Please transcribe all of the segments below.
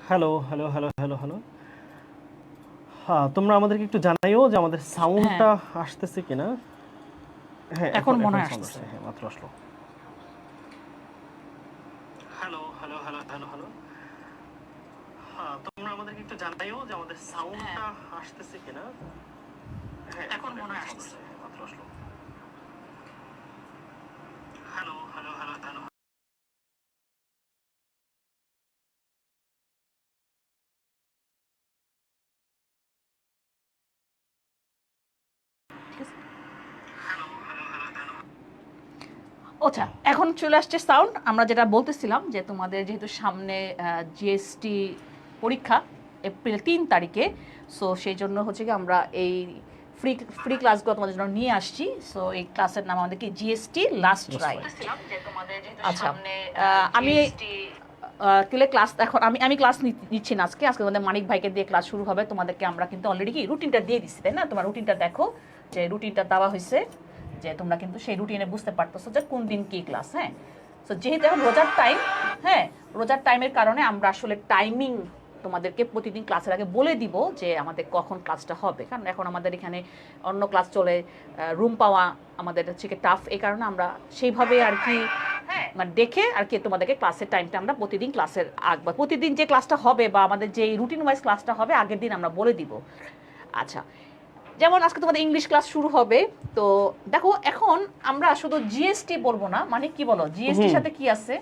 Hello, hello, hello, hello, hello. হ্যাঁ, তোমরা আমাদেরকে একটু জানাইও যে আমাদের হ্যাঁ, সাউন্ডটা আসতেছে কিনা? হ্যাঁ, এখন মনে এখন হয় সাউন্ড আসছে। আসছে। হ্যাঁ, মাত্র আসলো। Hello, hello, hello, hello, hello. হ্যাঁ, তোমরা আমাদেরকে একটু জানাইও যে আমাদের সাউন্ডটা আসতেছে কিনা? হ্যাঁ, এখন মনে হয় সাউন্ড আসছে। আসছে। হ্যাঁ, মাত্র আসলো। Hello, hello, hello, hello. ঠিক আছে? আচ্ছা, এখন চলে আসছে সাউন্ড। আমরা যেটা বলতেছিলাম যে তোমাদের যেহেতু সামনে জিএসটি পরীক্ষা এপ্রিল 3 তারিখে, সো সেই জন্য হচ্ছে কি আমরা এই ফ্রি ফ্রি ক্লাসগুলো তোমাদের জন্য নিয়ে আসছি। সো এই ক্লাসের নাম আমাদের কি জিএসটি লাস্ট রাইড। আচ্ছা, আমি তুলে ক্লাস এখন আমি ক্লাস নিচ্ছি না আজকে আমাদের মানিক ভাইকে দিয়ে ক্লাস শুরু হবে। তোমাদেরকে আমরা কিন্তু অলরেডি কি রুটিনটা দিয়ে দিচ্ছি, তাই না? তোমার রুটিনটা দেখো, যে রুটিনটা দেওয়া হয়েছে, যে তোমরা কিন্তু সেই রুটিনে বুঝতে পারতেছো যে কোন দিন কি ক্লাস। হ্যাঁ, তো যেহেতু এখন রোজার টাইম, হ্যাঁ, রোজার টাইমের কারণে আমরা আসলে টাইমিং তোমাদেরকে প্রতিদিন ক্লাসের আগে বলে দিব যে আমাদের কখন ক্লাসটা হবে, কারণ এখন আমাদের এখানে অন্য ক্লাস চলে, রুম পাওয়া আমাদের হচ্ছে কি টাফ। এই কারণে আমরা সেইভাবে আর কি মানে দেখে আর কি তোমাদেরকে ক্লাসের টাইমটা আমরা প্রতিদিন ক্লাসের আগ বা প্রতিদিন যে ক্লাসটা হবে বা আমাদের যে রুটিন ওয়াইজ ক্লাসটা হবে আগের দিন আমরা বলে দিব। আচ্ছা, যেমন আজকে তোমাদের ইংলিশ ক্লাস শুরু হবে। তো দেখো, এখন আমরা শুধু জিএসটি বলবো না, মানে কি বলো, জিএসটির সাথে কি আছে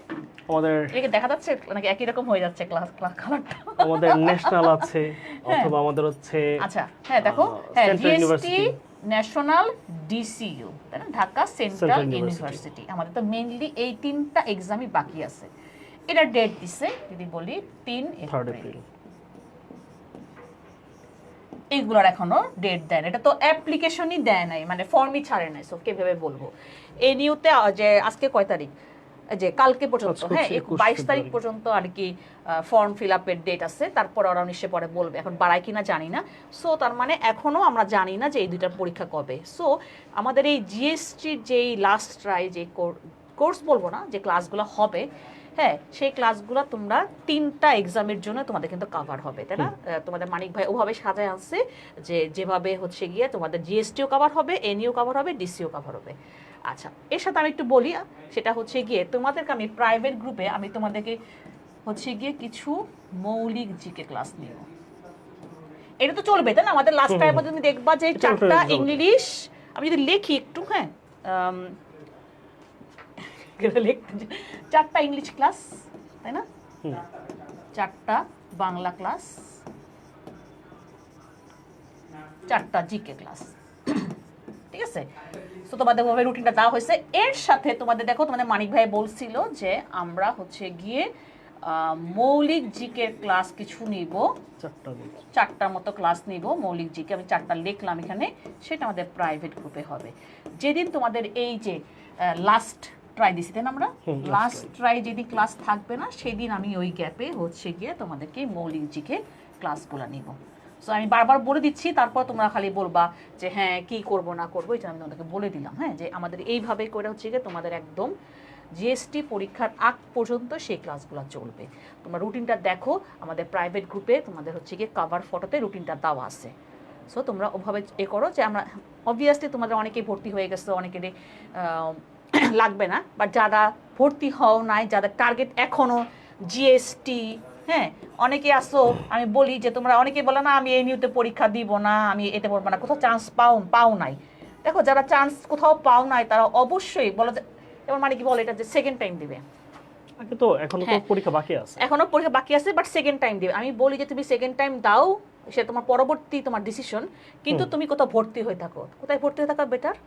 আমাদের এটাকে দেখা যাচ্ছে নাকি একই রকম হয়ে যাচ্ছে ক্লাস কালারটা? আমাদের ন্যাশনাল আছে হ্যাঁ, অথবা আমাদের হচ্ছে আচ্ছা, হ্যাঁ দেখো, হ্যাঁ central GST university. National DCU, তাই না, Dhaka central central university. University. আমাদের তো মেইনলি এই 3টা এক্সামই বাকি আছে। এটা ডেট দিছে যদি বলি 3 3rd এপ্রিল। এপ্রিল। এইগুলোর এখনো ডেট দেয় না, এটা তো অ্যাপ্লিকেশনই দেয় নাই, মানে ফর্মই ছাড়ে নাই। সো কিভাবে বলবো এই নিউতে যে আজকে কয় তারিখ, যে কালকে পর্যন্ত, আজকে হ্যাঁ হচ্ছে 21 22 তারিখ ফেব্রুয়ারি। পর্যন্ত আর কি ফর্ম ফিল আপের ডেট আছে। তারপর ওরা নিশ্চয় পরে বলবে, এখন বাড়ায় কিনা জানি না। সো তার মানে এখনো আমরা জানি না যে এই দুইটার পরীক্ষা কবে। সো আমাদের এই জিএসটির যেই লাস্ট ট্রাই, যে কোর্স বলবো না, যে ক্লাসগুলো হবে, হ্যাঁ সেই ক্লাসগুলো তোমরা 3টা এক্সামের জন্য তোমাদের কিন্তু কাভার হবে, তাই না? তোমাদের মানিক ভাই ওভাবে সাজায় আনছে যে যেভাবে হচ্ছে গিয়ে তোমাদের জিএসটিও কাভার হবে, এনইও কাভার হবে, ডিসিও কাভার হবে। আচ্ছা, এর সাথে আমি একটু বলি, সেটা হচ্ছে গিয়ে তোমাদেরকে আমি প্রাইভেট গ্রুপে আমি তোমাদেরকে হচ্ছে গিয়ে কিছু মৌলিক জিকে ক্লাস নিব। এটা তো চলবে, তাই না? আমাদের লাস্ট টাইম তুমি দেখবা যে 4টা ইংলিশ, আমি যদি লিখি একটু, হ্যাঁ, 4টা ইংলিশ ক্লাস, তাই না, 4টা বাংলা ক্লাস, 4টা জিকে ক্লাস, ঠিক আছে? তো তোমাদের ভাবে রুটিনটা দেওয়া হয়েছে। এর সাথে তোমাদের দেখো, তোমাদের মানিক ভাই বলছিল যে আমরা হচ্ছে গিয়ে মৌলিক জিকে ক্লাস কিছু নিব, 4টার মতো ক্লাস নিব মৌলিক জিকে। আমি 4টা লিখলাম এখানে, সেটা আমাদের প্রাইভেট গ্রুপে হবে। যেদিন তোমাদের এই যে লাস্ট ট্রাই দিছি, তাই না, আমরা লাস্ট ট্রাই যেদিন ক্লাস থাকবে না, সেদিন আমি ওই গ্যাপে হচ্ছে গিয়ে তোমাদেরকে মৌলিক জিকে ক্লাসগুলো নিব। সো আমি বারবার বলে দিচ্ছি, তারপর তোমরা খালি বলবা যে হ্যাঁ কি করব না করবো, এটা আমি তোমাদেরকে বলে দিলাম। হ্যাঁ, যে আমাদের এইভাবে করে হচ্ছে গিয়ে তোমাদের একদম জিএসটি পরীক্ষার আগ পর্যন্ত সেই ক্লাসগুলো চলবে। তোমরা রুটিনটা দেখো, আমাদের প্রাইভেট গ্রুপে তোমাদের হচ্ছে গিয়ে কভার ফটোতে রুটিনটা দেওয়া আছে। সো তোমরা ওভাবে করো, যে আমরা অবভিয়াসলি তোমাদের অনেকেই ভর্তি হয়ে গেছে, অনেকেরই লাগবে না, বাট যারা ভর্তি হও নাই, যাদের টার্গেট এখনও জিএসটি, হ্যাঁ, অনেকে আসো, আমি বলি যে তোমরা অনেকে বলো না আমি এই নিউতে পরীক্ষা দিব না, আমি এতে পড়বো না, কোথাও চান্স পাও নাই। দেখো, যারা চান্স কোথাও পাও নাই তারা অবশ্যই বলো যে, এবার মানে কি বলে এটা, যে সেকেন্ড টাইম দিবে। আগে তো এখনো তো পরীক্ষা বাকি আছে। এখনো পরীক্ষা বাকি আছে, বাট সেকেন্ড টাইম দিবে। আমি বলি যে তুমি সেকেন্ড টাইম দাও, সেটা তোমার পরবর্তী তোমার ডিসিশন, কিন্তু তুমি কোথাও ভর্তি হয়ে থাকো, কোথায় ভর্তি হয়ে থাকা বেটার।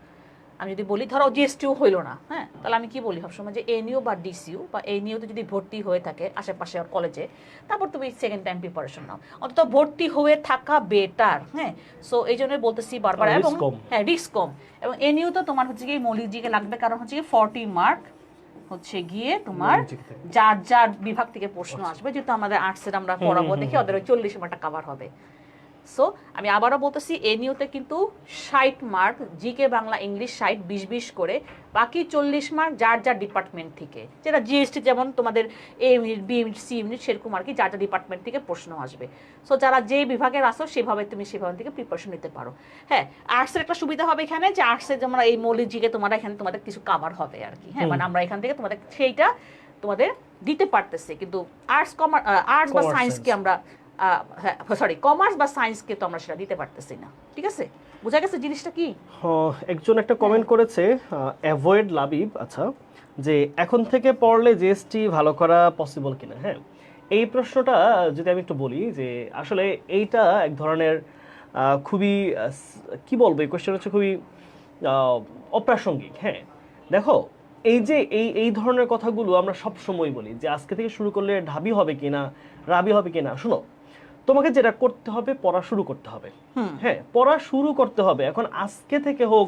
আমি যদি বলি ধরো জিএসটিও হইলো না, হ্যাঁ, তাহলে আমি কি বলি সবসময়, যে এনইউ বা ডিসিউ বা এনইউতে যদি ভর্তি হয়ে থাকে আশেপাশে কলেজে, তারপর তুমি সেকেন্ড টাইম প্রিপারেশন নাও, অন্তত ভর্তি হয়ে থাকা বেটার। হ্যাঁ, সো এই জন্যই বলতেছি বারবার। এবং হ্যাঁ, রিস্ক কম। এবং এনইউ তো তোমার হচ্ছে গিয়ে মৌলিক জিকে লাগবে, কারণ হচ্ছে গিয়ে 40 মার্ক হচ্ছে গিয়ে তোমার যার যার বিভাগ থেকে প্রশ্ন আসবে, যেহেতু আমাদের আর্টসের আমরা পড়াবো দেখে ওদের ওই 40 মার্কটা কাভার হবে। সো আমি আবারও বলতেছি এনইউতে কিন্তু 60 মার্ক, জিকে বাংলা ইংলিশ 60 20 করে, বাকি 40 মার্ক যার যার ডিপার্টমেন্ট থেকে, যেটা জিএসটি যেমন তোমাদের A unit B unit C unit সেরকম আর কি, যার যার ডিপার্টমেন্ট থেকে প্রশ্ন আসবে। সো যারা যে বিভাগের আসো সেভাবে তুমি সেভাবে থেকে প্রিপারেশন নিতে পারো। হ্যাঁ, আর্টসের একটা সুবিধা হবে এখানে যে আর্টসের যেমন এই মৌলিক জিকে তোমরা এখানে তোমাদের কিছু কাভার হবে আর কি। হ্যাঁ, মানে আমরা এখান থেকে তোমাদের সেইটা তোমাদের দিতে পারতেছি, কিন্তু আর্টস বা সায়েন্সকে আমরা সরি কমার্স বা সায়েন্সকে তো আমরা সেটা দিতে পারতেছি না। ঠিক আছে, বোঝা গেছে জিনিসটা কি? একজন একটা কমেন্ট করেছে অ্যাভয়েড লাবিব, আচ্ছা, যে এখন থেকে পড়লে জিএসটি ভালো করা পসিবল কিনা। হ্যাঁ, এই প্রশ্নটা যদি আমি একটু বলি যে আসলে এইটা এক ধরনের খুবই কি বলবো, এই কোয়েশ্চেন হচ্ছে খুবই অপ্রাসঙ্গিক। হ্যাঁ, দেখো এই যে এই ধরনের কথাগুলো আমরা সব সময় বলি যে আজকে থেকে শুরু করলে ঢাবি হবে কিনা, রাবি হবে কিনা। শোনো, তোমাকে যেটা করতে হবে পড়া শুরু করতে হবে। হ্যাঁ, পড়া শুরু করতে হবে। এখন আজকে থেকে হোক,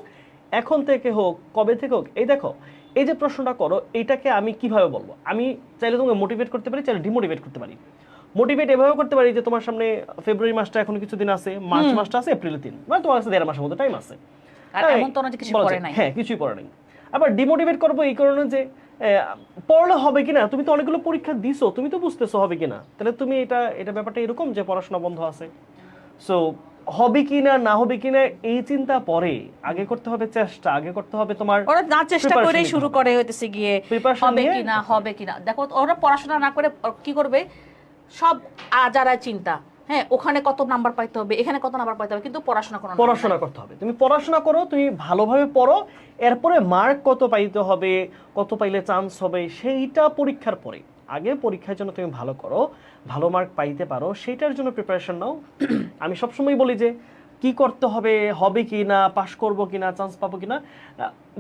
এখন থেকে হোক, কবে থেকে হোক, এই দেখো এই যে প্রশ্নটা করো, এইটাকে আমি কিভাবে বলবো? আমি চাইলে তোমাকে মোটিভেট করতে পারি, চাইলে ডিমোটিভেট করতে পারি। মোটিভেট এভাবে করতে পারি যে তোমার সামনে ফেব্রুয়ারি মাসটা এখন কিছুদিন আছে, মার্চ মাসটা আছে, এপ্রিল 3, মানে তোমার কাছে 1.5 মাসের মতো টাইম আছে। আর এমন তো না যে কিছু করে নাই। হ্যাঁ, কিছুই পড়ে নাই। আবার ডিমোটিভেট করবো এই কারণে যে পড়লে হবে কিনা, তুমি তো অনেকগুলো পরীক্ষা দিছো, তুমি তো বুঝতেছো হবে কিনা, তাহলে তুমি এটা ব্যাপারটা এরকম যে পড়াশোনা বন্ধ আছে। সো হবে কিনা না হবে কিনা এই চিন্তা পরে, আগে করতে হবে চেষ্টা, আগে করতে হবে তোমার। ওরা না চেষ্টা করেই শুরু করে হইতেছে গিয়ে হবে কিনা হবে কিনা। দেখো ওরা পড়াশোনা না করে কি করবে, সব আজারা চিন্তা। হ্যাঁ, ওখানে কত নাম্বার পাইতে হবে, এখানে কত নাম্বার পাইতে হবে, কিন্তু পড়াশোনা করতে হবে। তুমি পড়াশোনা করো, তুমি ভালোভাবে পড়ো, এরপরে মার্ক কত পাইতে হবে, কত পাইলে চান্স হবে সেইটা পরীক্ষার পরে। আগে পরীক্ষার জন্য তুমি ভালো করো, ভালো মার্ক পাইতে পারো, সেইটার জন্য প্রিপারেশন নাও। আমি সবসময় বলি যে কি করতে হবে, হবে কি না, পাস করবো কিনা, চান্স পাবো কিনা,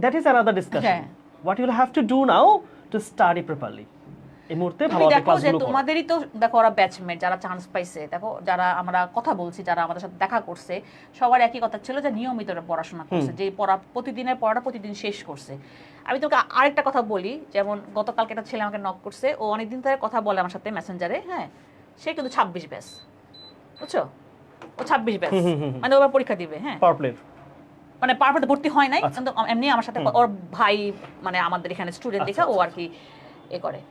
that is another discussion. What you will have to do now to study properly. এই মুহূর্তে ভালোভাবে ক্লাসগুলো করো। তোমাদেরই তো দেখো ওরা ব্যাচমেট যারা চান্স পাইছে, দেখো যারা আমরা কথা বলছি, যারা আমাদের সাথে দেখা করছে, সবার একই কথা ছিল যে নিয়মিত পড়াশোনা করছে, যে প্রতিদিনের পড়াটা প্রতিদিন শেষ করছে। আমি তোকে আরেকটা কথা বলি, যেমন গতকালকে একটা ছেলে আমাকে নক করছে, ও অনেকদিন ধরে কথা বলে আমার সাথে মেসেঞ্জারে। হ্যাঁ, সে কিন্তু 26 ব্যাচ, বুঝছো, ও 26 ব্যাচ, মানে ওবার পরীক্ষা দিবে। হ্যাঁ, মানে পারফেক্ট ভর্তি হয় নাই, কিন্তু এমনি আমার সাথে ওর ভাই মানে আমাদের এখানে স্টুডেন্ট দেখা, ও আর কি এ করে।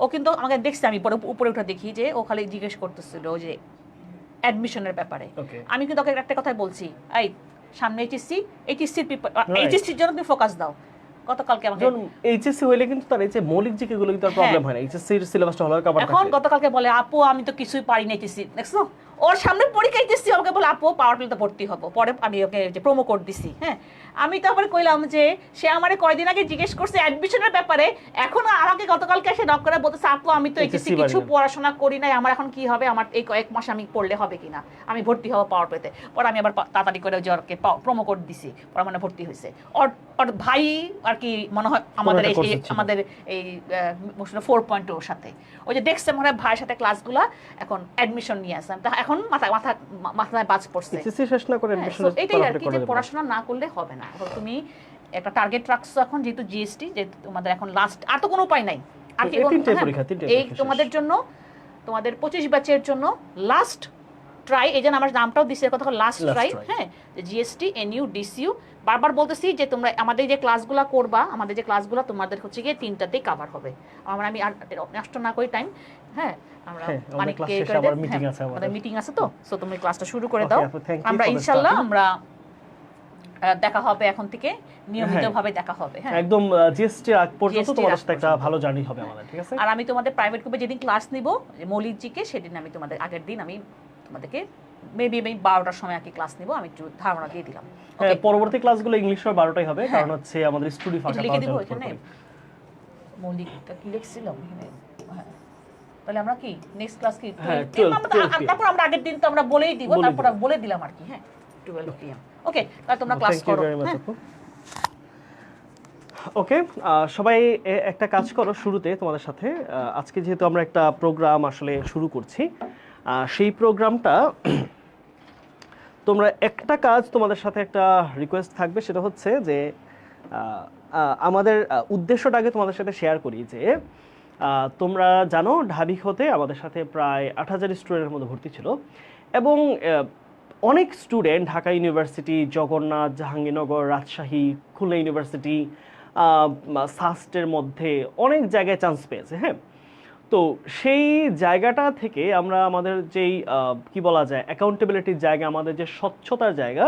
ও কিন্তু আমাকে দেখছে, আমি পরে উপরে উঠে দেখি যে ও খালি জিজ্ঞেস করতেছিল যে অ্যাডমিশনের ব্যাপারে। আমি কিন্তু ওকে একটা কথাই বলছি, এই সামনে এইচএসসির জন্য তুমি ফোকাস দাও। গতকালকে আমাকে এইচএসসি হইলে কিন্তু তার এই যে মৌলিক জিকে গুলো কিন্তু প্রবলেম হয় না, এইচএসসির সিলেবাসটা হলো কভার থাকে। এখন গতকালকে বলে আপু আমি তো কিছুই পারি না এইচএসসি, দেখছো ওর সামনে পরীক্ষা দিতেছি, আমাকে বলে আপু পাওয়ার প্লেতে ভর্তি হবো। পরে আমি ওকে যে প্রোমো কোড দিছি। হ্যাঁ, আমি তারপরে কইলাম যে সে আমারে কয়দিন আগে জিজ্ঞেস করছে অ্যাডমিশনের ব্যাপারে, এখন আমাকে গতকালকে এসে নক করে বলতেছে আপু আমি তো এইচএসসি কিছু পড়াশোনা করি নাই, আমার এখন কি হবে, আমার এই কয়েক মাস আমি পড়লে হবে কিনা, আমি ভর্তি হবো পাওয়ার প্লেতে। পরে আমি আবার তাড়াতাড়ি করে যে ওকে প্রোমো কোড দিছি, পরে মানে ভর্তি হয়েছে। ওর ভাই আর কি মনে হয় আমাদের এই 4.0 ওর সাথে, ওই যে দেখছে মনে হয় ভাইয়ের সাথে ক্লাসগুলা, এখন অ্যাডমিশন নিয়ে আসে। এখন মাথায় বাজ পড়ছে। এটাই আর কি, যে পড়াশোনা না করলে হবে না। এখন তুমি একটা টার্গেট রাখছো, এখন যেহেতু জিএসটি, যে তোমাদের এখন লাস্ট, আর তো কোনো উপায় নাই। আর কি এই তোমাদের জন্য, তোমাদের 25 ব্যাচের জন্য লাস্ট ট্রাই, এই জন্য আমার নামটাও দিছি, কথা লাস্ট ট্রাই। হ্যাঁ, জিএসটি এনইউ ডিসইউ বারবার বলতেছি যে তোমরা আমাদের যে ক্লাসগুলো করবা, আমাদের যে ক্লাসগুলো তোমাদের হচ্ছে গিয়ে 3টাতেই কভার হবে। আমি আর নষ্ট না করি টাইম। হ্যাঁ, আমাদের মিটিং আছে তো, সো তুমি ক্লাসটা শুরু করে দাও। আমরা ইনশাআল্লাহ আমরা দেখা হবে, এখন থেকে নিয়মিতভাবে দেখা হবে। হ্যাঁ, একদম জিএসটি আগ পর্যন্ত তোমাদের সাথে একটা ভালো জার্নি হবে আমাদের, ঠিক আছে? আর আমি তোমাদের প্রাইভেট গ্রুপে যেদিন ক্লাস নিব মৌলিক জিকে, সেদিন আমি তোমাদের আগের দিন আমি তোমাদেরকে মেবি 12টার সময় কি ক্লাস নিব, আমি একটু ধারণা দিয়ে দিলাম। হ্যাঁ, পরবর্তী ক্লাসগুলো ইংলিশ আর 12টাই হবে, কারণ হচ্ছে আমাদের স্টুডি ফাঁকা লিখে দিব এখানে মৌলিকটা কি লিখছিলাম এখানে। হ্যাঁ, তাহলে আমরা কি নেক্সট ক্লাস কি, তারপর আমরা আগের দিন তো আমরা বলেই দিব, তারপর বলে দিলাম আর কি। হ্যাঁ, 12 PM। ওকে, তাহলে তোমরা ক্লাস করো। ওকে, সবাই একটা কাজ করো শুরুতে তোমাদের সাথে। আজকে যেহেতু আমরা একটা প্রোগ্রাম আসলে শুরু করছি, সেই প্রোগ্রামটা তোমরা একটা কাজ, তোমাদের সাথে একটা রিকোয়েস্ট থাকবে, সেটা হচ্ছে যে আমাদের উদ্দেশ্যটা আগে তোমাদের সাথে শেয়ার করি। যে তোমরা জানো ঢাবি হতে আমাদের সাথে প্রায় 8000 স্টুডেন্টের মধ্যে ভর্তি ছিল, এবং অনেক student Dhaka university, Jagannath, Jahangirnagar, Rajshahi, Khulna university, সাস্টের মধ্যে অনেক জায়গায় চান্স পেয়েছে। হ্যাঁ, তো সেই জায়গাটা থেকে আমরা আমাদের যেই কি বলা যায় অ্যাকাউন্টেবিলিটির জায়গা, আমাদের যে স্বচ্ছতার জায়গা,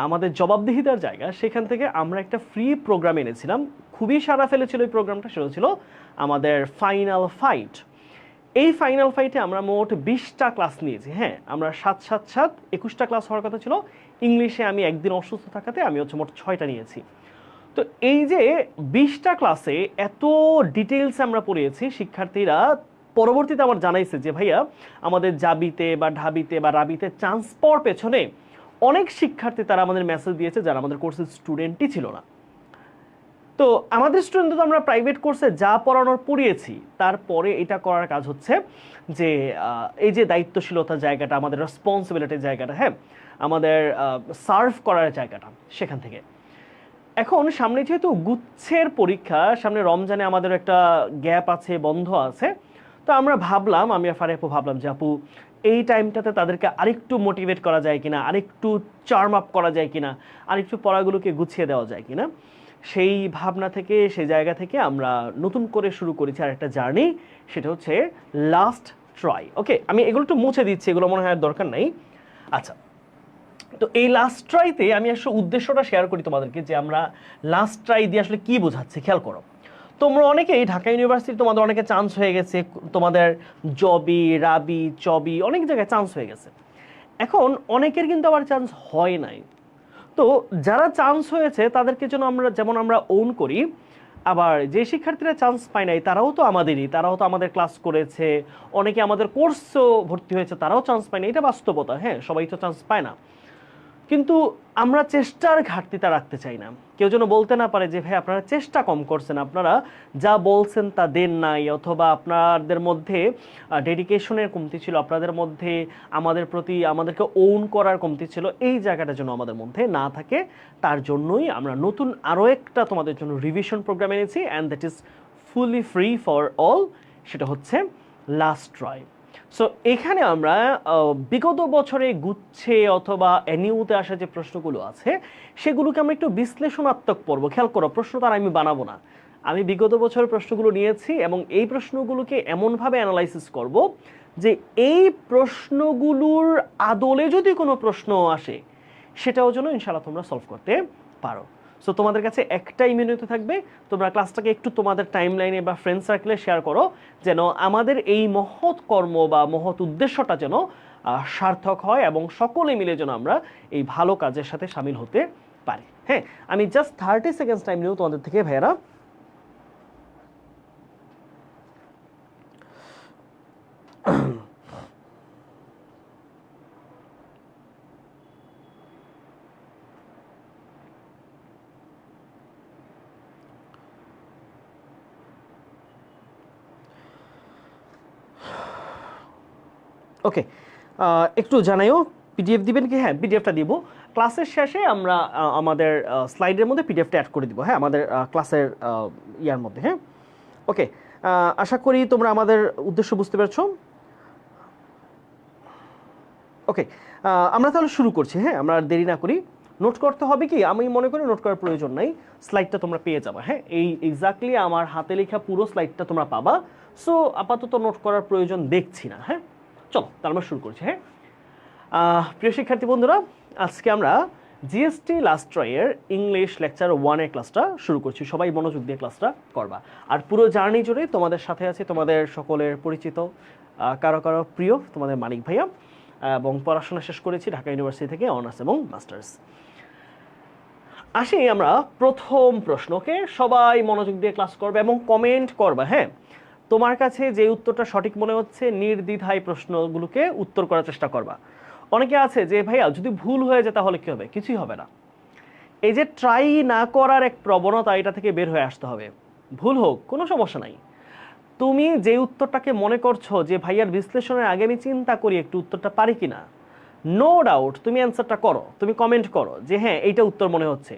আমাদের জবাবদিহিতার জায়গা, সেখান থেকে আমরা একটা ফ্রি প্রোগ্রাম এনেছিলাম। খুবই সাড়া ফেলেছিল এই প্রোগ্রামটা। সেটা ছিল আমাদের ফাইনাল ফাইট। এই ফাইনাল ফাইটে আমরা মোট 20টা ক্লাস নিয়েছি। হ্যাঁ, আমরা 7 21টা ক্লাস হওয়ার কথা ছিল। ইংলিশে আমি একদিন অসুস্থ থাকাতে আমি মোট 6টা নিয়েছি। তো এই যে 20টা ক্লাসে এত ডিটেলসে আমরা পড়িয়েছি, শিক্ষার্থীরা পরবর্তীতে আমার জানাইছে যে ভাইয়া আমাদের জাবিতে বা ঢাবিতে বা রাবিতে চান্স পাওয়ার পেছনে অনেক শিক্ষার্থী তারা আমাদের মেসেজ দিয়েছে যারা আমাদের কোর্সের স্টুডেন্টই ছিল না। তো আমাদের স্টুডেন্ট তো আমরা প্রাইভেট কোর্সে যা পড়ানোর পড়িয়েছি, তারপরে এটা করার কাজ হচ্ছে যে এই যে দায়িত্বশীলতার জায়গাটা, আমাদের রেসপন্সিবিলিটির জায়গাটা, হ্যাঁ, আমাদের সার্ভ করার জায়গাটা, সেখান থেকে এখন সামনে যেহেতু গুচ্ছের পরীক্ষা, সামনে রমজানে আমাদের একটা গ্যাপ আছে, বন্ধ আছে। তো আমরা ভাবলাম, আমি আর ফারিয়া আপু ভাবলাম যে আপু এই টাইমটাতে তাদেরকে আরেকটু মোটিভেট করা যায় কিনা, আরেকটু চার্ম আপ করা যায় কিনা, আরেকটু পড়াগুলোকে গুছিয়ে দেওয়া যায় কিনা। সেই ভাবনা থেকে, সেই জায়গা থেকে আমরা নতুন করে শুরু করেছি আর একটা জার্নি, সেটা হচ্ছে লাস্ট ট্রাই। ওকে, আমি এগুলো একটু মুছে দিচ্ছি, এগুলো মনে হয় আর দরকার নাই। আচ্ছা, তো এই লাস্ট ট্রাইতে আমি আসলে উদ্দেশ্যটা শেয়ার করি তোমাদেরকে, যে আমরা লাস্ট ট্রাই দিয়ে আসলে কি বোঝাচ্ছি। খেয়াল করো, তোমরা অনেকেই ঢাকা ইউনিভার্সিটি, তোমাদের অনেকে চান্স হয়ে গেছে, তোমাদের জবি, রাবি, চবি অনেক জায়গায় চান্স হয়ে গেছে। এখন অনেকের কিন্তু আবার চান্স হয় নাই। তো যারা চান্স হয়েছে তাদেরকে জন্য আমরা যেমন আমরা ওন করি, আবার যে শিক্ষার্থীরা চান্স পায় নাই তারাও তো আমাদেরই, তারাও তো আমাদের ক্লাস করেছে, অনেকে আমাদের কোর্সেও ভর্তি হয়েছে, তারাও চান্স পায় না, এটা বাস্তবতা। হ্যাঁ, সবাই তো চান্স পায় না, কিন্তু আমরা চেষ্টার ঘাটতিটা রাখতে চাই না। কেউ যেন বলতে না পারে যে ভাই আপনারা চেষ্টা কম করছেন, আপনারা যা বলছেন তা দেন নাই, অথবা আপনাদের মধ্যে ডেডিকেশনের কমতি ছিল, আপনাদের মধ্যে আমাদের প্রতি আমাদেরকে ওন করার কমতি ছিল। এই জায়গাটা যেন আমাদের মধ্যে না থাকে, তার জন্যই আমরা নতুন আরও একটা তোমাদের জন্য রিভিশন প্রোগ্রাম এনেছি, and that is fully free for all. সেটা হচ্ছে লাস্ট ট্রাই। সো এখানে আমরা বিগত বছরে গুচ্ছে অথবা এনইউতে আসা যে প্রশ্নগুলো আছে, সেগুলোকে আমরা একটু বিশ্লেষণাত্মক পড়ব। খেয়াল করো, প্রশ্ন তার আমি বানাবো না, আমি বিগত বছরের প্রশ্নগুলো নিয়েছি এবং এই প্রশ্নগুলোকে এমনভাবে অ্যানালাইসিস করব যে এই প্রশ্নগুলোর আদলে যদি কোনো প্রশ্ন আসে, সেটাও যেন ইনশাআল্লাহ তোমরা সলভ করতে পারো। সো তোমাদের কাছে একটাই মিনতি থাকবে, তোমরা ক্লাসটাকে একটু তোমাদের টাইম লাইনে বা ফ্রেন্ড সার্কেলে শেয়ার করো, যেন আমাদের এই মহৎ কর্ম বা মহৎ উদ্দেশ্যটা যেন সার্থক হয় এবং সকলে মিলে যেন আমরা এই ভালো কাজের সাথে সামিল হতে পারি। হ্যাঁ, আমি জাস্ট 30 সেকেন্ডস টাইম নিয়েও তোমাদের থেকে ভাইয়ারা। ওকে, একটু জানাইও পিডিএফ দিবেন কি? হ্যাঁ, পিডিএফটা দিব। ক্লাসের শেষে আমরা আমাদের স্লাইডের মধ্যে পিডিএফটা অ্যাড করে দিব। হ্যাঁ, আমাদের ক্লাসের ইয়ার মধ্যে। হ্যাঁ, ওকে, আশা করি তোমরা আমাদের উদ্দেশ্য বুঝতে পেরেছো। ওকে, আমরা তাহলে শুরু করছি। হ্যাঁ, আমরা আর দেরি না করি। নোট করতে হবে কি? আমি মনে করি নোট করার প্রয়োজন নাই, স্লাইডটা তোমরা পেয়ে যাবে। হ্যাঁ, এই এক্স্যাক্টলি আমার হাতে লেখা পুরো স্লাইডটা তোমরা পাবা। সো আপাতত নোট করার প্রয়োজন দেখছি না। হ্যাঁ, চলো তাহলে আমরা শুরু করছি। হ্যাঁ, প্রিয় শিক্ষার্থী বন্ধুরা, আজকে আমরা জিএসটি লাস্ট ট্রাইয়ের ইংলিশ লেকচার 1-এর ক্লাসটা শুরু করছি। সবাই মনোযোগ দিয়ে ক্লাসটা করবা। আর পুরো জার্নি জুড়ে তোমাদের সাথে আছে তোমাদের সকলের পরিচিত, কারো কারো প্রিয় তোমাদের মানিক ভাইয়া, এবং পড়াশোনা শেষ করেছি ঢাকা ইউনিভার্সিটি থেকে অনার্স এবং মাস্টার্স। আসি আমরা প্রথম প্রশ্নকে, সবাই মনোযোগ দিয়ে ক্লাস করবে এবং কমেন্ট করবা। হ্যাঁ, তোমার কাছে যে উত্তরটা সঠিক মনে হচ্ছে নির্দ্বিধায় প্রশ্নগুলোকে উত্তর করার চেষ্টা করবা। অনেকে আছে যে ভাইয়া যদি ভুল হয়ে যায় তাহলে কি হবে? কিছুই হবে না। এই যে ট্রাই না করার এক প্রবণতা, এটা থেকে বের হয়ে আসতে হবে। ভুল হোক, কোনো সমস্যা নাই। তুমি যে উত্তরটাকে মনে করছো যে ভাইয়ার বিশ্লেষণের আগে আমি চিন্তা করি একটু উত্তরটা পারি কিনা, নো ডাউট তুমি অ্যান্সারটা করো, তুমি কমেন্ট করো যে হ্যাঁ এইটা উত্তর মনে হচ্ছে।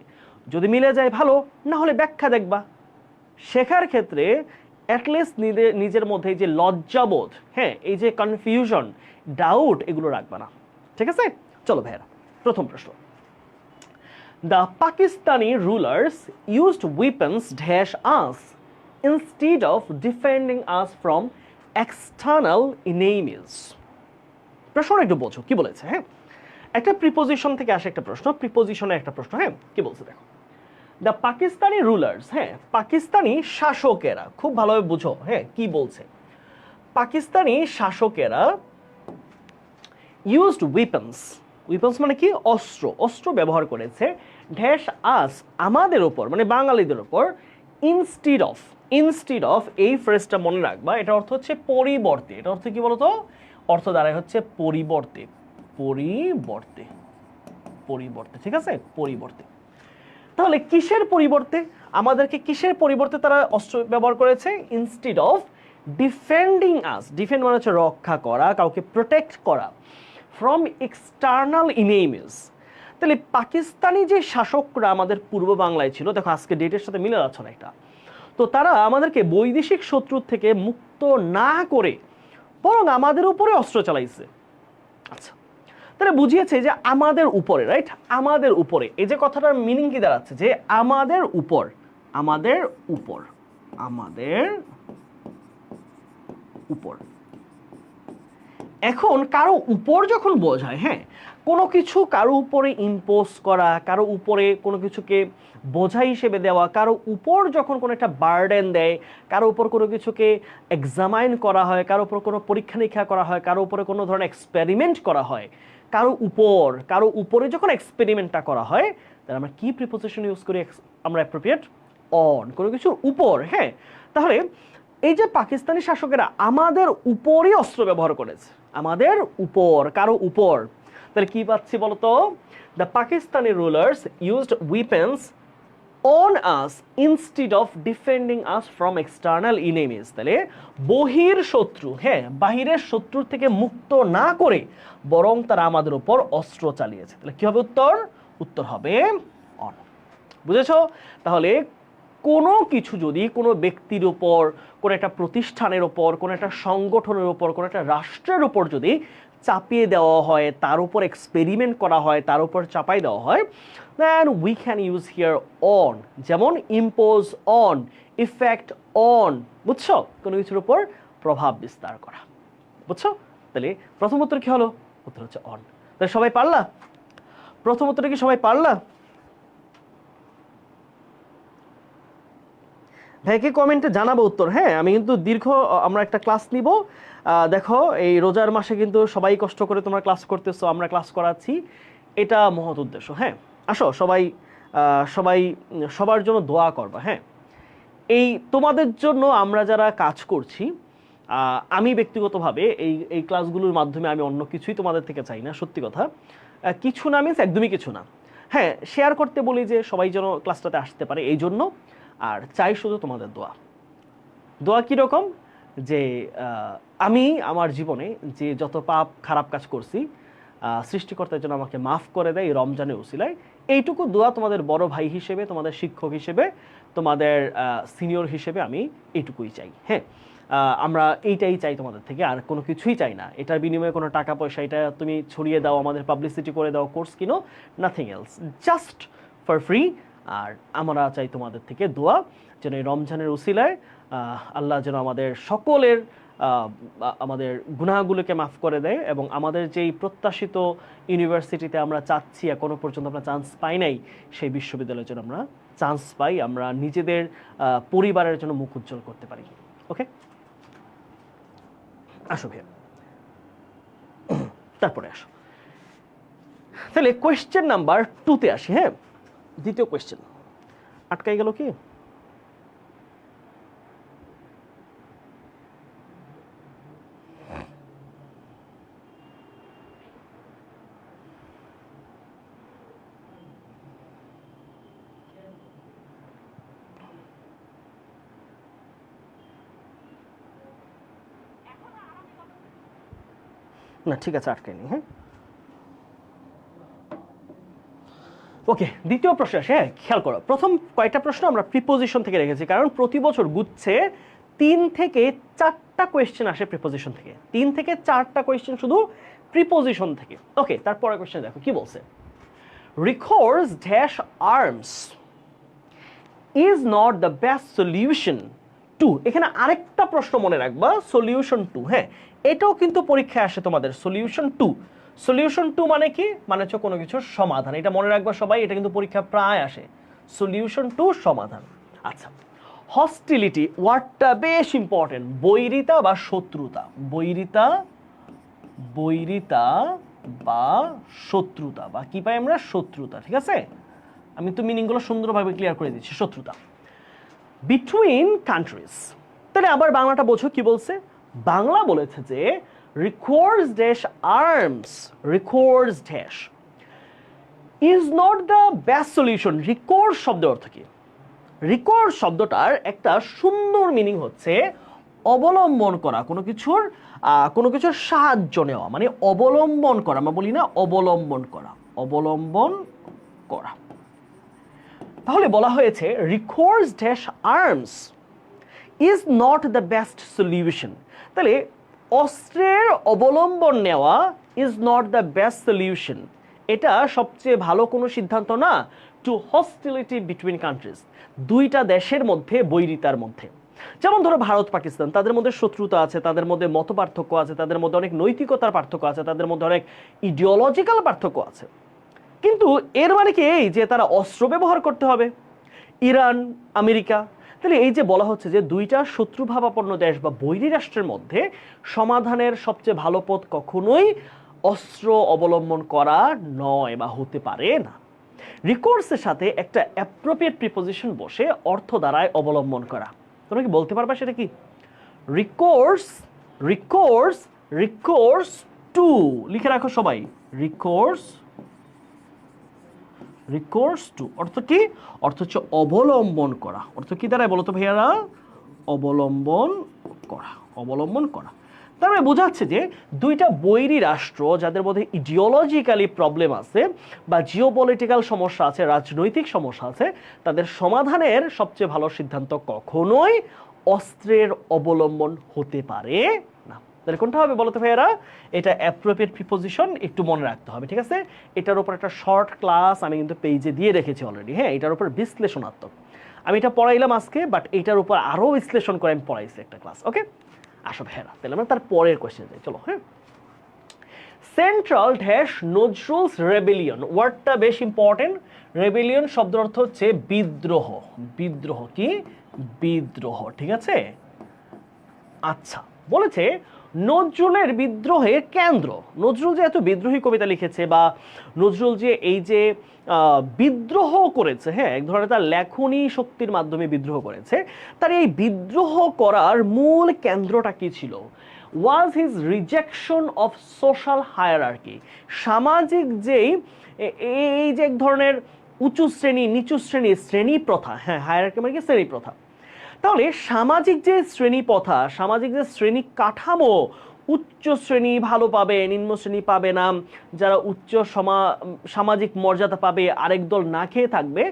যদি মিলে যায় ভালো, না হলে ব্যাখ্যা দেখবা। শেখার ক্ষেত্রে অ্যাটলিস্ট নিজের মধ্যে এই যে লজ্জাবোধ, হ্যাঁ, এই যে কনফিউশন, ডাউট, এগুলো রাখবা না। ঠিক আছে? চলো ভাইয়া, প্রথম প্রশ্ন। The Pakistani rulers used weapons dash us instead of defending us from external enemies. প্রশ্নটা একটু বোঝো কি বলেছে। হ্যাঁ, একটা প্রিপোজিশন থেকে আসে একটা প্রশ্ন, প্রিপোজিশনে একটা প্রশ্ন। হ্যাঁ, কি বলছে দেখো। দ্য পাকিস্তানি রুলার্স, হ্যাঁ পাকিস্তানি শাসকেরা, খুব ভালোভাবে বুঝো হ্যাঁ কি বলছে। পাকিস্তানি শাসকেরা ইউজড উইপন্স, উইপন্স মানে কি, অস্ত্র, অস্ত্র ব্যবহার করেছে, ড্যাশ আস আমাদের উপর মানে বাঙালিদের উপর, ইনস্টিড অফ, ইনস্টিড অফ এই ফ্রেজটা মনে রাখবা, এটা অর্থ হচ্ছে পরিবর্তে। এটা অর্থ কি বলতো, অর্থ দ্বারাই হচ্ছে পরিবর্তে, পরিবর্তে, পরিবর্তে, ঠিক আছে, পরিবর্তে। তাহলে কিসের পরিবর্তে, আমাদেরকে কিসের পরিবর্তে তারা অস্ত্র ব্যবহার করেছে, instead of defending us, defend মানে হচ্ছে রক্ষা করা, কাউকে প্রোটেক্ট করা, ফ্রম এক্সটার্নাল ইনেমিজ। তাহলে পাকিস্তানি যে শাসকরা আমাদের পূর্ব বাংলায় ছিল, দেখো আজকে ডেটের সাথে মিলে যাচ্ছে না একটা, তো তারা আমাদেরকে বৈদেশিক শত্রুর থেকে মুক্ত না করে বরং আমাদের উপরে অস্ত্র চালাইছে। আচ্ছা, তাহলে বুঝিয়েছে যে আমাদের উপরে, রাইট, আমাদের উপরে। এই যে কথাটার মিনিং কি দাঁড়াচ্ছে, যে আমাদের উপর, আমাদের উপর, আমাদের উপর। এখন কারো উপর যখন বোঝায়, হ্যাঁ কোনো কিছু কারো উপরে ইম্পোজ করা, কারো উপরে কোনো কিছুকে বোঝা হিসেবে দেওয়া, কারো উপর যখন কোনো একটা বার্ডেন দেয়, কারো উপর কোনো কিছুকে এক্সামাইন করা হয়, কারো উপর কোনো পরীক্ষা নিরীক্ষা করা হয়, কারো উপরে কোনো ধরনের এক্সপেরিমেন্ট করা হয়, কারো উপর, কারো উপরে যখন এক্সপেরিমেন্টটা করা হয়, তাহলে আমরা কি প্রিপোজিশন ইউজ করি, আমরা অ্যাপ্রোপ্রিয়েট অন, কোনো কিছুর উপর। হ্যাঁ, তাহলে এই যে পাকিস্তানি শাসকেরা আমাদের উপরই অস্ত্র ব্যবহার করেছে, আমাদের উপর, কারো উপর, তাহলে কি পাচ্ছি বলতো, the Pakistani rulers used weapons on us instead of defending us from external enemies. তাহলে বহির শত্রু, হ্যাঁ বাহিরের শত্রুর থেকে মুক্ত না করে বরং তারা আমাদের উপর অস্ত্র চালিয়েছে। তাহলে কি হবে উত্তর, উত্তর হবে অন। বুঝেছো? তাহলে কোনো কিছু যদি কোনো ব্যক্তির উপর, কোনো একটা প্রতিষ্ঠানের উপর, কোনো একটা সংগঠনের উপর, কোনো একটা রাষ্ট্রের উপর যদি চাপিয়ে দেওয়া হয়, তার উপর এক্সপেরিমেন্ট করা হয়, তার উপর চাপাই দেওয়া হয়, then we can use here on, যেমন ইম্পোজ অন, ইফেক্ট অন। বুঝছো? কোনো কিছুর উপর প্রভাব বিস্তার করা। বুঝছো? তাহলে প্রথম উত্তর কি হলো? উত্তর হচ্ছে অন। তাহলে সবাই পারলা? প্রথম উত্তরটা কি সবাই পারলা? ভাইকে কমেন্টে জানাবো উত্তর। হ্যাঁ, আমি কিন্তু দীর্ঘ আমরা একটা ক্লাস নিব। দেখো এই রোজার মাসে কিন্তু সবাই কষ্ট করে তোমরা ক্লাস করতেছো, আমরা ক্লাস করাচ্ছি, এটা মহৎ উদ্দেশ্য। হ্যাঁ, আসো সবাই, সবাই সবার জন্য দোয়া করবা। হ্যাঁ, এই তোমাদের জন্য আমরা যারা কাজ করছি, আমি ব্যক্তিগতভাবে এই ক্লাসগুলোর মাধ্যমে আমি অন্য কিছুই তোমাদের থেকে চাই না, সত্যি কথা। কিছু না মিন্স একদমই কিছু না। হ্যাঁ, শেয়ার করতে বলি যে সবাই যেন ক্লাসটাতে আসতে পারে, এই জন্য। আর চাই শুধু তোমাদের দোয়া। দোয়া কীরকম, যে আমি আমার জীবনে যে যত পাপ খারাপ কাজ করছি, সৃষ্টিকর্তার জন্য আমাকে মাফ করে দেয় এই রমজানের উসিলায়, এইটুকু দোয়া তোমাদের বড় ভাই হিসেবে, তোমাদের শিক্ষক হিসেবে, তোমাদের সিনিয়র হিসেবে আমি এইটুকুই চাই। হ্যাঁ, আমরা এইটাই চাই তোমাদের থেকে, আর কোনো কিছুই চাই না। এটার বিনিময়ে কোনো টাকা পয়সা, এটা তুমি ছড়িয়ে দাও, আমাদের পাবলিসিটি করে দাও, কোর্স কিনো, nothing else, just for free. আর আমরা চাই তোমাদের থেকে দোয়া, যেন এই রমজানের উসিলায় আল্লাহ যেন আমাদের সকলের আমাদের গুনাহগুলোকে মাফ করে দেয়, এবং আমাদের যেই প্রত্যাশিত ইউনিভার্সিটিতে আমরা চাচ্ছি, এখনো পর্যন্ত আমরা চান্স পাই নাই, সেই বিশ্ববিদ্যালয়ের জন্য আমরা চান্স পাই, আমরা নিজেদের পরিবারের জন্য মুখ উজ্জ্বল করতে পারি। ওকে, আসো ভাইয়া, তারপরে আসো। তাহলে কোয়েশ্চেন নাম্বার 2-তে আসি। হ্যাঁ, দ্বিতীয় কোয়েশ্চেন আটকাই গেল কি? না ঠিক আছে, আটকাইনি। হ্যাঁ, ওকে, দ্বিতীয় প্রশ্ন আসে। হ্যাঁ, খেয়াল করো, প্রথম কয়েকটা প্রশ্ন আমরা প্রিপোজিশন থেকে রেখেছি, কারণ প্রতি বছর গুচ্ছে 3 থেকে 4টা কোয়েশ্চেন আসে প্রিপোজিশন থেকে, 3 থেকে 4টা কোয়েশ্চেন শুধু প্রিপোজিশন থেকে। ওকে, তারপরে কোয়েশ্চেন দেখো কি বলছে, recourse dash arms is not the best solution to, এখানে আরেকটা প্রশ্ন মনে রাখবা, সলিউশন টু। হ্যাঁ, এটাও কিন্তু পরীক্ষায় আসে তোমাদের, সলিউশন টু। সলিউশন টু মানে কি, মানে হচ্ছে কোনো কিছুর সমাধান, এটা মনে রাখবা সবাই, এটা কিন্তু পরীক্ষা প্রায় আসে, সলিউশন টু সমাধান। আচ্ছা, হস্টিলিটি ওয়ার্ডটা বেশ ইম্পর্টেন্ট, বৈরিতা বা শত্রুতা, বৈরিতা বা শত্রুতা, বা কি পাই আমরা, শত্রুতা। ঠিক আছে, আমি তো মিনিংগুলো সুন্দরভাবে ক্লিয়ার করে দিচ্ছি। শত্রুতা বিটুইন কান্ট্রিজ, তাহলে আবার বাংলাটা বোঝো কি বলছে, বাংলা বলেছে যে recourse dash arms, recourse dash is not the best solution। recourse শব্দের অর্থ কি, recourse শব্দটার একটা সুন্দর মিনিং হচ্ছে অবলম্বন করা, কোনো কিছুর সাহায্য নেওয়া, মানে অবলম্বন করা, আমরা বলি না অবলম্বন করা, অবলম্বন করা। তাহলে বলা হয়েছে recourse dash arms is not the best solution, তাহলে অস্ত্রের অবলম্বন নেওয়া is not the best solution, এটা সবচেয়ে ভালো কোনো সিদ্ধান্ত না, to hostility between countries, দুইটা দেশের মধ্যে, বৈরিতার মধ্যে। যেমন ধরো ভারত পাকিস্তান, তাদের মধ্যে শত্রুতা আছে, তাদের মধ্যে মত পার্থক্য আছে, তাদের মধ্যে অনেক নৈতিকতার পার্থক্য আছে, তাদের মধ্যে অনেক ইডিওলজিক্যাল পার্থক্য আছে, কিন্তু এর মানে কি এই যে তারা অস্ত্র ব্যবহার করতে হবে, ইরান আমেরিকা। তাহলে এই যে বলা হচ্ছে যে দুইটা শত্রুভাবাপন্ন দেশ বা বৈরী রাষ্ট্রের মধ্যে সমাধানের সবচেয়ে ভালো পথ কখনোই অস্ত্র অবলম্বন করা নয় বা হতে পারে না। রিকোর্সের সাথে একটা অ্যাপ্রোপ্রিয়েট প্রিপোজিশন বসে অর্থ দ্বারায় অবলম্বন করা, তোমরা কি বলতে পারবা সেটা কি? রিকোর্স, রিকোর্স, রিকোর্স টু, লিখে রাখো সবাই, রিকোর্স, রিকোর্স টু অর্থ কি? অর্থ হচ্ছে অবলম্বন করা। অর্থ কি দাঁড়ায় বলো তো ভাইয়ারা? অবলম্বন করা, অবলম্বন করা। তার মানে বোঝাচ্ছে যে দুইটা বৈরী রাষ্ট্র যাদের মধ্যে ইডিওলজিক্যালি প্রবলেম আছে বা জিওপলিটিক্যাল সমস্যা আছে, রাজনৈতিক সমস্যা আছে, তাদের সমাধানের সবচেয়ে ভালো সিদ্ধান্ত কখনোই অস্ত্রের অবলম্বন হতে পারে না। তাহলে কোনটা হবে বলতে ভাইয়ারা? এটা অ্যাপ্রোপ্রিয়েট প্রিপোজিশন, একটু মনে রাখতে হবে, ঠিক আছে? এটার উপর একটা শর্ট ক্লাস আমি কিন্তু পেজে দিয়ে রেখেছি অলরেডি। হ্যাঁ, এটার উপর বিশ্লেষণাত্মক আমি এটা পড়াইলাম আজকে, বাট এটার উপর আরও বিশ্লেষণ করে আমি পড়াইছি একটা ক্লাস। ওকে, আসো ভাইয়ারা, তাহলে আমরা তার পরের কোয়েশ্চেন যাই, চলো। হ্যাঁ, সেন্ট্রাল ড্যাশ নজরুলস রেবেলিয়ন, ওয়ার্ডটা বেশ ইম্পর্টেন্ট। রেবেলিয়ন শব্দের অর্থ হচ্ছে বিদ্রোহ। বিদ্রোহ কি? বিদ্রোহ, ঠিক আছে? আচ্ছা, বলেছে নজরুলের বিদ্রোহের কেন্দ্র। নজরুল যে এত বিদ্রোহী কবিতা লিখেছে বা নজরুল যে এই যে বিদ্রোহ করেছে, হ্যাঁ, এক ধরনের তার লেখনী শক্তির মাধ্যমে বিদ্রোহ করেছে, তার এই বিদ্রোহ করার মূল কেন্দ্রটা কি ছিল? Was his rejection of social hierarchy, সামাজিক যেই এই যে এক ধরনের উঁচু শ্রেণী নিচু শ্রেণী, শ্রেণী প্রথা। হ্যাঁ, হায়ারার্কি মানে কি? শ্রেণী প্রথা। তাহলে সামাজিক যে শ্রেণী প্রথা, সামাজিক যে শ্রেণী কাঠামো, উচ্চ শ্রেণী ভালো পাবে, নিম্ন শ্রেণী পাবে না, যারা উচ্চ সামাজিক মর্যাদা পাবে আরেক দল না খেয়ে থাকবে,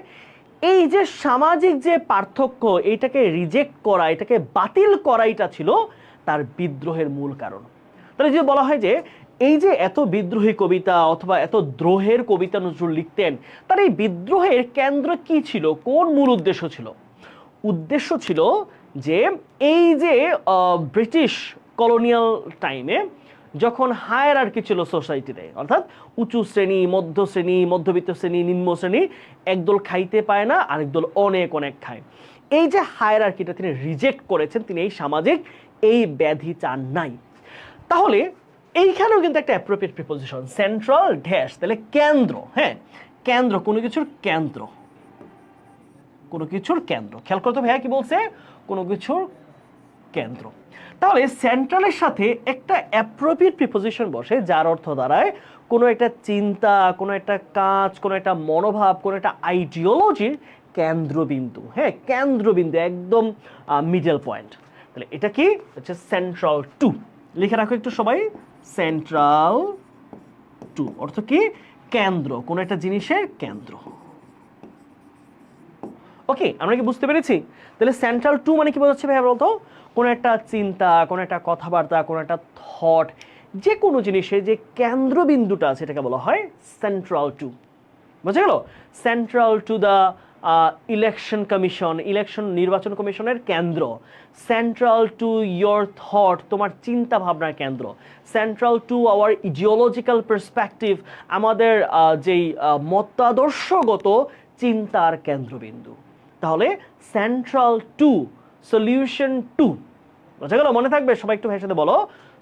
এই যে সামাজিক যে পার্থক্য, এইটাকে রিজেক্ট করা, এটাকে বাতিল করাইটা ছিল তার বিদ্রোহের মূল কারণ। তাহলে যে বলা হয় যে এই যে এত বিদ্রোহী কবিতা অথবা এত দ্রোহের কবিতা নজরুল লিখতেন, তার এই বিদ্রোহের কেন্দ্র কি ছিল? কোন মূল উদ্দেশ্য ছিল? উদ্দেশ্য ছিল যে এই যে ব্রিটিশ কলোনিয়াল টাইমে যখন হায়ারার্কি ছিল সোসাইটিতে, অর্থাৎ উঁচু শ্রেণী, মধ্য শ্রেণী, মধ্যবিত্ত শ্রেণী, নিম্ন শ্রেণী, একদল খাইতে পায় না, আরেক দল অনেক অনেক খায়। এই যে হায়ারার্কিটা তিনি রিজেক্ট করেছেন, তিনি এই সামাজিক এই ব্যাধি চান নাই। তাহলে এইখানেও কিন্তু একটা অ্যাপ্রোপ্রিয়েট প্রিপোজিশন, সেন্ট্রাল ড্যাশ, তাহলে কেন্দ্র। হ্যাঁ, কেন্দ্র, কোনো কিছুর কেন্দ্র, কোনো কিছুর কেন্দ্র। খেয়াল করতে ভাইয়া কি বলছে? কোনো কিছুর কেন্দ্র। তাহলে সেন্ট্রালের সাথে একটা অ্যাপ্রোপ্রিয়েট প্রিপোজিশন বসে, যার অর্থ দাঁড়ায় কোনো একটা চিন্তা, কোনো একটা কাজ, কোনো একটা মনোভাব, কোনো একটা আইডিওলজির কেন্দ্রবিন্দু। হ্যাঁ, কেন্দ্রবিন্দু, একদম মিডল পয়েন্ট। তাহলে এটা কি হচ্ছে? Central to. লিখে রাখো একটু সবাই, সেন্ট্রাল টু অর্থ কি? কেন্দ্র, কোনো একটা জিনিসের কেন্দ্র। ওকে, আমরা কি বুঝতে পেরেছি? তাহলে সেন্ট্রাল টু মানে কি বোঝাচ্ছে ভাইয়া বলতো? কোনো একটা চিন্তা, কোনো একটা কথাবার্তা, কোনো একটা থট, যে কোনো জিনিসের যে কেন্দ্রবিন্দুটা আছে এটাকে বলা হয় সেন্ট্রাল টু। বুঝা গেল? Central to the election commission, election নির্বাচন কমিশনের কেন্দ্র। সেন্ট্রাল টু ইয়োর থট, তোমার চিন্তা ভাবনার কেন্দ্র। Central to our ideological perspective, আমাদের যেই মতাদর্শগত চিন্তার কেন্দ্রবিন্দু। তাহলে সেন্ট্রাল টু, সলিউশন টু। বুঝা গেল? মনে থাকবে, সবাই একটু ভাইয়ের সাথে বলো,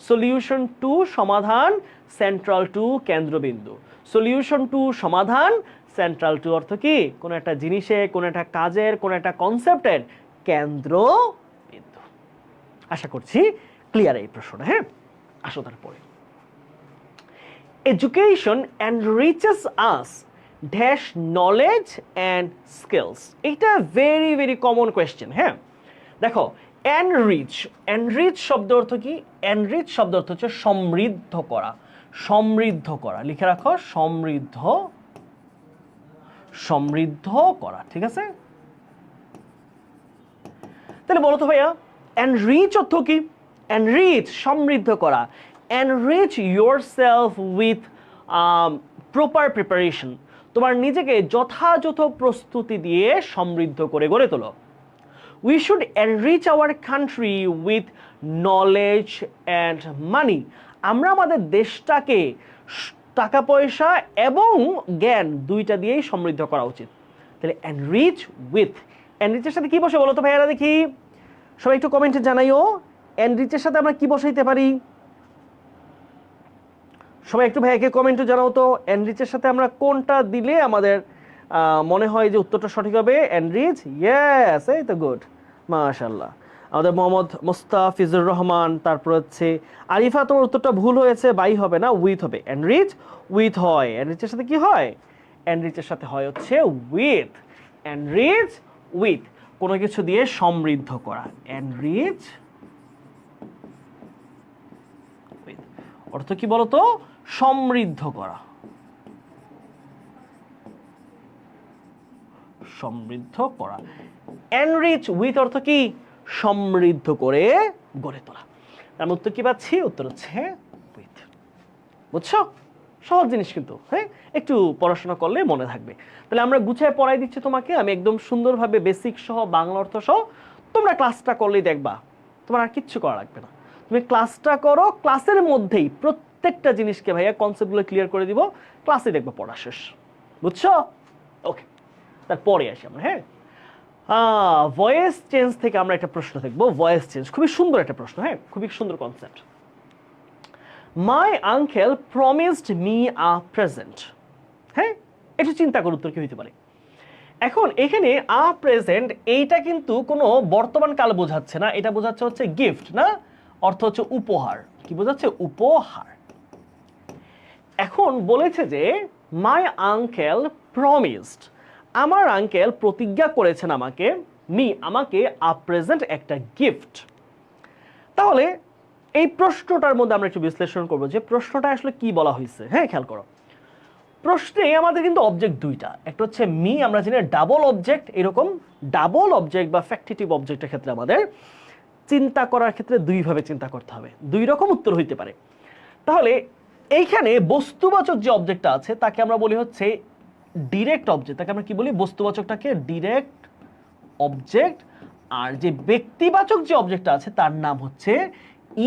সলিউশন টু সমাধান, সেন্ট্রাল টু কেন্দ্রবিন্দু। সলিউশন টু সমাধান, সেন্ট্রাল টু অর্থ কি? কোনো একটা জিনিসে, কোনো একটা কাজের, কোনো একটা কনসেপ্টের কেন্দ্রবিন্দু। আশা করছি ক্লিয়ার এই প্রশ্নটা। হ্যাঁ, আসো তারপরে। Education এনরিচেস us dash knowledge and skills. এইটা ভেরি ভেরি কমন কোয়েশ্চেন। হ্যাঁ, দেখো, এনরিচ, এনরিচ শব্দ অর্থ কি? এনরিচ শব্দ অর্থ হচ্ছে সমৃদ্ধ করা, সমৃদ্ধ করা। লিখে রাখো, সমৃদ্ধ, সমৃদ্ধ করা। ঠিক আছে? তাহলে বলো তো ভাইয়া, এনরিচ অর্থ কি? এনরিচ সমৃদ্ধ করা। Enrich yourself with proper preparation, তোমার নিজেকে যথাযথ প্রস্তুতি দিয়ে সমৃদ্ধ করে গড়ে তোলো। We should enrich our country with knowledge and money. আমরা আমাদের দেশটাকে টাকা পয়সা এবং জ্ঞান দুইটা দিয়েই সমৃদ্ধ করা উচিত। তাহলে এনরিচ উইথ, এনরিচের সাথে কি বসে বলো তো ভাইয়ারা দেখি? সবাই একটু কমেন্টে জানাইও, এনরিচের সাথে আমরা কি বসাইতে পারি? সবাই একটু ভাইয়াকে কমেন্টে জানাও তো, এনরিচের সাথে আমরা কোনটা দিলে আমাদের মনে হয় যে উত্তরটা সঠিক হবে? এনরিচ, ইয়েস, এই তো গুড, মাশাআল্লাহ। আমাদের মোহাম্মদ মুস্তাফিজুর রহমান, তারপর হচ্ছে আরিফা, তোমার উত্তরটা ভুল হয়েছে, বাই হবে না, উইথ হবে। এনরিচ উইথ হয়, এনরিচের সাথে কি হয়? এনরিচের সাথে হয় হচ্ছে উইথ। এনরিচ উইথ, কোনো কিছু দিয়ে সমৃদ্ধ করা। এনরিচ উইথ অর্থ কি বলতো? সমৃদ্ধ করা, সমৃদ্ধ করা। এনরিচ উইথ অর্থ কি? সমৃদ্ধ করে গড়ে তোলা। তার উত্তর কি পাচ্ছি? উত্তর হচ্ছে উইথ। বুঝছো? সহজ জিনিস কিন্তু, হ্যাঁ, একটু পড়াশোনা করলে মনে থাকবে। তাহলে আমরা গুছিয়ে পড়াই দিচ্ছি তোমাকে, আমি একদম সুন্দরভাবে বেসিক সহ, বাংলা অর্থ সহ। তোমরা ক্লাসটা করলেই দেখবা তোমার আর কিচ্ছু করা লাগবে না। তুমি ক্লাসটা করো, ক্লাসের মধ্যেই প্রত্যেকটা জিনিসকে ভাইয়া কনসেপ্টগুলো ক্লিয়ার করে দিব, ক্লাসে দেখবা পড়া শেষ। বুঝছো? ওকে, তারপরে আসি আমরা। হ্যাঁ, ভয়েস চেঞ্জ থেকে আমরা একটা প্রশ্ন দেখবো। ভয়েস চেঞ্জ খুবই সুন্দর একটা প্রশ্ন, হ্যাঁ, খুবই সুন্দর concept. My uncle promised me a present. হ্যাঁ, একটু চিন্তা করো উত্তর কি হইতে পারে। এখন এখানে আ প্রেজেন্ট, এইটা কিন্তু কোনো বর্তমান কাল বোঝাচ্ছে না, এটা বোঝাচ্ছে হচ্ছে গিফট, না? অর্থ হচ্ছে উপহার। কি বোঝাচ্ছে? উপহার। এখন বলেছে যে মাই আঙ্কেল প্রমিসড, আমার আঙ্কেল প্রতিজ্ঞা করেছেন আমাকে, আমাকে আ প্রেজেন্ট, একটা গিফট। তাহলে এই প্রশ্নটার মধ্যে আমরা একটু বিশ্লেষণ করবো যে প্রশ্নটা আসলে কি বলা হয়েছে। হ্যাঁ, খেয়াল করো, প্রশ্নে আমাদের কিন্তু অবজেক্ট দুইটা, একটা হচ্ছে আমরা জানি ডাবল অবজেক্ট, এরকম ডাবল অবজেক্ট বা ফ্যাক্টিটিভ অবজেক্টের ক্ষেত্রে আমাদের চিন্তা করার ক্ষেত্রে দুইভাবে চিন্তা করতে হবে, দুই রকম উত্তর হইতে পারে। তাহলে এইখানে বস্তুবাচক যে অবজেক্টটা আছে তাকে আমরা বলি হচ্ছে ডিরেক্ট অবজেক্ট, তাকে আমরা কি বলি? বস্তুবাচকটাকে ডিরেক্ট অবজেক্ট। আর যে ব্যক্তিবাচক যে অবজেক্টটা আছে তার নাম হচ্ছে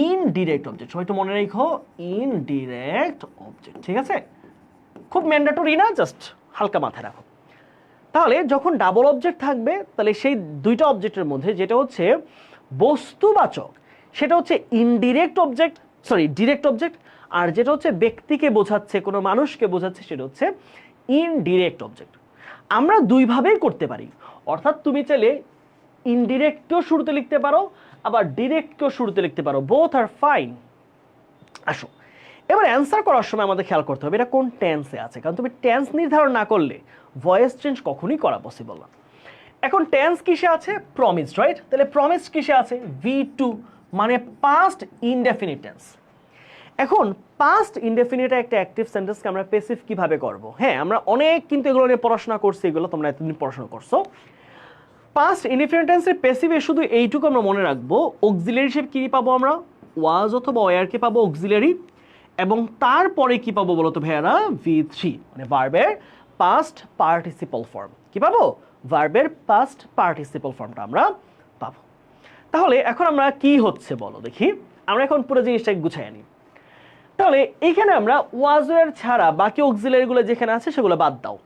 ইনডিরেক্ট অবজেক্ট। সবাই একটু মনে রাখো, ইনডিরেক্ট অবজেক্ট। ঠিক আছে? খুব ম্যান্ডেটরি না, জাস্ট হালকা মাথায় রাখো। তাহলে যখন ডাবল অবজেক্ট থাকবে, তাহলে সেই দুইটা অবজেক্টের মধ্যে যেটা হচ্ছে বস্তুবাচক সেটা হচ্ছে indirect object, sorry direct object. আর যেটা হচ্ছে ব্যক্তিকে বোঝাচ্ছে, কোনো মানুষকে বোঝাচ্ছে, সেটা হচ্ছে ইনডিরেক্ট অবজেক্ট। আমরা দুইভাবেই করতে পারি, অর্থাৎ তুমি চাইলে ইনডিরেক্টকেও শুরুতে লিখতে পারো, আবার ডিরেক্টকেও শুরুতে লিখতে পারো, বোথ আর ফাইন। আসো, এবার অ্যান্সার করার সময় আমাদের খেয়াল করতে হবে এটা কোন টেন্সে আছে, কারণ তুমি টেন্স নির্ধারণ না করলে ভয়েস চেঞ্জ কখনোই করা পসিবল না। এখন টেন্স কিসে আছে? Promised, right? তাহলে প্রমিসড কিসে আছে? V2, মানে পাস্ট ইনডেফিনিট টেন্স। এখন পাস্ট ইনডেফিনিটের একটা অ্যাক্টিভ সেন্টেন্সকে আমরা প্যাসিভ কিভাবে করব? হ্যাঁ, আমরা অনেক কিন্তু এগুলো নিয়ে পড়াশোনা করছি, এগুলো তোমরা এতদিন পড়াশোনা করছো। পাস্ট ইনডিফিনিট টেন্সের প্যাসিভে শুধু এইটুকু আমরা মনে রাখবো, অক্সিলারি হিসেবে কি পাবো আমরা? ওয়াজ অথবা ওয়্যারকে পাবো অক্সিলারি, এবং তারপরে কি পাবো বলতো ভাইয়ারা? V3, মানে ভার্বের পাস্ট পার্টিসিপল ফর্ম। কি পাবো? ভার্বের পাস্ট পার্টিসিপল ফর্মটা আমরা পাবো। তাহলে এখন আমরা কি হচ্ছে বলো দেখি, আমরা এখন পুরো জিনিসটাকে গুছাই আনি। তাহলে এখানে আমরা ওয়াজ ওয়্যার ছাড়া বাকি অক্সিলারিগুলো যেখানে আছে সেগুলো বাদ দাও।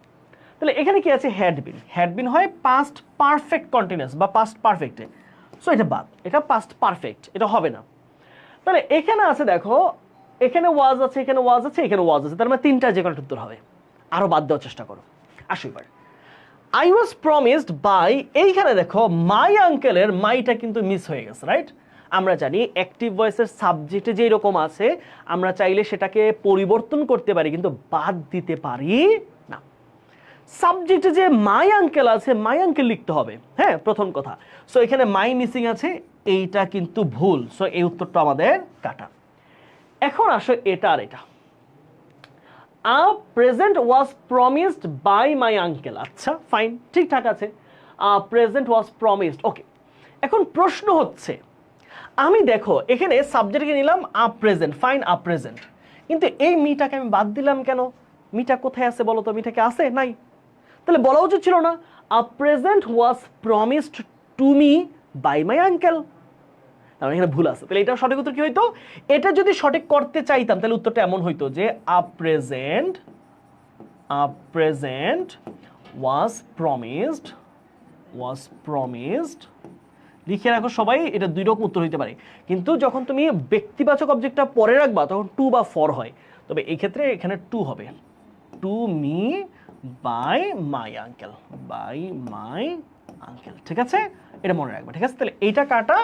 তাহলে এখানে কি আছে? Had been. হ্যাড বিন হয় পাস্ট পারফেক্ট কন্টিনিউয়াস বা পাস্ট পারফেক্টে, সো এটা বাদ, এটা পাস্ট পারফেক্ট, এটা হবে না। তাহলে এখানে আছে দেখো, এখানে ওয়াজ আছে, এখানে ওয়াজ আছে, এখানে ওয়াজ আছে, তার মানে তিনটা যে কোনো উত্তর হবে। আরো বাদ দেওয়ার চেষ্টা করো। আসো এবার, আই ওয়াজ প্রমিসড বাই, এইখানে দেখো মাই আঙ্কেলের মাইটা কিন্তু মিস হয়ে গেছে, রাইট? আমরা জানি অ্যাক্টিভ ভয়েসের সাবজেক্টে যেই রকম আছে আমরা চাইলে সেটাকে পরিবর্তন করতে পারি, কিন্তু বাদ দিতে পারি না। সাবজেক্টে যে মাই আঙ্কেল আছে, মাই আঙ্কেল লিখতে হবে, হ্যাঁ, প্রথম কথা। সো এখানে মাই মিসিং আছে, এইটা কিন্তু ভুল, সো এই উত্তরটা আমাদের কাটা। এখন আসো এটা আর এটা, a present was promised by my uncle. আচ্ছা ফাইন, ঠিকঠাক আছে, প্রেজেন্ট ওয়াজ প্রমিসড, ওকে। এখন প্রশ্ন হচ্ছে, আমি দেখো এখানে সাবজেক্টকে নিলাম আ প্রেজেন্ট, ফাইন, আ প্রেজেন্ট, কিন্তু এই মিটাকে আমি বাদ দিলাম কেন? মিটা কোথায় আছে বলো তো? মিটাকে আছে নাই? তাহলে বলা উচিত ছিল না a present was promised to me by my uncle? তাহলে এখানে ভুল আছে। তাহলে এটা সঠিক উত্তর কি হইতো? এটা যদি সঠিক করতে চাইতাম তাহলে উত্তরটা এমন হইতো যে আ প্রেজেন্ট ওয়াজ প্রমিসড। লিখে রাখো সবাই, এটা দুই রকম উত্তর হইতে পারে, কিন্তু যখন তুমি ব্যক্তিবাচক অবজেক্টটা পরে রাখবা তখন টু বা ফর হয়। তবে এই ক্ষেত্রে এখানে টু হবে, to me by my uncle, ঠিক আছে? এটা মনে রাখবা, ঠিক আছে? তাহলে এইটা কাটা,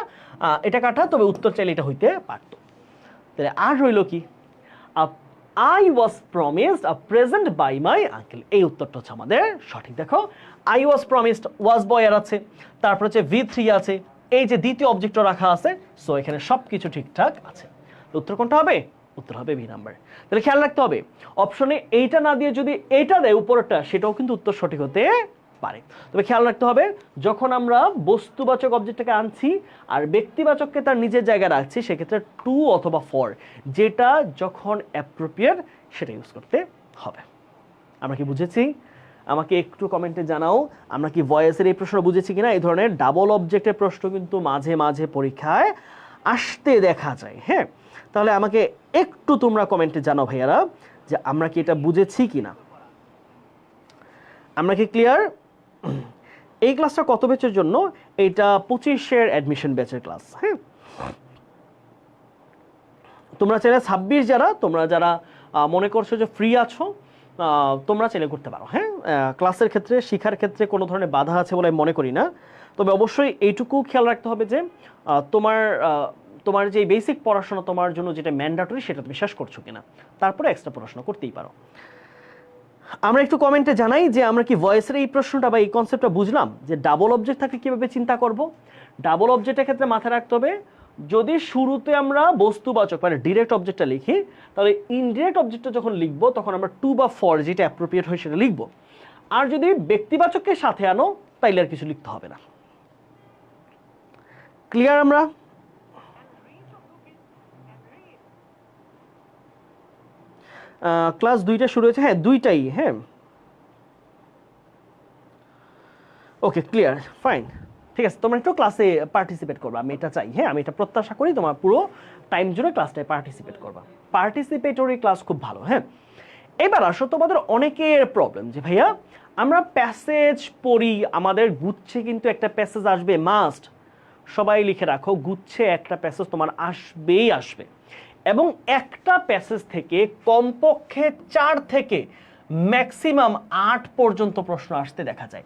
এটা কাটা, তবে উত্তর চাইলে এটা হইতে পারতো। তাহলে আর রইল কি? I was promised a present by my uncle, এই উত্তরটা হচ্ছে আমাদের সঠিক। দেখো আই ওয়াজ প্রমিসড, ওয়াজ বয়ার আছে, তারপর হচ্ছে V3 আছে, এই যে দ্বিতীয় অবজেক্টও রাখা আছে, সো এখানে সবকিছু ঠিকঠাক আছে। উত্তর কোনটা হবে? উত্তর হবে বি নাম্বার। তাহলে খেয়াল রাখতে হবে, অপশনে এইটা না দিয়ে যদি এইটা দেয় উপরটা, সেটাও কিন্তু উত্তর সঠিক হতে পারে। তবে খেয়াল রাখতে হবে, যখন আমরা বস্তুবাচক অবজেক্টটাকে আনছি আর ব্যক্তিবাচককে তার নিজের জায়গায় রাখছি, সেক্ষেত্রে টু অথবা ফর, যেটা যখন অ্যাপ্রোপ্রিয়েট সেটা ইউজ করতে হবে। আমরা কি বুঝেছি? আমাকে একটু কমেন্টে জানাও আমরা কি ভয়েসের এই প্রশ্ন বুঝেছি কিনা। এই ধরনের ডাবল অবজেক্টের প্রশ্ন কিন্তু মাঝে মাঝে পরীক্ষায় আসতে দেখা যায়, হ্যাঁ? তাহলে আমাকে একটু তোমরা কমেন্টে জানাও ভাইয়ারা যে আমরা কি এটা বুঝেছি কিনা। আমরা কি ক্লিয়ার? এই ক্লাসটা কত ব্যাচের জন্য? এটা 25-এর অ্যাডমিশন ব্যাচের ক্লাস, হ্যাঁ? তোমরা চাইলে 26 তোমরা যারা মনে করছো যে ফ্রি আছো, তোমরা চাইলে করতে পারো, হ্যাঁ? ক্লাসের ক্ষেত্রে, শিক্ষার ক্ষেত্রে কোনো ধরনের বাধা আছে বলে আমি মনে করি না। তবে অবশ্যই এইটুকু খেয়াল রাখতে হবে যে তোমার যে বেসিক পড়াশোনা তোমার জন্য যেটা ম্যান্ডেটরি সেটা তুমি শেষ করছো কিনা, তারপরে এক্সট্রা পড়াশোনা করতেই পারো। আমরা একটু কমেন্টে জানাই যে আমরা কি ভয়েসের এই প্রশ্নটা বা এই কনসেপ্টটা বুঝলাম, যে ডাবল অবজেক্ট থাকলে কিভাবে চিন্তা করব। ডাবল অবজেক্টের ক্ষেত্রে মাথায় রাখতে হবে, যদি শুরুতে আমরা বস্তুবাচক মানে ডিরেক্ট অবজেক্টটা লিখি, তাহলে ইনডিরেক্ট অবজেক্টটা যখন লিখবো তখন আমরা টু বা ফর যেটা অ্যাপ্রোপ্রিয়েট হয় সেটা লিখবো। আর যদি ব্যক্তিবাচককে সাথে আনো তাইলে আর কিছু লিখতে হবে না। ক্লিয়ার? আমরা ক্লাস 2টা শুরু হয়েছে, হ্যাঁ 2টাই, হ্যাঁ ওকে ক্লিয়ার, ফাইন, ঠিক আছে। তোমরা একটু ক্লাসে পার্টিসিপেট করবা, আমি এটা চাই, হ্যাঁ আমি এটা প্রত্যাশা করি, তোমার পুরো টাইম জুড়ে ক্লাসটায় পার্টিসিপেট করবা। পার্টিসিপেটরি ক্লাস খুব ভালো, হ্যাঁ। এবার আসো, তোমাদের অনেকের প্রবলেম যে ভাইয়া আমরা প্যাসেজ পড়ি, আমাদের গুচ্ছে কিন্তু একটা প্যাসেজ আসবে মাস্ট। সবাই লিখে রাখো, গুচ্ছে একটা প্যাসেজ তোমার আসবেই আসবে, এবং একটা প্যাসেজ থেকে কমপক্ষে 4 থেকে ম্যাক্সিমাম 8 পর্যন্ত প্রশ্ন আসতে দেখা যায়।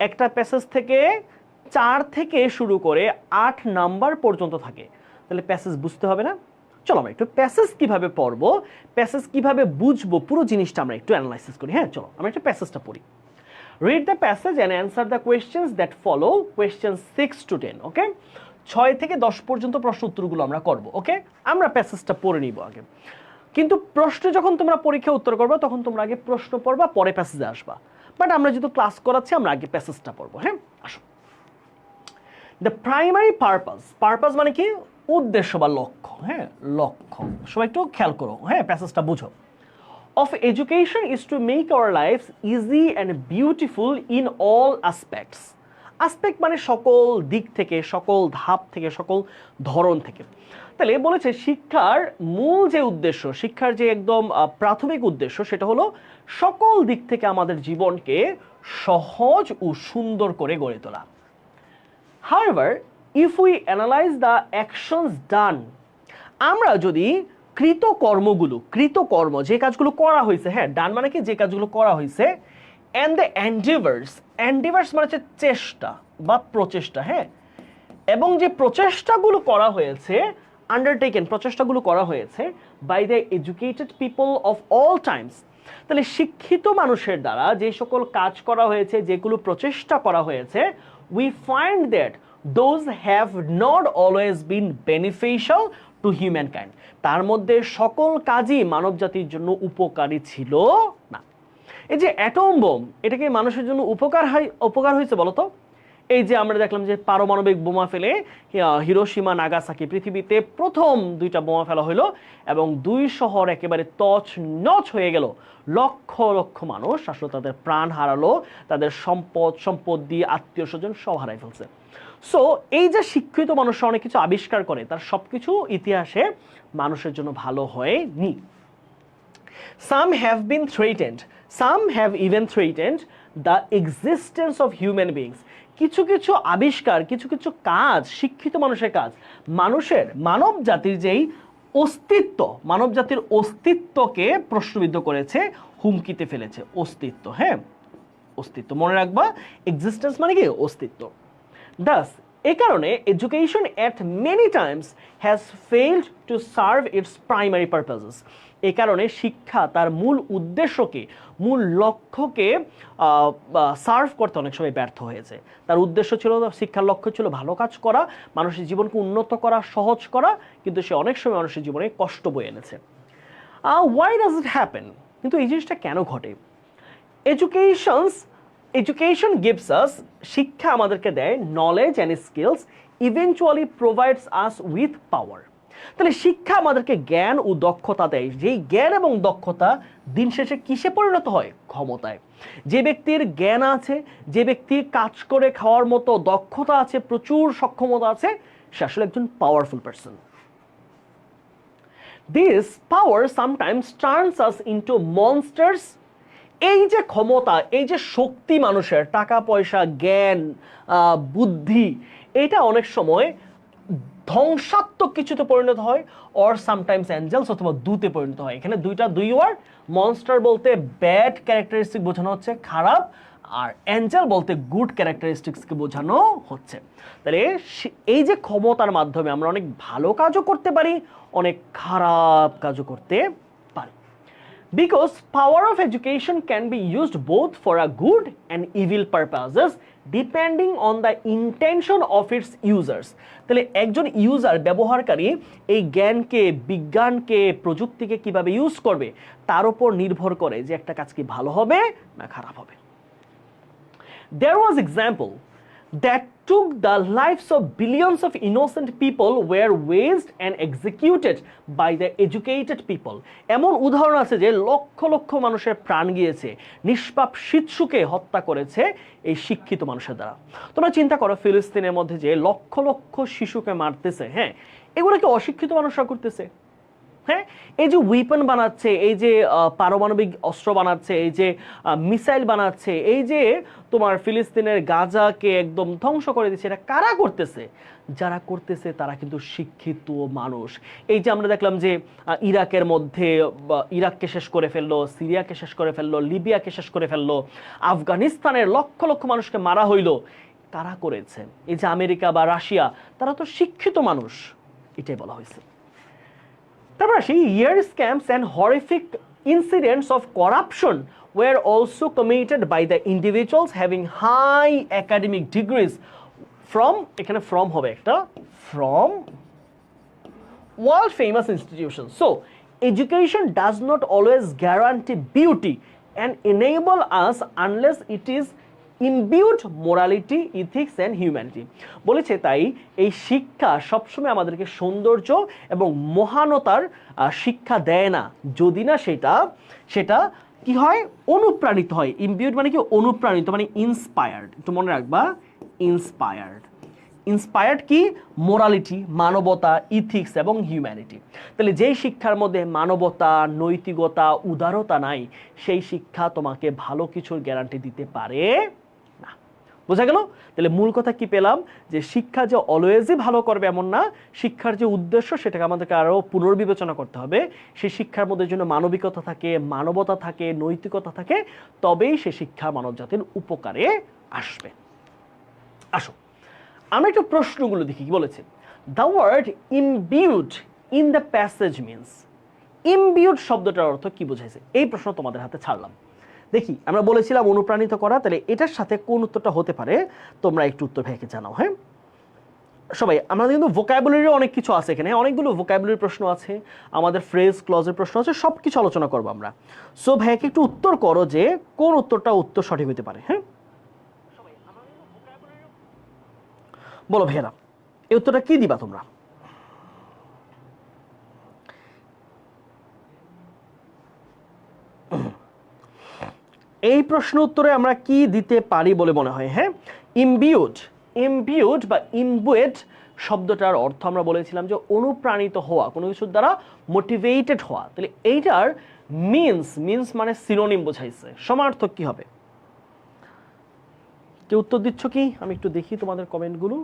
একটা প্যাসেজ থেকে 4 থেকে শুরু করে 8 নাম্বার পর্যন্ত থাকে। তাহলে প্যাসেজ বুঝতে হবে না? চলো আমরা একটু প্যাসেজ কিভাবে পড়বো, প্যাসেজ কিভাবে বুঝবো, পুরো জিনিসটা আমরা একটু অ্যানালাইসিস করি। হ্যাঁ চলো আমরা একটু প্যাসেজটা পড়ি। Read the passage and answer the questions that follow, questions 6 to 10, ওকে? 6 থেকে 10 পর্যন্ত প্রশ্ন উত্তরগুলো আমরা করব, ওকে? আমরা প্যাসেজটা পড়ে নিব আগে। কিন্তু প্রশ্ন যখন তোমরা পরীক্ষা উত্তর করবে তখন তোমরা আগে প্রশ্ন পড়বা, পরে প্যাসেজে আসবা। বাট আমরা যেহেতু ক্লাস করাচ্ছি আমরা আগে প্যাসেজটা পড়বো, হ্যাঁ? আসো দ্য প্রাইমারি পারপাস মানে কি উদ্দেশ্য বা লক্ষ্য, হ্যাঁ লক্ষ্য, সবাই একটু খেয়াল করো, হ্যাঁ প্যাসেজটা বুঝো। Of education is to make our life easy and beautiful in all aspects. Aspect মানে সকল দিক থেকে, সকল ধাপ থেকে, সকল ধরন থেকে। তাহলে বলেছে শিক্ষার মূল যে উদ্দেশ্য, শিক্ষার যে একদম প্রাথমিক উদ্দেশ্য, সেটা হলো সকল দিক থেকে আমাদের জীবনকে সহজ ও সুন্দর করে গড়ে তোলা। However, if we analyze the actions done, আমরা যদি কৃতকর্ম যে কাজগুলো করা হয়েছে, হ্যাঁ ডান মানে কি যে কাজগুলো করা হয়েছে, and the endeavors মানে হচ্ছে চেষ্টা বা প্রচেষ্টা, হ্যাঁ এবং যে প্রচেষ্টাগুলো করা হয়েছে, প্রচেষ্টাগুলো করা হয়েছে by the educated people of all times, তাহলে শিক্ষিত মানুষের দ্বারা যে সকল কাজ করা হয়েছে, যেগুলো প্রচেষ্টা করা হয়েছে, we find that those have not always been beneficial to humankind, তার মধ্যে সকল কাজই মানব জাতির জন্য উপকারী ছিল না। এই যে অ্যাটম বোম, এটা কি মানুষের জন্য উপকার হয়েছে বলতো? এই যে আমরা দেখলাম যে পারমাণবিক বোমা ফেলে হিরোশিমা নাগাসাকি, পৃথিবীতে প্রথম 2টা বোমা ফেলা হলো এবং 2 শহর একেবারে তছ নছ হয়ে গেল। লক্ষ লক্ষ মানুষ আসলে তাদের প্রাণ হারালো, তাদের সম্পত্তি, আত্মীয় স্বজন সব হারাই ফেলছে। সো এই যে শিক্ষিত মানুষরা অনেক কিছু আবিষ্কার করে, তার সবকিছু ইতিহাসে মানুষের জন্য ভালো হয়নি। Some have been threatened, some have even threatened the existence of human beings. কিছু কিছু আবিষ্কার, কিছু কিছু কাজ, শিক্ষিত মানুষের কাজ, মানব জাতির যেই অস্তিত্ব, মানব জাতির অস্তিত্বকে প্রশ্নবিদ্ধ করেছে, হুমকিতে ফেলেছে। অস্তিত্ব, হ্যাঁ অস্তিত্ব মনে রাখবা, এক্সিস্টেন্স মানে কি অস্তিত্ব। Thus, এই কারণে education at many times has failed to serve its primary purposes. এই কারণে শিক্ষা তার মূল উদ্দেশ্যকে, মূল লক্ষ্যকে সার্ভ করতে অনেক সময় ব্যর্থ হয়েছে। তার উদ্দেশ্য ছিল, শিক্ষার লক্ষ্য ছিল ভালো কাজ করা, মানুষের জীবনকে উন্নত করা, সহজ করা, কিন্তু সে অনেক সময় মানুষের জীবনে কষ্ট বয়ে এনেছে। Why does it happen? কিন্তু এই জিনিসটা কেন ঘটে? Education gives us, শিক্ষা আমাদেরকে দেয় knowledge and skills, eventually provides us with power. তাহলে শিক্ষা আমাদেরকে জ্ঞান ও দক্ষতা দেয়, যেই জ্ঞান এবং দক্ষতা দিন শেষে কিসে পরিণত হয়? ক্ষমতায়। যে ব্যক্তির জ্ঞান আছে, যে ব্যক্তির কাজ করে খাওয়ার মতো দক্ষতা আছে, প্রচুর সক্ষমতা আছে, সে আসলে একজন powerful person. This power sometimes turns us into monsters. এই যে ক্ষমতা, এই যে শক্তি মানুষের, টাকা পয়সা, জ্ঞান, বুদ্ধি, এটা অনেক সময় ধ্বংসাত্মক কিছুতে পরিণত হয়, অর সামটাইমস অ্যাঞ্জেলস অথবা দূতে পরিণত হয়। এখানে দুই ওয়ার্ড, মনস্টার বলতে ব্যাড ক্যারেক্টারিস্টিক বোঝানো হচ্ছে, খারাপ, আর অ্যাঞ্জেল বলতে গুড ক্যারেক্টারিস্টিক্সকে বোঝানো হচ্ছে। তাহলে এই যে ক্ষমতার মাধ্যমে আমরা অনেক ভালো কাজও করতে পারি, অনেক খারাপ কাজও করতে পারি। Because power of education can be used both for a good and evil purposes depending on the intention of its users. তাহলে একজন ইউজার, ব্যবহারকারী এই জ্ঞানকে, বিজ্ঞানকে, প্রযুক্তিকে কিভাবে ইউজ করবে তার উপর নির্ভর করে যে একটা কাজ কি ভালো হবে না খারাপ হবে। There was example that took the lives of billions of innocent people were waste and executed by the educated people. এমন উদাহরণ আছে যে লক্ষ লক্ষ মানুষের প্রাণ গিয়েছে, নিষ্পাপ শিশুকে হত্যা করেছে এই শিক্ষিত মানুষের দ্বারা। তোমরা চিন্তা করো, ফিলিস্তিনের মধ্যে যে লক্ষ লক্ষ শিশুকে মারতেছে, হ্যাঁ এগুলো কি অশিক্ষিত মানুষরা করতেছে? হ্যাঁ, এই যে উইপন বানাচ্ছে, এই যে পারমাণবিক অস্ত্র বানাচ্ছে, এই যে মিসাইল বানাচ্ছে, এই যে তোমার ফিলিস্তিনের গাজাকে একদম ধ্বংস করে দিচ্ছে, এটা কারা করতেছে? যারা করতেছে তারা কিন্তু শিক্ষিত মানুষ। এই যে আমরা দেখলাম যে ইরাকের মধ্যে ইরাককে শেষ করে ফেললো, সিরিয়াকে শেষ করে ফেললো, লিবিয়াকে শেষ করে ফেললো, আফগানিস্তানের লক্ষ লক্ষ মানুষকে মারা হইলো, কারা করেছে? এই যে আমেরিকা বা রাশিয়া, তারা তো শিক্ষিত মানুষ, এটাই বলা হয়েছে। তারপর আসি, year scams and horrific incidents of corruption were also committed by the individuals having high academic degrees from, এখানে from হবে একটা, from world famous institutions. So education does not always guarantee beauty and enable us unless it is imbued morality, ethics and humanity. বলেছে তাই এই শিক্ষা সবসময় আমাদেরকে সৌন্দর্য এবং মহানতার শিক্ষা দেয় না, যদি না সেটা কি হয়, অনুপ্রাণিত হয়। ইমবিউড মানে কি অনুপ্রাণিত, মানে ইন্সপায়ার্ড, একটু মনে রাখবা, ইন্সপায়ার্ড কি, মোরালিটি মানবতা, ইথিক্স এবং হিউম্যানিটি। তাহলে যেই শিক্ষার মধ্যে মানবতা, নৈতিকতা, উদারতা নাই, সেই শিক্ষা তোমাকে ভালো কিছুর গ্যারান্টি দিতে পারে না। বোঝা গেল? তাহলে মূল কথা কি পেলাম, যে শিক্ষা যে অলওয়েজই ভালো করবে এমন না, শিক্ষার যে উদ্দেশ্য সেটাকে আমাদেরকে আরো পুনর্বিবেচনা করতে হবে। সেই শিক্ষার মধ্যে যেন মানবিকতা থাকে, মানবতা থাকে, নৈতিকতা থাকে, তবেই সে শিক্ষা মানব জাতির উপকারে আসবে। আসো আমরা একটু প্রশ্নগুলো দেখি কি বলেছে। The word imbued in the passage means, imbued শব্দটার অর্থ কি বোঝাইছে, এই প্রশ্ন তোমাদের হাতে ছাড়লাম। দেখি, আমরা বলেছিলাম অনুপ্রাণিত করা, তাহলে এটার সাথে কোন উত্তরটা হতে পারে তোমরা একটু উত্তর ভাইকে জানাও। হ্যাঁ সবাই, আমাদের কিন্তু ভোকাবুলারি অনেক কিছু আছে, এখানে অনেকগুলো ভোকাবুলারি প্রশ্ন আছে, আমাদের ফ্রেজ ক্লজের প্রশ্ন আছে, সব কিছু আলোচনা করবো আমরা। সো ভাইকে একটু উত্তর করো যে কোন উত্তরটা উত্তর সঠিক হতে পারে। হ্যাঁ বলো ভাইয়েরা, এই উত্তরটা কি দিবা তোমরা? এই প্রশ্ন উত্তরে আমরা কি দিতে পারি বলে মনে হয়? হ্যাঁ ইমবিউড বা ইমবুয়েড শব্দটার অর্থ আমরা বলেছিলাম যে অনুপ্রাণিত হওয়া, কোনো কিছুর দ্বারা মোটিভেটেড হওয়া। তাহলে এইটার মিনস মানে সিনোনিম বোঝাইছে, সমার্থক কি হবে? কেউ উত্তর দিচ্ছ কি? আমি একটু দেখি তোমাদের কমেন্টগুলো।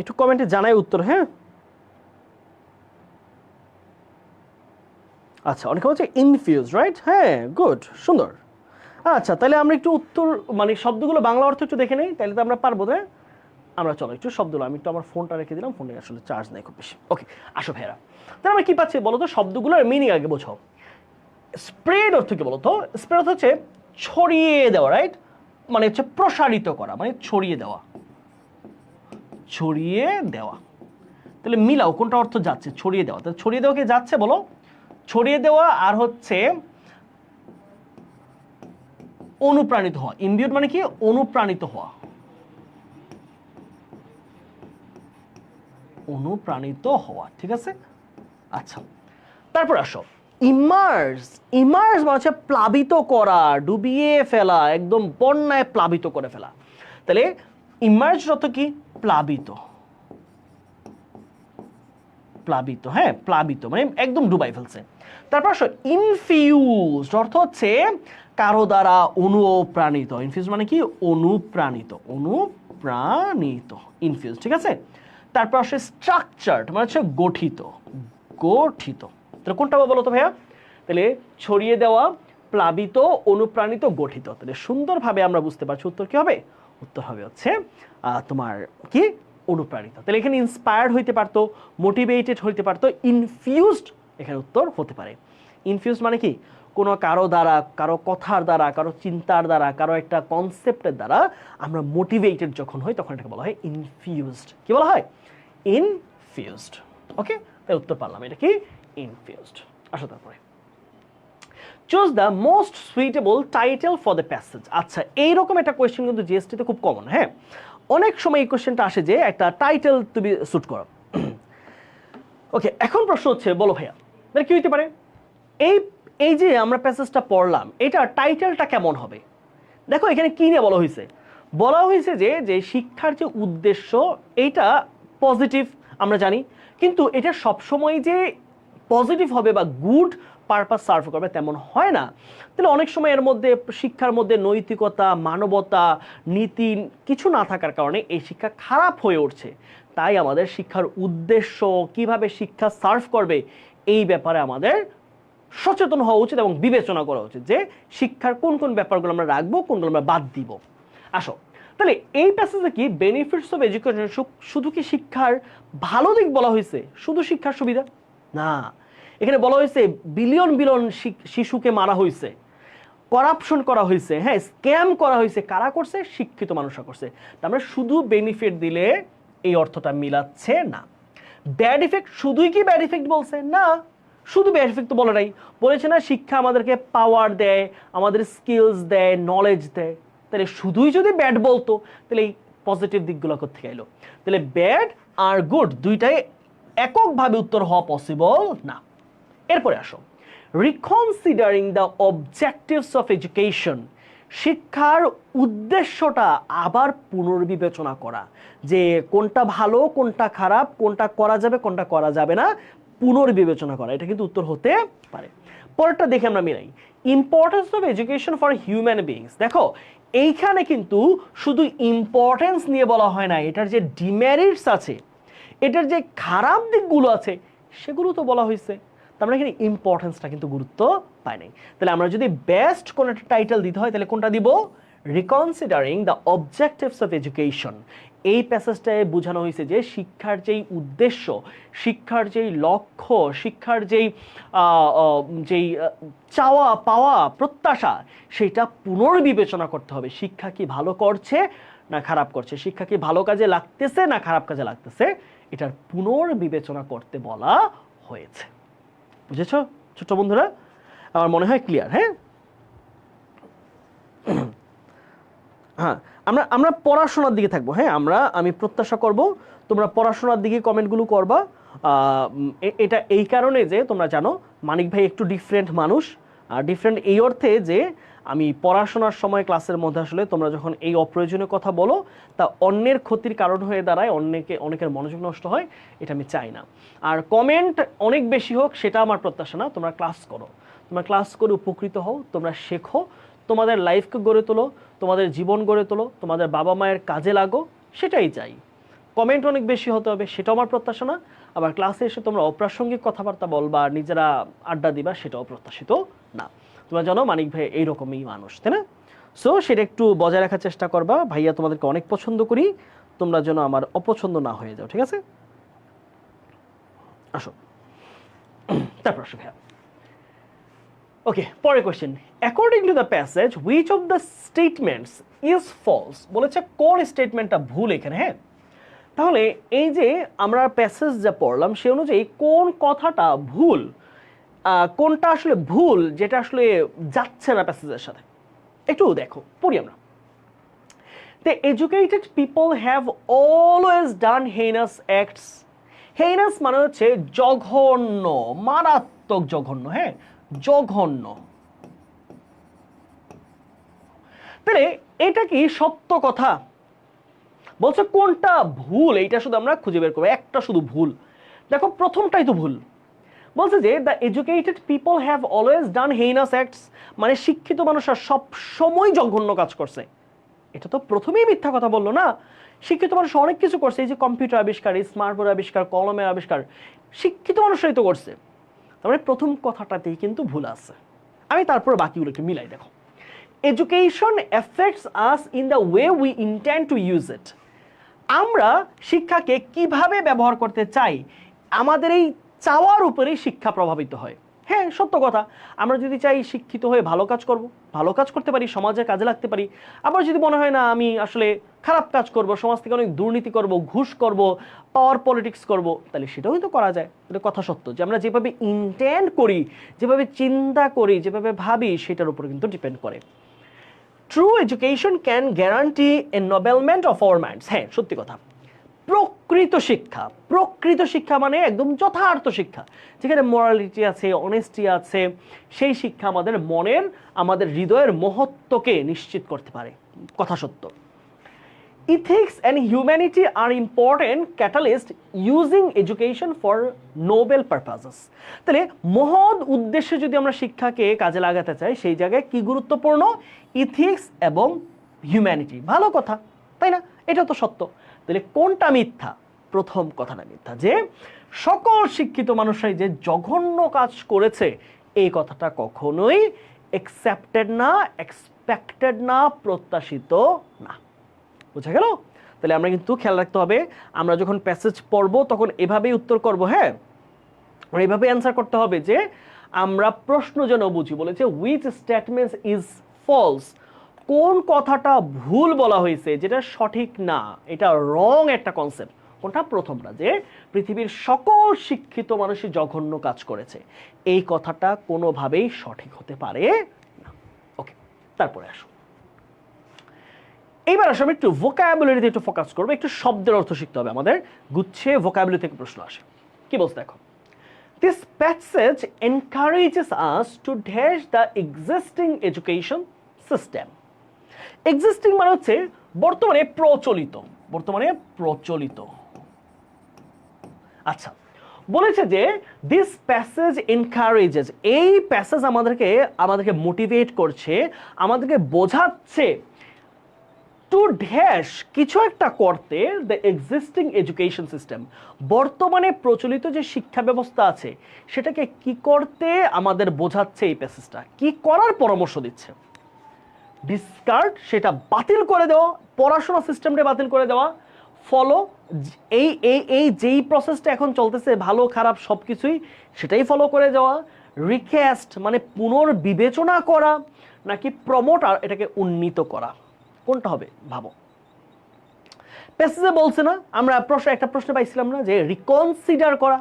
একটু কমেন্টে জানাই উত্তর। হ্যাঁ আচ্ছা, অনেকে বলছে ইনফিউজ, রাইট? হ্যাঁ গুড, সুন্দর। আচ্ছা তাহলে আমরা একটু উত্তর মানে শব্দগুলো বাংলা অর্থ একটু দেখে নেই, তাহলে তো আমরা পারবো। হ্যাঁ আমরা চলো একটু শব্দগুলো, আমি একটু আমার ফোনটা রেখে দিলাম, ফোনে আসলে চার্জ নেই খুব বেশি। ওকে আসো ভাইরা, তাহলে আমরা কি পাচ্ছি বলো তো, শব্দগুলোর মিনিং আগে বোঝাও। স্প্রেড অর্থ কি বলতো? স্প্রেড অর্থ হচ্ছে ছড়িয়ে দেওয়া, রাইট? মানে হচ্ছে প্রসারিত করা, মানে ছড়িয়ে দেওয়া, ছড়িয়ে দেওয়া। তাহলে মিলাও কোনটা অর্থ যাচ্ছে, ছড়িয়ে দেওয়া। তাহলে ছড়িয়ে দেওয়া কি যাচ্ছে বলো? ছড়িয়ে দেওয়া আর হচ্ছে অনুপ্রাণিত হওয়া। ইমবিউড মানে কি অনুপ্রাণিত হওয়া, অনুপ্রাণিত হওয়া, ঠিক আছে? আচ্ছা তারপর আসো ইমার্স। ইমার্স মানে হচ্ছে প্লাবিত করা, ডুবিয়ে ফেলা, একদম বন্যায় প্লাবিত করে ফেলা। তাহলে ইমার্স অর্থ কি? প্লাবিত, প্লাবিত। হ্যাঁ প্লাবিত মানে একদম ডুবাই ফেলছে। তারপর আসো ইনফিউজড অর্থ হচ্ছে কারো দ্বারা অনুপ্রাণিত। ইনফিউজ মানে কি? অনুপ্রাণিত, অনুপ্রাণিত, ইনফিউজ, ঠিক আছে? তারপর আসে স্ট্রাকচার্ড মানে হচ্ছে গঠিত, গঠিত। তাহলে কোনটা বলো তো ভাইয়া? তাহলে ছড়িয়ে দেওয়া, প্লাবিত, অনুপ্রাণিত, গঠিত। তাহলে সুন্দরভাবে আমরা বুঝতে পারছি উত্তর কি হবে? উত্তর হবে হচ্ছে তোমার কি? অনুপ্রাণিত। তাহলে এখানে ইন্সপায়ার্ড হইতে পারতো, মোটিভেটেড হইতে পারতো, ইনফিউজড এখানে উত্তর হতে পারে। ইনফিউজড মানে কি? কোনো কারো দ্বারা, কারো কথার দ্বারা, কারো চিন্তার দ্বারা, কারো একটা কনসেপ্টের দ্বারা আমরা মোটিভেটেড যখন হই তখন এটাকে বলা হয় ইনফিউজড। কি বলা হয়? ইনফিউজড। ওকে তাই উত্তর পারলাম, এটা কি? ইনফিউজড। আসো তারপরে choose the most suitable title for the passage. আচ্ছা এইরকম একটা কোয়েশ্চেন কিন্তু জিএসটিতে খুব কমন। হ্যাঁ অনেক সময় এই কোয়েশ্চেনটা আসে যে একটা টাইটেল তুমি শুট করো। ওকে এখন প্রশ্ন হচ্ছে, বলো ভাইয়া মানে কি হইতে পারে? এই যে আমরা প্যাসেজটা পড়লাম, এটা টাইটেলটা কেমন হবে? দেখো এখানে কি নিয়ে বলা হয়েছে? বলা হয়েছে যে শিক্ষার যে উদ্দেশ্য এইটা পজিটিভ আমরা জানি, কিন্তু এটা সবসময় যে পজিটিভ হবে বা গুড পারপাস সার্ভ করবে তেমন হয় না। তাহলে অনেক সময় এর মধ্যে শিক্ষার মধ্যে নৈতিকতা, মানবতা, নীতি কিছু না থাকার কারণে এই শিক্ষা খারাপ হয়ে উঠছে। তাই আমাদের শিক্ষার উদ্দেশ্য কিভাবে শিক্ষা সার্ভ করবে এই ব্যাপারে আমাদের সচেতন হওয়া উচিত এবং বিবেচনা করা উচিত যে শিক্ষার কোন কোন ব্যাপারগুলো আমরা রাখবো, কোনগুলো আমরা বাদ দিব। আসো তাহলে এই প্যাসেজে কি বেনিফিটস অফ এডুকেশন শুধু কি শিক্ষার ভালো দিক বলা হয়েছে, শুধু শিক্ষার সুবিধা না, এখানে বলা হয়েছে বিলিয়ন বিলিয়ন শিশুকে মারা হয়েছে, করাপশন করা হয়েছে, হ্যাঁ স্ক্যাম করা হয়েছে, কারা করছে? শিক্ষিত মানুষরা করছে। তার মানে শুধু বেনিফিট দিলে এই অর্থটা মিলাচ্ছে না। ব্যাড ইফেক্ট, শুধুই কি ব্যাড ইফেক্ট বলছে? না, শুধু ব্যাড ইফেক্ট তো বলে নাই, বলেছে না শিক্ষা আমাদেরকে পাওয়ার দেয়, আমাদের স্কিলস দেয়, নলেজ দেয়। তাহলে শুধুই যদি ব্যাড বলতো তাহলে এই পজিটিভ দিকগুলো কোথেকে এলো? তাহলে ব্যাড আর গুড দুইটাই এককভাবে উত্তর হওয়া পসিবল না। এরপরে আসো, রিকনসিডারিং দ্য অবজেক্টিভস অফ এডুকেশন, শিক্ষার উদ্দেশ্যটা আবার পুনর্বিবেচনা করা, যে কোনটা ভালো কোনটা খারাপ, কোনটা করা যাবে কোনটা করা যাবে না, পুনর্বিবেচনা করা, এটা কিন্তু উত্তর হতে পারে। পরেরটা দেখে আমরা মিলাই, importance of education for human beings. দেখো এইখানে কিন্তু শুধু ইম্পর্টেন্স নিয়ে বলা হয় না, এটার যে ডিমেরিটস আছে, এটার যে খারাপ দিকগুলো আছে সেগুলো তো বলা হয়েছে। তার মানে এখানে ইম্পর্টেন্সটা কিন্তু গুরুত্ব পায় নাই। তাহলে আমরা যদি বেস্ট কোন একটা টাইটেল দিতে হয় তাহলে কোনটা দিব? রিকনসিডারিং দ্য অবজেক্টিভস অফ এডুকেশন। এই প্যাসেজটায় বোঝানো হয়েছে যে শিক্ষার যেই উদ্দেশ্য, শিক্ষার যেই লক্ষ্য, শিক্ষার যেই চাওয়া পাওয়া প্রত্যাশা, সেটা পুনর্বিবেচনা করতে হবে। শিক্ষা কি ভালো করছে না খারাপ করছে, শিক্ষা কি ভালো কাজে লাগতেছে না খারাপ কাজে লাগতেছে, এটার পুনর্বিবেচনা করতে বলা হয়েছে। বুঝেছ ছোট বন্ধুরা? আমার মনে হয় ক্লিয়ার। হ্যাঁ হ্যাঁ, আমরা পড়াশোনার দিকে থাকবো। হ্যাঁ, আমি প্রত্যাশা করব তোমরা পড়াশোনার দিকে কমেন্টগুলো করবা। এটা এই কারণে যে তোমরা জানো মানিক ভাই একটু ডিফারেন্ট মানুষ, আর ডিফারেন্ট এই অর্থে যে আমি পড়াশোনার সময় ক্লাসের মধ্যে আসলে তোমরা যখন এই অপ্রয়োজনীয় কথা বলো তা অন্যের ক্ষতির কারণ হয়ে দাঁড়ায়, অনেকের মনোযোগ নষ্ট হয়, এটা আমি চাই না। আর কমেন্ট অনেক বেশি হোক সেটা আমার প্রত্যাশা না, তোমরা ক্লাস করো, তোমরা ক্লাস করে উপকৃত হও, তোমরা শেখো, তোমাদের লাইফকে গড়ে তোলো, তোমাদের জীবন গড়ে তোলো, তোমাদের বাবা মায়ের কাজে লাগো, সেটাই চাই। কমেন্ট অনেক বেশি হতে হবে সেটাও আমার প্রত্যাশা না, আবার ক্লাসে এসে তোমরা অপ্রাসঙ্গিক কথাবার্তা বলবা, নিজেরা আড্ডা দিবা, সেটাও প্রত্যাশিত না। তোমরা জানো মানিক ভাই এইরকমই মানুষ, তাই না? সো সেটা একটু বজায় রাখার চেষ্টা করবা। ভাইয়া তোমাদেরকে অনেক পছন্দ করি, তোমরা যেন আমার অপছন্দ না হয়ে যাও, ঠিক আছে? আসো তারপর আসো ভাইয়া। ওকে, পরের question, according to the passage which of the statements is false, বলেছে কোন স্টেটমেন্টটা ভুল এখানে। হ্যাঁ, তাহলে এই যে আমরা প্যাসেজ যা পড়লাম সে অনুযায়ী কোন কথাটা ভুল, কোনটা আসলে ভুল, যেটা আসলে যাচ্ছে না প্যাসেজের সাথে, একটু দেখো, পড়ি আমরা। The educated people have always done heinous acts. Heinous মানে হচ্ছে জঘন্য, মারাত্মক জঘন্য। হ্যাঁ, জঘন্য। তাহলে এটা কি সত্য কথা? বলছে কোনটা ভুল, এইটা শুধু আমরা খুঁজে বের করবো, একটা শুধু ভুল। দেখো প্রথমটাই তো ভুল। বলছে যে the educated people have always done heinous acts, মানে শিক্ষিত মানুষরা সব সময় জঘন্য কাজ করছে। এটা তো প্রথমেই মিথ্যা কথা বললো না। শিক্ষিত মানুষ অনেক কিছু করছে, এই যে কম্পিউটার আবিষ্কার, স্মার্টফোন আবিষ্কার, কলমের আবিষ্কার, শিক্ষিত মানুষরাই তো করছে। তার মানে প্রথম কথাটাতেই কিন্তু ভুল আছে। আমি তারপর বাকিগুলো একটু মিলাই। দেখো, education effects us in the way we intend to use it. আমরা শিক্ষাকে কিভাবে ব্যবহার করতে চাই, আমাদের এই চাওয়ার উপরেই শিক্ষা প্রভাবিত হয়। হ্যাঁ, সত্য কথা। আমরা যদি চাই শিক্ষিত হয়ে ভালো কাজ করব, ভালো কাজ করতে পারি, সমাজের কাজে লাগতে পারি। আবার যদি মনে হয় না আমি আসলে খারাপ কাজ করব, সমাজ থেকে অনেক দুর্নীতি করব, ঘুষ করব, পাওয়ার পলিটিক্স করব, তাহলে সেটাও কিন্তু করা যায়। এটা কথা সত্য যে আমরা যেভাবে ইন্টেন্ড করি, যেভাবে চিন্তা করি, যেভাবে ভাবি, সেটার উপর কিন্তু ডিপেন্ড করে। True education can guarantee ennoblement of our minds. হ্যাঁ, সত্যি কথা। প্রকৃত শিক্ষা, প্রকৃত শিক্ষা মানে একদম যথার্থ শিক্ষা, যেখানে মোরালিটি আছে, অনেস্টি আছে, সেই শিক্ষা আমাদের মনের, আমাদের হৃদয়ের মহত্বকে নিশ্চিত করতে পারে। কথা সত্য। Ethics and humanity are important catalyst using education for noble purposes. তাহলে মহৎ উদ্দেশ্যে যদি আমরা শিক্ষাকে কাজে লাগাতে চাই, সেই জায়গায় কি গুরুত্বপূর্ণ? ইথিক্স এবং হিউম্যানিটি। ভালো কথা, তাই না? এটা তো সত্য। তাহলে কোনটা মিথ্যা? প্রথম কথাটা মিথ্যা, যে সকল শিক্ষিত মানুষরাই যে জঘন্য কাজ করেছে, এই কথাটা কখনোই অ্যাকসেপ্টেড না, এক্সপেক্টেড না, প্রত্যাশিত না। বুঝা গেল? তাহলে আমরা কিন্তু খেয়াল রাখতে হবে, আমরা যখন প্যাসেজ পড়বো তখন এভাবেই উত্তর করব। হ্যাঁ, এইভাবে অ্যান্সার করতে হবে যে আমরা প্রশ্ন যেন বুঝি। বলেছে উইচ স্টেটমেন্টস ইজ ফলস, কোন কথাটা ভুল বলা হয়েছে, যেটা সঠিক না, এটা রং একটা কনসেপ্ট। কোনটা? প্রথমটা, যে পৃথিবীর সকল শিক্ষিত মানুষই জঘন্য কাজ করেছে, এই কথাটা কোনোভাবেই সঠিক হতে পারে না। ওকে, তারপরে আসো, এইবার আসলে আমি একটু ভোকাবুলারিতে একটু ফোকাস করবো, একটু শব্দের অর্থ শিখতে হবে আমাদের। গুচ্ছে ভোকাবুলারি থেকে প্রশ্ন আসে। কি বলছে দেখো, this passage encourages us to dash the existing education system. Existing মানে হচ্ছে বর্তমানে প্রচলিত, বর্তমানে প্রচলিত। আচ্ছা, বলেছে যে দিস প্যাসেজ এনকারেজেস, এই প্যাসেজ আমাদেরকে মোটিভেট করছে, আমাদেরকে বোঝাচ্ছে টু ড্যাশ, কিছু একটা করতে, দ্য এক্সিস্টিং এডুকেশন সিস্টেম, বর্তমানে প্রচলিত যে শিক্ষা ব্যবস্থা আছে সেটাকে কি করতে আমাদের বোঝাচ্ছে এই প্যাসেজটা, কি করার পরামর্শ দিচ্ছে। ডিসকার্ড, সেটা বাতিল করে দেওয়া, পড়াশোনা সিস্টেমটা বাতিল করে দেওয়া। ফলো, এই এই এই যেই প্রসেসটা এখন চলতেছে ভালো খারাপ সব কিছুই সেটাই ফলো করে যাওয়া। রিক্যাস্ট মানে পুনর্বিবেচনা করা, নাকি প্রমোট আর এটাকে উন্নীত করা, কোনটা হবে ভাবো। প্যাসেজে বলছে না, আমরা একটা প্রশ্ন পাইছিলাম না যে রিকনসিডার করা,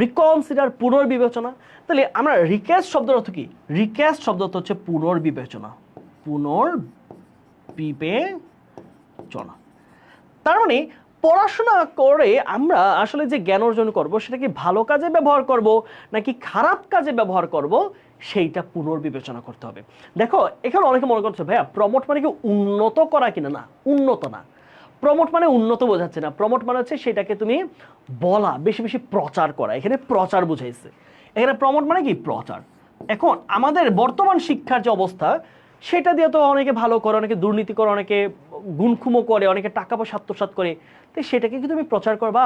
রিকনসিডার পুনর্বিবেচনা। তাহলে আমরা রিক্যাস্ট শব্দের অর্থ কি? রিক্যাস্ট শব্দ অর্থ হচ্ছে পুনর্বিবেচনা, পুনর্বিবেচনা। তার মানে পড়াশোনা করে আমরা আসলে যে জ্ঞান অর্জন করব সেটা কি ভালো কাজে ব্যবহার করব নাকি খারাপ কাজে ব্যবহার করব, সেইটা পুনর্বিবেচনা করতে হবে। দেখো এখানে অনেকে মনে করছে ভাইয়া প্রমোট মানে কি উন্নত করা কিনা, না, উন্নত না। প্রমোট মানে উন্নত বোঝাচ্ছে না, প্রমোট মানে হচ্ছে সেটাকে তুমি বলা, বেশি বেশি প্রচার করা, এখানে প্রচার বুঝাইছে। এখানে প্রমোট মানে কি? প্রচার। এখন আমাদের বর্তমান শিক্ষার যে অবস্থা সেটা দিয়ে তো অনেকে ভালো করে, অনেকে দুর্নীতি করে, অনেকে গুণখুমো করে, অনেকে টাকা পয়সা আত্মসাৎ করে, তো সেটাকে কি তুমি প্রচার করবা?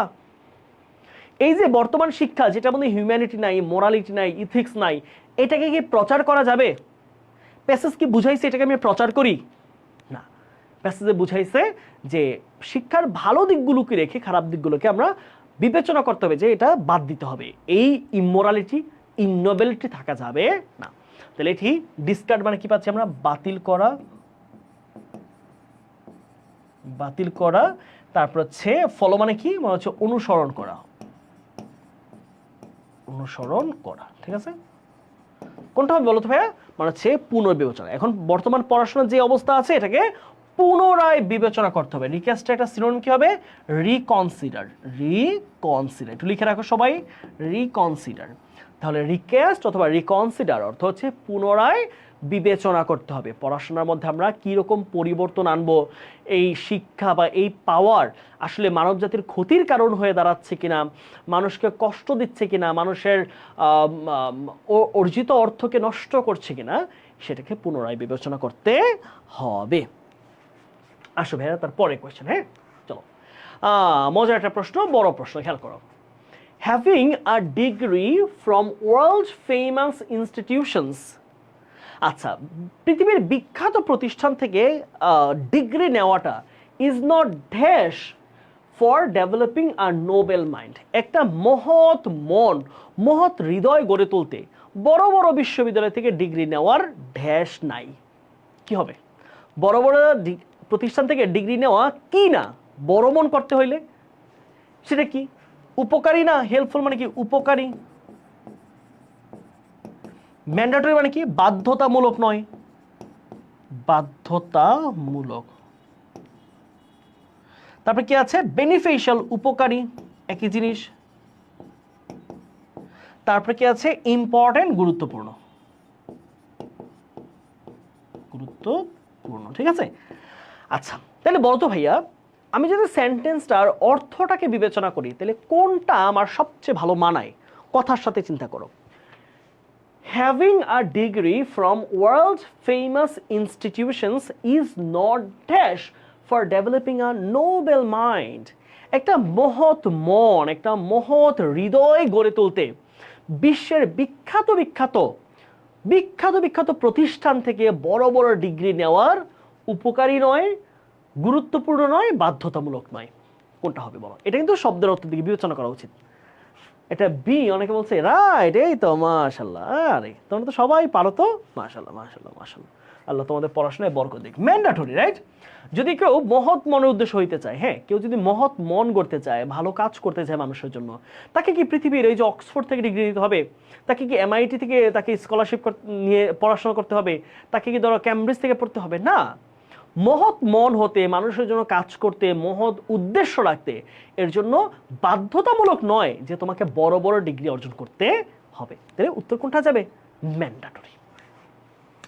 এই যে বর্তমান শিক্ষা যেটার মধ্যে হিউম্যানিটি নাই, মোরালিটি নাই, ইথিক্স নাই, এটাকে কি প্রচার করা যাবে? প্যাসেজ কি বুঝাইছে এটাকে আমি প্রচার করি? না, প্যাসেজে বুঝাইছে যে শিক্ষার ভালো দিকগুলোকে রেখে খারাপ দিকগুলোকে আমরা বিবেচনা করতে হবে, যে এটা বাদ দিতে হবে, এই ইমোরালিটি, ইনোবেলিটি থাকা যাবে না। তাহলে এটি ডিসকার্ড মানে কি পাচ্ছি আমরা? বাতিল করা, বাতিল করা। তারপর হচ্ছে ফলো মানে কি? মানে হচ্ছে অনুসরণ করা, অনুসরণ করা। ঠিক আছে, কোনটা হবে বলো তো ভাইয়া? মানে হচ্ছে পুনর্বিবেচনা। এখন বর্তমান পড়াশোনার যে অবস্থা আছে এটাকে পুনরায় বিবেচনা করতে হবে। রিক্যাস্টের একটা সিনোনিম কি হবে? Reconsider, reconsider. একটু লিখে রাখো সবাই, রিকনসিডার। তাহলে রিক্যাস্ট অথবা রিকনসিডার অর্থ হচ্ছে পুনরায় বিবেচনা করতে হবে। পড়াশোনার মধ্যে আমরা কীরকম পরিবর্তন আনবো, এই শিক্ষা বা এই পাওয়ার আসলে মানব জাতির ক্ষতির কারণ হয়ে দাঁড়াচ্ছে কিনা, মানুষকে কষ্ট দিচ্ছে কিনা, মানুষের অর্জিত অর্থকে নষ্ট করছে কিনা, সেটাকে পুনরায় বিবেচনা করতে হবে। আসো ভাইয়া তারপরে কোয়েশ্চেন। হ্যাঁ চলো, মজার একটা প্রশ্ন, বড় প্রশ্ন, খেয়াল করো। Having a degree from world famous institutions, আচ্ছা, পৃথিবীর বিখ্যাত প্রতিষ্ঠান থেকে ডিগ্রি নেওয়াটা is not dash for developing a Nobel mind, একটা মহৎ মন, মহৎ হৃদয় গড়ে তুলতে বড় বড় বিশ্ববিদ্যালয় থেকে ডিগ্রি নেওয়ার ড্যাশ নাই। কি হবে? বড় বড় প্রতিষ্ঠান থেকে ডিগ্রি নেওয়া কি না, বড় মন করতে হইলে সেটা কি? উপকারী না? হেল্পফুল মানে কি? উপকারী। ম্যান্ডেটরি মানে কি? বাধ্যতামূলক নয়, বাধ্যতামূলক। তারপরে কি আছে? বেনিফিশিয়াল, উপকারী, একই জিনিস। তারপরে কি আছে? ইম্পর্টেন্ট, গুরুত্বপূর্ণ, গুরুত্বপূর্ণ। ঠিক আছে, আচ্ছা তাহলে বলো তো ভাইয়া, আমি যদি সেন্টেন্সটার অর্থটাকে বিবেচনা করি তাহলে কোনটা আমার সবচেয়ে ভালো মানায়? কথার সাথে চিন্তা করো। Having a degree from world famous institutions is not dash for developing a noble mind. একটা মহৎ মন, একটা মহৎ হৃদয় গড়ে তুলতে বিশ্বের বিখ্যাত বিখ্যাত বিখ্যাত বিখ্যাত প্রতিষ্ঠান থেকে বড় বড় ডিগ্রি নেওয়ার উপকারী নয়, গুরুত্বপূর্ণ নয়, বাধ্যতামূলক নয়। কোনটা হবে বলো? এটা কিন্তু শব্দের অর্থ দিকে বিবেচনা করা উচিত। এটা বি। অনেকে বলছে রাইট, এই তো মাশাআল্লাহ। আরে তোমরা তো সবাই পারো তো, মাশাআল্লাহ মাশাআল্লাহ মাশাআল্লাহ। আল্লাহ তোমাদের পড়াশোনায় বরকত দিক। Mandatory, right? যদি কেউ মহৎ মনের উদ্দেশ্য হইতে চায়, হ্যাঁ, কেউ যদি মহৎ মন করতে চায়, ভালো কাজ করতে চায় মানুষের জন্য, তাকে কি পৃথিবীর এই যে অক্সফোর্ড থেকে ডিগ্রি নিতে হবে? তাকে কি MIT থেকে তাকে স্কলারশিপ নিয়ে পড়াশোনা করতে হবে? তাকে কি ধরো ক্যামব্রিজ থেকে পড়তে হবে? না। মহৎ মন হতে, মানুষের জন্য কাজ করতে, মহৎ উদ্দেশ্য রাখতে, এর জন্য বাধ্যতামূলক নয় যে তোমাকে বড় বড় ডিগ্রি অর্জন করতে হবে। তাহলে উত্তর কোনটা যাবে? ম্যান্ডেটরি।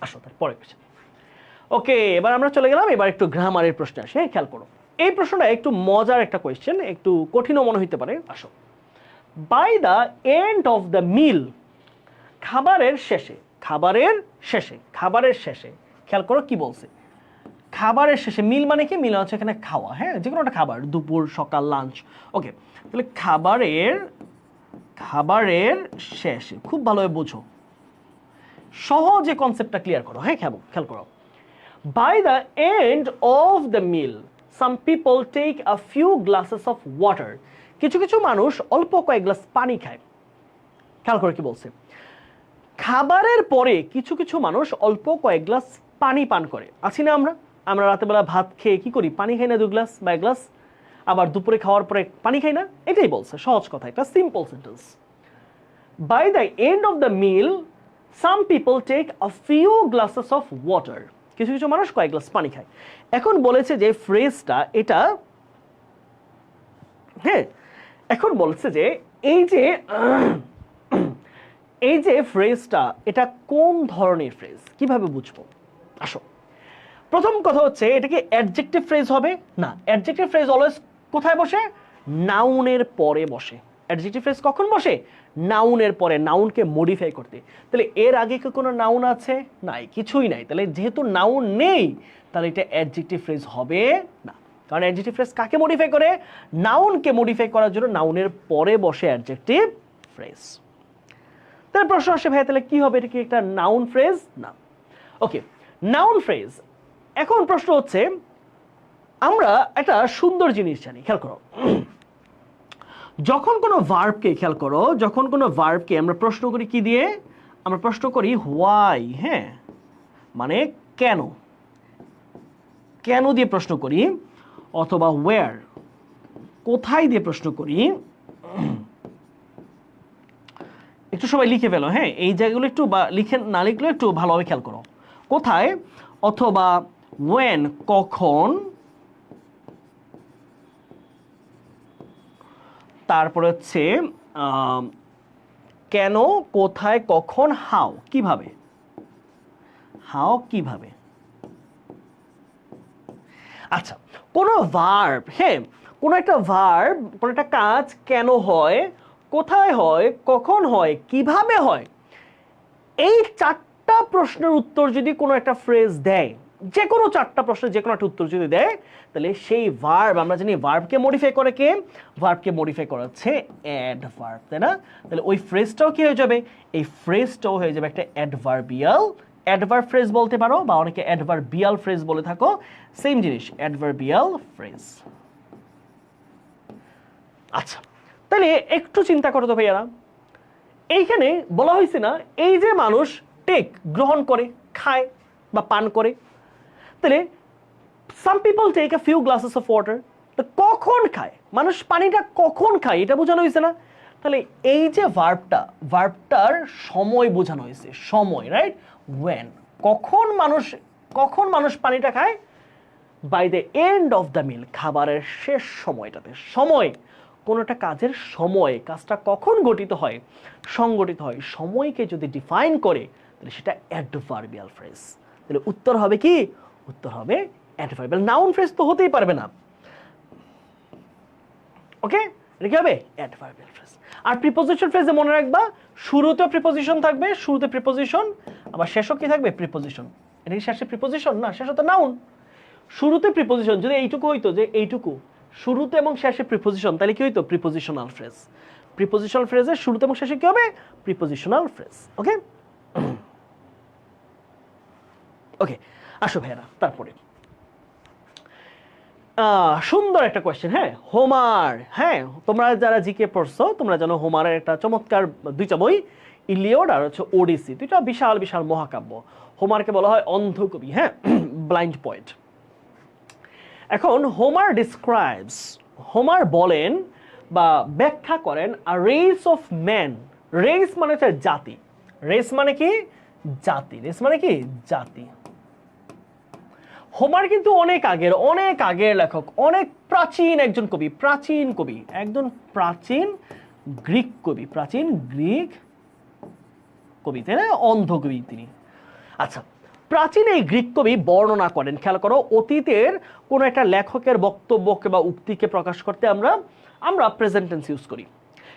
আসো তার পরে কোশ্চেন। ওকে, এবার আমরা চলে গেলাম, এবার একটু গ্রামারের প্রশ্নে আসি। হ্যাঁ, খেয়াল করো, এই প্রশ্নটা একটু মজার একটা কোয়েশ্চেন, একটু কঠিনও মনে হইতে পারে। আসো। By the end of the meal, খাবারের শেষে, খাবারের শেষে, খাবারের শেষে, খেয়াল করো কি বলছে। খাবারের শেষে, মিল মানে কি? মিল হচ্ছে এখানে খাওয়া, হ্যাঁ, যে কোনো একটা খাবার, দুপুর, সকাল, লাঞ্চ। ওকে, তাহলে খাবারের শেষে, খুব ভালোভাবে বুঝো, সহজে কনসেপ্টটা ক্লিয়ার করো। হ্যাঁ, খেয়াল করো। By the end of the meal some people take a few glasses of water, কিছু কিছু মানুষ অল্প কয়েক গ্লাস পানি খায়। খেয়াল করে কি বলছে, খাবারের পরে কিছু কিছু মানুষ অল্প কয়েক গ্লাস পানি পান করে। আছি না আমরা রাতেবেলা ভাত খেয়ে কি করি? পানি খাই না 2 গ্লাস বা 1 গ্লাস? আবার দুপুরে খাওয়ার পরে পানি খাই না? এটাই বলছে, সহজ কথা, এটা simple sentence. By the end of the meal some people take a few glasses of water, কিছু কিছু মানুষ কয়েক গ্লাস পানি খায়। এখন বলেছে যে ফ্রেজটা এটা, হ্যাঁ, এখন বলছে যে এই যে ফ্রেজটা, এটা কোন ধরনের ফ্রেজ, কিভাবে বুঝবো? আসো, প্রথম কথা হচ্ছে, এটা কি অ্যাডজেক্টিভ ফ্রেজ হবে? না। অ্যাডজেক্টিভ ফ্রেজ অলওয়েজ কোথায় বসে? নাউনের পরে বসে। অ্যাডজেক্টিভ ফ্রেজ কখন বসে? নাউনের পরে, নাউনকে মডিফাই করতে। তাহলে এর আগে কি কোনো নাউন আছে? নাই, কিছুই নাই। তাহলে যেহেতু নাউন নেই, তাহলে এটা অ্যাডজেক্টিভ ফ্রেজ হবে না। কারণ অ্যাডজেক্টিভ ফ্রেজ কাকে মডিফাই করে? নাউনকে মডিফাই করার জন্য নাউনের পরে বসে অ্যাডজেক্টিভ ফ্রেজ। তাহলে প্রশ্ন আসে, ভাই তাহলে কি হবে? এটা কি একটা নাউন ফ্রেজ? না। ওকে, নাউন ফ্রেজ। এখন প্রশ্ন হচ্ছে, আমরা একটা সুন্দর জিনিস জানি, খেয়াল করো, যখন কোনো ভার্বকে, খেয়াল করো, যখন কোনো ভার্বকে আমরা প্রশ্ন করি কি দিয়ে? আমরা প্রশ্ন করি হোয়াই, হ্যাঁ, মানে কেন, কেন দিয়ে প্রশ্ন করি, অথবা ওয়্যার, কোথায় দিয়ে প্রশ্ন করি। একটু সবাই লিখে ফেলো, হ্যাঁ, এই জায়গাগুলো একটু, বা লিখে না লিখলে একটু ভালোভাবে খেয়াল করো। কোথায়, অথবা when, কখন, তারপর হচ্ছে কেন, কোথায়, কখন, হাউ, কিভাবে, কিভাবে। আচ্ছা, কোন ভার্ব, হ্যাঁ, কোন একটা ভার্ব, কোন একটা কাজ কেন হয়, কোথায় হয়, কখন হয়, কিভাবে হয়, এই 4টা প্রশ্নের উত্তর যদি কোনো একটা ফ্রেজ দেয়, যে কোনো 4টা প্রশ্নের যে কোনো একটা উত্তর যদি দেয়, তাহলে সেই ভার্ব, আমরা জানি ভার্বকে মডিফাই করে কে? ভার্বকে মডিফাই করা হচ্ছে অ্যাডভার্ব, তাই না? তাহলে ওই ফ্রেজটাও কি হয়ে যাবে? এই ফ্রেজটাও হয়ে যাবে একটা অ্যাডভার্বিয়াল, অ্যাডভার্ব ফ্রেজ বলতে পারো, বা অনেকে অ্যাডভার্বিয়াল ফ্রেজ বলে থাকো, সেম জিনিস, অ্যাডভার্বিয়াল ফ্রেজ। আচ্ছা, তাহলে একটু চিন্তা করো তো ভাইয়ারা, এইখানে বলা হয়েছে না, এই যে মানুষ টেক, গ্রহণ করে, খায় বা পান করে, তাহলে some people take a few glasses of water, তো কখন খায় মানুষ, পানিটা কখন খায়, এটা বোঝানো হয়েছে না? তাহলে এই যে ভার্বটার সময় বোঝানো হয়েছে, সময়, রাইট? ওয়েন, কখন মানুষ পানিটা খায়? By the end of the meal, খাবারের শেষ সময়টাতে। সময়, কোনো একটা কাজের সময়, কাজটা কখন সংগঠিত হয়, সময়কে যদি ডিফাইন করে, তাহলে সেটা অ্যাডভার্বিয়াল ফ্রেজ। তাহলে উত্তর হবে কি? উত্তর হবে অ্যাডভার্বিয়াল। নাউন ফ্রেজ তো হতেই পারবে না। ওকে, এটা কি হবে? Adverbial phrase. আর প্রিপোজিশন ফ্রেজে মনে রাখবা, শুরুতেও প্রিপোজিশন থাকবে, শুরুতে প্রিপোজিশন, আবার শেষও কি থাকবে? প্রিপোজিশন। এটা কি শেষে প্রিপোজিশন? না, শেষে তো নাউন। শুরুতে প্রিপোজিশন, যদি এইটুকু হইতো যে এইটুকু, শুরুতে এবং শেষে প্রিপোজিশন, তাহলে কি হইতো? Prepositional phrase. প্রিপোজিশনাল ফ্রেজের শুরুতে এবং শেষে কি হবে? Prepositional phrase. ওকে, ওকে, আসো ভাইরা, তারপরে সুন্দর একটা কোয়েশ্চেন। হ্যাঁ, হোমার। হ্যাঁ, তোমরা যারা জিকে পড়ছো তোমরা জানো হোমারের একটা চমৎকার দুইটা বই, ইলিয়ড আর হচ্ছে ওডিসি, দুইটা বিশাল বিশাল মহাকাব্য। হোমারকে বলা হয় অন্ধকবি, হ্যাঁ, ব্লাইন্ড পয়েন্ট। এখন হোমার ডিসক্রাইবস, হোমার বলেন বা ব্যাখ্যা করেন আ রেস অফ ম্যান। রেস মানে হচ্ছে জাতি, রেস মানে কি জাতি, রেস মানে কি জাতি। হোমার কিন্তু অনেক আগের লেখক, অনেক প্রাচীন একজন কবি, প্রাচীন কবি, একজন প্রাচীন গ্রিক কবি, প্রাচীন গ্রিক কবি, তাই না? অন্ধ কবি তিনি। আচ্ছা, প্রাচীন এই গ্রিক কবি বর্ণনা করেন, খেয়াল করো, অতীতের কোন একটা লেখকের বক্তব্যকে বা উক্তিকে প্রকাশ করতে আমরা প্রেজেন্ট টেন্স ইউজ করি,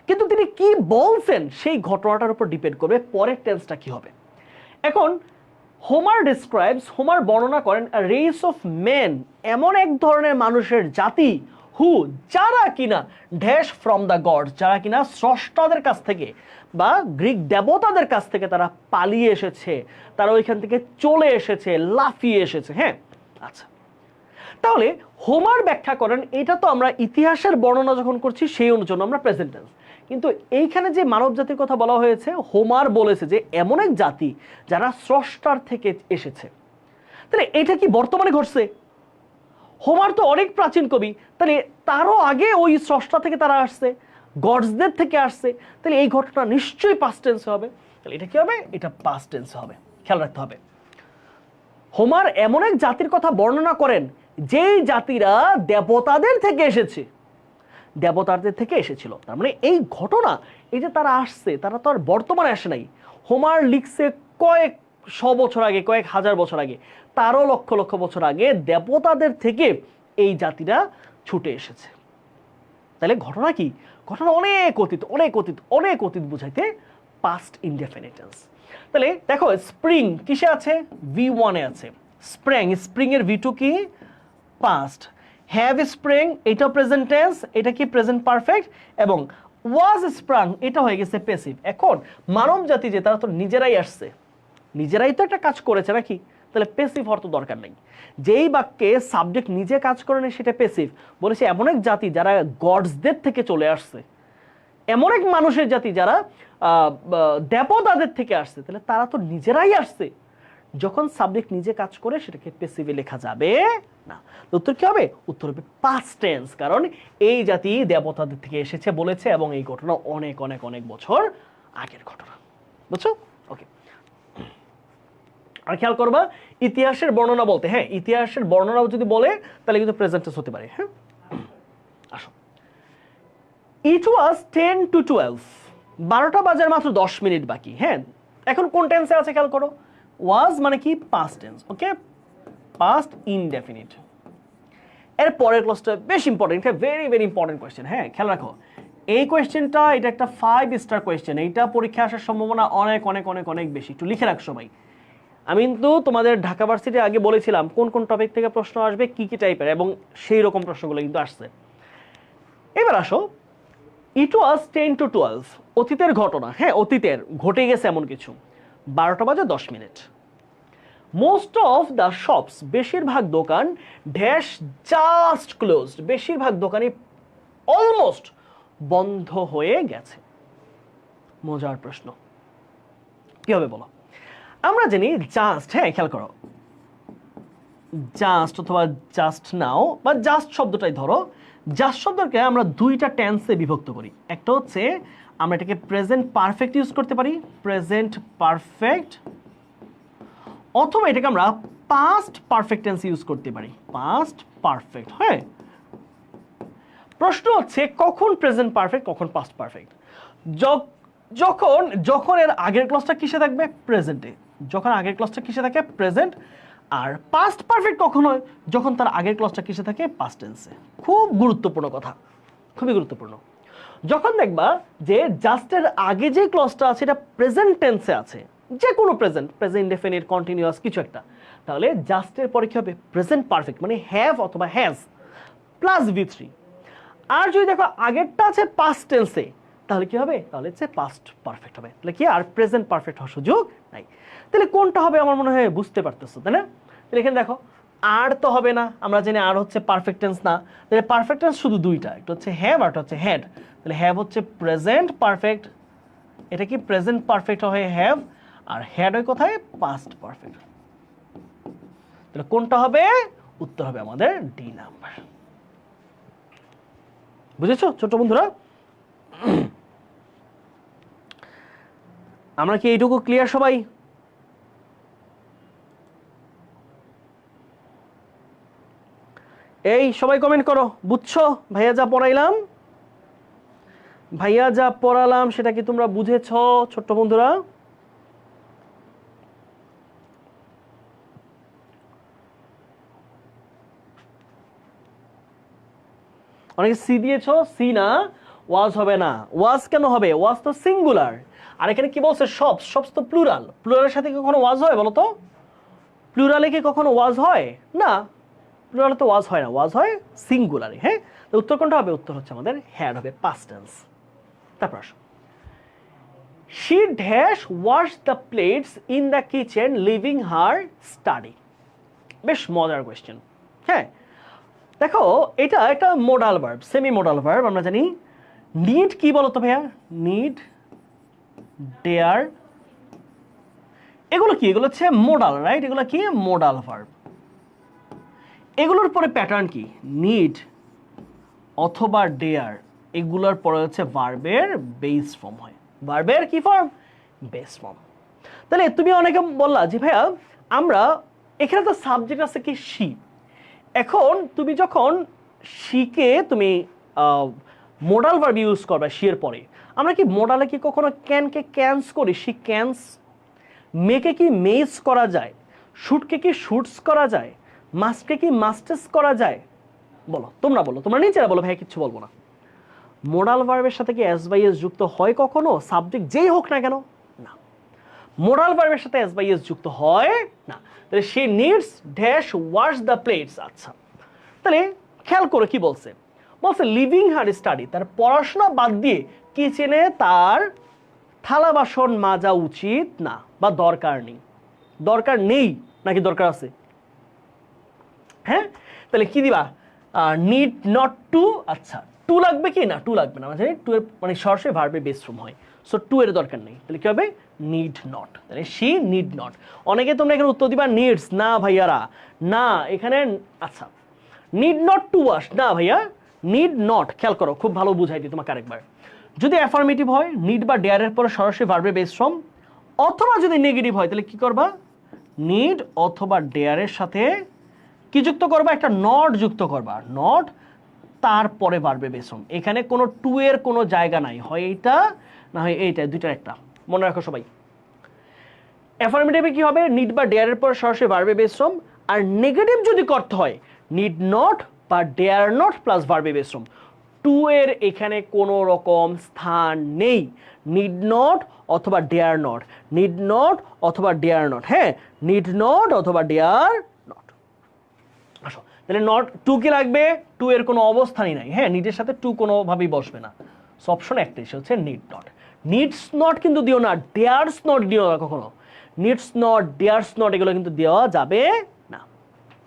কিন্তু তিনি কি বলছেন সেই ঘটনাটার উপর ডিপেন্ড করবে পরের টেন্সটা কি হবে। এখন হোমার ডিসক্রাইবস, হোমার বর্ণনা করেন আ রেস অফ মেন, এমন এক ধরনের মানুষের জাতি, হু, যারা কিনা ড্যাশ ফ্রম দ্য গডস, যারা কিনা স্রষ্টাদের কাছ থেকে বা গ্রিক দেবতাদের কাছ থেকে তারা পালিয়ে এসেছে, তারা ওইখান থেকে চলে এসেছে, লাফিয়ে এসেছে। হ্যাঁ, আচ্ছা, তাহলে হোমার ব্যাখ্যা করেন, এটা তো আমরা ইতিহাসের বর্ণনা যখন করছি সেই অনুযায়ী আমরা প্রেজেন্ট টেন্স, কিন্তু এইখানে যে মানব জাতির কথা বলা হয়েছে, হোমার বলেছে যে এমন এক জাতি যারা স্রষ্টার থেকে এসেছে। তাহলে এটা কি বর্তমানে ঘটছে? হোমার তো অনেক প্রাচীন কবি, তাহলে তারও আগে ওই স্রষ্টা থেকে তারা আসছে, গডসদের থেকে আসছে, তাহলে এই ঘটনা নিশ্চয়ই পাস্ট টেন্সে হবে। তাহলে এটা কি হবে? এটা পাস্ট টেন্সে হবে, খেয়াল রাখতে হবে। হোমার এমন এক জাতির কথা বর্ণনা করেন যেই জাতিরা দেবতাদের থেকে এসেছে, দেবতাদের থেকে এসেছিল। তার মানে এই ঘটনা, এই যে তারা আসছে, তারা তো আর বর্তমানে আসে নাই। হোমার লিখছে কয়েক শো বছর আগে, কয়েক হাজার বছর আগে, তারও লক্ষ লক্ষ বছর আগে দেবতাদের থেকে এই জাতিরা ছুটে এসেছে। তাহলে ঘটনা কি? ঘটনা অনেক অতীত, অনেক অতীত, অনেক অতীত বুঝাইতে পাস্ট ইনডেফিনিট টেন্স। তাহলে দেখো, স্প্রিং কিসে আছে? V1 এ আছে। স্প্রিং এর V2 কি? পাস্ট। হ্যাভ স্প্রিং, এটা প্রেজেন্ট টেন্স, এটা কি প্রেজেন্ট পারফেক্ট, এবং ওয়াজ স্প্রাং এটা হয়ে গেছে প্যাসিভ। এখন মানব জাতি যে তারা তো নিজেরাই আসছে, নিজেরাই তো একটা কাজ করেছে নাকি, তাহলে প্যাসিভ হওয়ার তো দরকার নেই। যেই বাক্যে সাবজেক্ট নিজে কাজ করে না সেটা প্যাসিভ। বলেছে এমন এক জাতি যারা গডসদের থেকে চলে আসছে, এমন এক মানুষের জাতি যারা দেবতাদের থেকে আসছে, তাহলে তারা তো নিজেরাই আসছে। যখন সাবজেক্ট নিজে কাজ করে সেটাকে প্যাসিভে লেখা যাবে না। উত্তর কি হবে? উত্তর হবে পাস্ট টেন্স, কারণ এই জাতি দেবতাদের থেকে এসেছে বলেছে এবং এই ঘটনা অনেক অনেক অনেক বছর আগের ঘটনা। বুঝছো? ওকে, আর খেয়াল করবা ইতিহাসের বর্ণনা বলতে, হ্যাঁ, ইতিহাসের বর্ণনা যদি বলে তাহলে কিন্তু প্রেজেন্ট টেন্স হতে পারে। হ্যাঁ, আসো, ইট ওয়াজ 10 to 12, 12টা বাজার মাত্র 10 মিনিট বাকি। হ্যাঁ, এখন কোন টেন্সে আছে খেয়াল করো, ওয়াজ মানে কি? Past tense. Okay, past indefinite. এর পরের ক্লাসটা বেশ important, very very important question. হ্যাঁ, খেয়াল রাখো, এই কোয়েশ্চেনটা, এটা একটা 5 স্টার কোয়েশ্চেন, এইটা পরীক্ষা আসার সম্ভাবনা অনেক অনেক অনেক অনেক বেশি। একটু লিখে রাখ সবাই। আমি কিন্তু তোমাদের ঢাকা ভার্সিটি আগে বলেছিলাম কোন কোন টপিক থেকে প্রশ্ন আসবে, কি কি টাইপের, এবং সেই রকম প্রশ্নগুলো কিন্তু আসছে। এবার আসো, ইট ওয়াজ 10 to 12, অতীতের ঘটনা। হ্যাঁ, অতীতের ঘটে গেছে এমন কিছু। 12টা বাজে 10 minute. Most of the shops, বেশিরভাগ দোকান, ড্যাশ জাস্ট ক্লোজড, বেশিরভাগ দোকানই অলমোস্ট বন্ধ হয়ে গেছে। মজার প্রশ্ন, কি হবে বলো? আমরা জানি জাস্ট, হ্যাঁ খেয়াল করো, জাস্ট অথবা জাস্ট নাও বা জাস্ট শব্দটাই ধরো, জাস্ট শব্দকে আমরা দুইটা টেন্সে বিভক্ত করি। একটা হচ্ছে আমরা এটাকে প্রেজেন্ট পারফেক্ট ইউজ করতে পারি, প্রেজেন্ট পারফেক্ট, অথবা এটাকে আমরা পাস্ট পারফেক্ট টেন্স ইউজ করতে পারি, পাস্ট পারফেক্ট। হ্যাঁ, প্রশ্ন হচ্ছে কখন প্রেজেন্ট পারফেক্ট, কখন পাস্ট পারফেক্ট? যখন যখন এর আগের ক্লজটা কিসে থাকবে? প্রেজেন্টে। যখন আগের ক্লজটা কিসে থাকে? প্রেজেন্ট। আর পাস্ট পারফেক্ট কখন হয়? যখন তার আগের ক্লজটা কিসে থাকে? পাস্ট টেন্সে। খুব গুরুত্বপূর্ণ কথা, খুবই গুরুত্বপূর্ণ। যখন দেখবা যে জাস্টের আগে যে ক্লজটা আছে এটা প্রেজেন্ট টেন্সে আছে, যে কোনো প্রেজেন্ট, প্রেজেন্ট ইনডেফিনিট, কন্টিনিউয়াস কিছু একটা, তাহলে জাস্টের পরে কি হবে? প্রেজেন্ট পারফেক্ট, মানে হ্যাভ অথবা হ্যাজ প্লাস V3। আর যদি দেখো আগেরটা আছে পাস্ট টেন্সে, তাহলে কি হবে? তাহলে হচ্ছে পাস্ট পারফেক্ট হবে। তাহলে কি আর প্রেজেন্ট পারফেক্ট হওয়ার সুযোগ নাই। তাহলে কোনটা হবে আমার মনে হয় বুঝতে পারতেছো, তাই না? তাহলে এখানে দেখো আর তো হবে না, আমরা জানি আর হচ্ছে পারফেক্ট টেন্স না, তাহলে পারফেক্ট টেন্স শুধু দুইটা, একটা হচ্ছে হ্যাভ আর একটা হচ্ছে হ্যাড। তাহলে হ্যাভ হচ্ছে প্রেজেন্ট পারফেক্ট, এটা কি প্রেজেন্ট পারফেক্ট হয় হ্যাভ, আর হ্যাড হয় কোথায় পাস্ট পারফেক্ট। তাহলে কোনটা হবে? উত্তর হবে আমাদের ডি নাম্বার। বুঝেছো ছোট বন্ধুরা? আমরা কি এইটুকু ক্লিয়ার সবাই? এই সবাই কমেন্ট করো, বুঝছো ভাইয়া যা পড়াইলাম? ভাইয়া যা পড়ালাম সেটা কি তোমরা বুঝেছো ছোট্ট বন্ধুরা? অনেকে সি দিয়েছো, সি না, ওয়াজ হবে না। ওয়াজ কেন হবে? ওয়াজ তো সিঙ্গুলার, আর এখানে কি বলছে সব, সব তো প্লুরাল। প্লুরালের সাথে কি কখনো ওয়াজ হয় বলো তো? প্লুরালে কি কখনো ওয়াজ হয় না? প্লুরালে তো ওয়াজ হয় না, ওয়াজ হয় সিঙ্গুলারে। হ্যাঁ, তো উত্তর কোনটা হবে? উত্তর হচ্ছে আমাদের হ্যাড হবে, পাস্ট টেন্স। তারপর আসো, she dash washed the plates in the kitchen leaving her study। বেশ মজার কোয়েশ্চেন। হ্যাঁ, দেখো এটা একটা modal verb, semi modal verb. আমরা জানি নিড কি বলো তো ভাইয়া? নিড, ডেয়ার, এগুলো কি? এগুলো হচ্ছে মোডাল, রাইট? এগুলো কি? Modal verb. এগুলোর পরে প্যাটার্ন কি? নিড অথবা ডেয়ার, এগুলোর পরে হচ্ছে ভার্বের বেস ফর্ম হয়। ভার্বের কি ফর্ম? Base form. তাহলে তুমি অনেকে বললা যে ভাইয়া আমরা এখানে তো সাবজেক্ট আছে কি শি। এখন তুমি যখন শিকে তুমি মোডাল ভার্ব ইউজ করবে শি এর পরে, আমরা কি মোডালে কি কখনো ক্যানকে ক্যান্স করি? She cans. মেকে কি মেস করা যায়? শুটকে কি শুটস করা যায়? মাস্টকে কি মাস্টেস করা যায়? বলো, তোমরা বলো, তোমরা নিজেরা বলো, ভাই কিচ্ছু বলবো না। মোডাল ভার্বের সাথে কি এস বাই এস যুক্ত হয় কখনো? সাবজেক্ট যেই হোক না কেন? না। মোডাল ভার্বের সাথে এস বাই এস যুক্ত হয় না। তাহলে she needs dash wash the plates. আচ্ছা, তাহলে খেয়াল করে কি বলছে? বলছে লিভিং হার স্টাডি, তার পড়াশোনা বাদ দিয়ে কিচেনে তার থালা বাসন মাজা উচিত না বা দরকার নেই। দরকার নেই নাকি দরকার আছে? হ্যাঁ, তাহলে কি দিবা? Need not to. আচ্ছা, টু লাগবে কি? না, টু লাগবে না। মানে টু এর মানে সরাসরি ভার্বের বেস ফর্ম হয়, সো টু এর দরকার নেই। তাহলে কি হবে? Need not. তাহলে শি নিড নট। অনেকে তোমরা এখানে উত্তর দিবা নিডস। না ভাইয়ারা, না, এখানে আচ্ছা নিড নট টু ওয়াশ, না ভাইয়া, নিড নট। খেয়াল করো, খুব ভালো বুঝাই দিই তোমাকে আরেকবার। যদি অ্যাফার্মেটিভ হয় নিড বা ডেয়ারের পরে সরাসরি ভার্বের বেস ফর্ম, অথবা যদি নেগেটিভ হয় তাহলে কি করবা? নিড অথবা ডেয়ারের সাথে কি যুক্ত করবা? একটা নট যুক্ত করবা। নট, তারপরে ভার্বের বেস ফর্ম। এখানে কোনো টু এর কোনো জায়গা নাই, হয় এইটা না হয় এইটা, দুইটার একটা। মনে রাখো সবাই। অ্যাফার্মেটিভে কি হবে? নিড বা ডেয়ারের পর সরাসরি ভার্বের বেস ফর্ম। আর নেগেটিভ যদি করতে হয় নিড নট বা ডেয়ার নট প্লাস ভার্বের বেস ফর্ম। টু এর এখানে কোনো রকম স্থান নেই। নিড নট অথবা ডেয়ার নট, নিড নট অথবা ডেয়ার নট। হ্যাঁ, নিড নট অথবা ডেয়ার নট। আসো, তাহলে নট টু কি লাগবে? টু এর কোনো অবস্থানই নাই। হ্যাঁ, নিডের সাথে টু কোনোভাবেই বসবে না। সো অপশন একটাই, সে হচ্ছে নিড নট। নিডস নট কিন্তু দিও না, ডেয়ার্স নট দিও না কখনো। নিডস নট, ডেয়ার্স নট এগুলো কিন্তু দেওয়া যাবে না।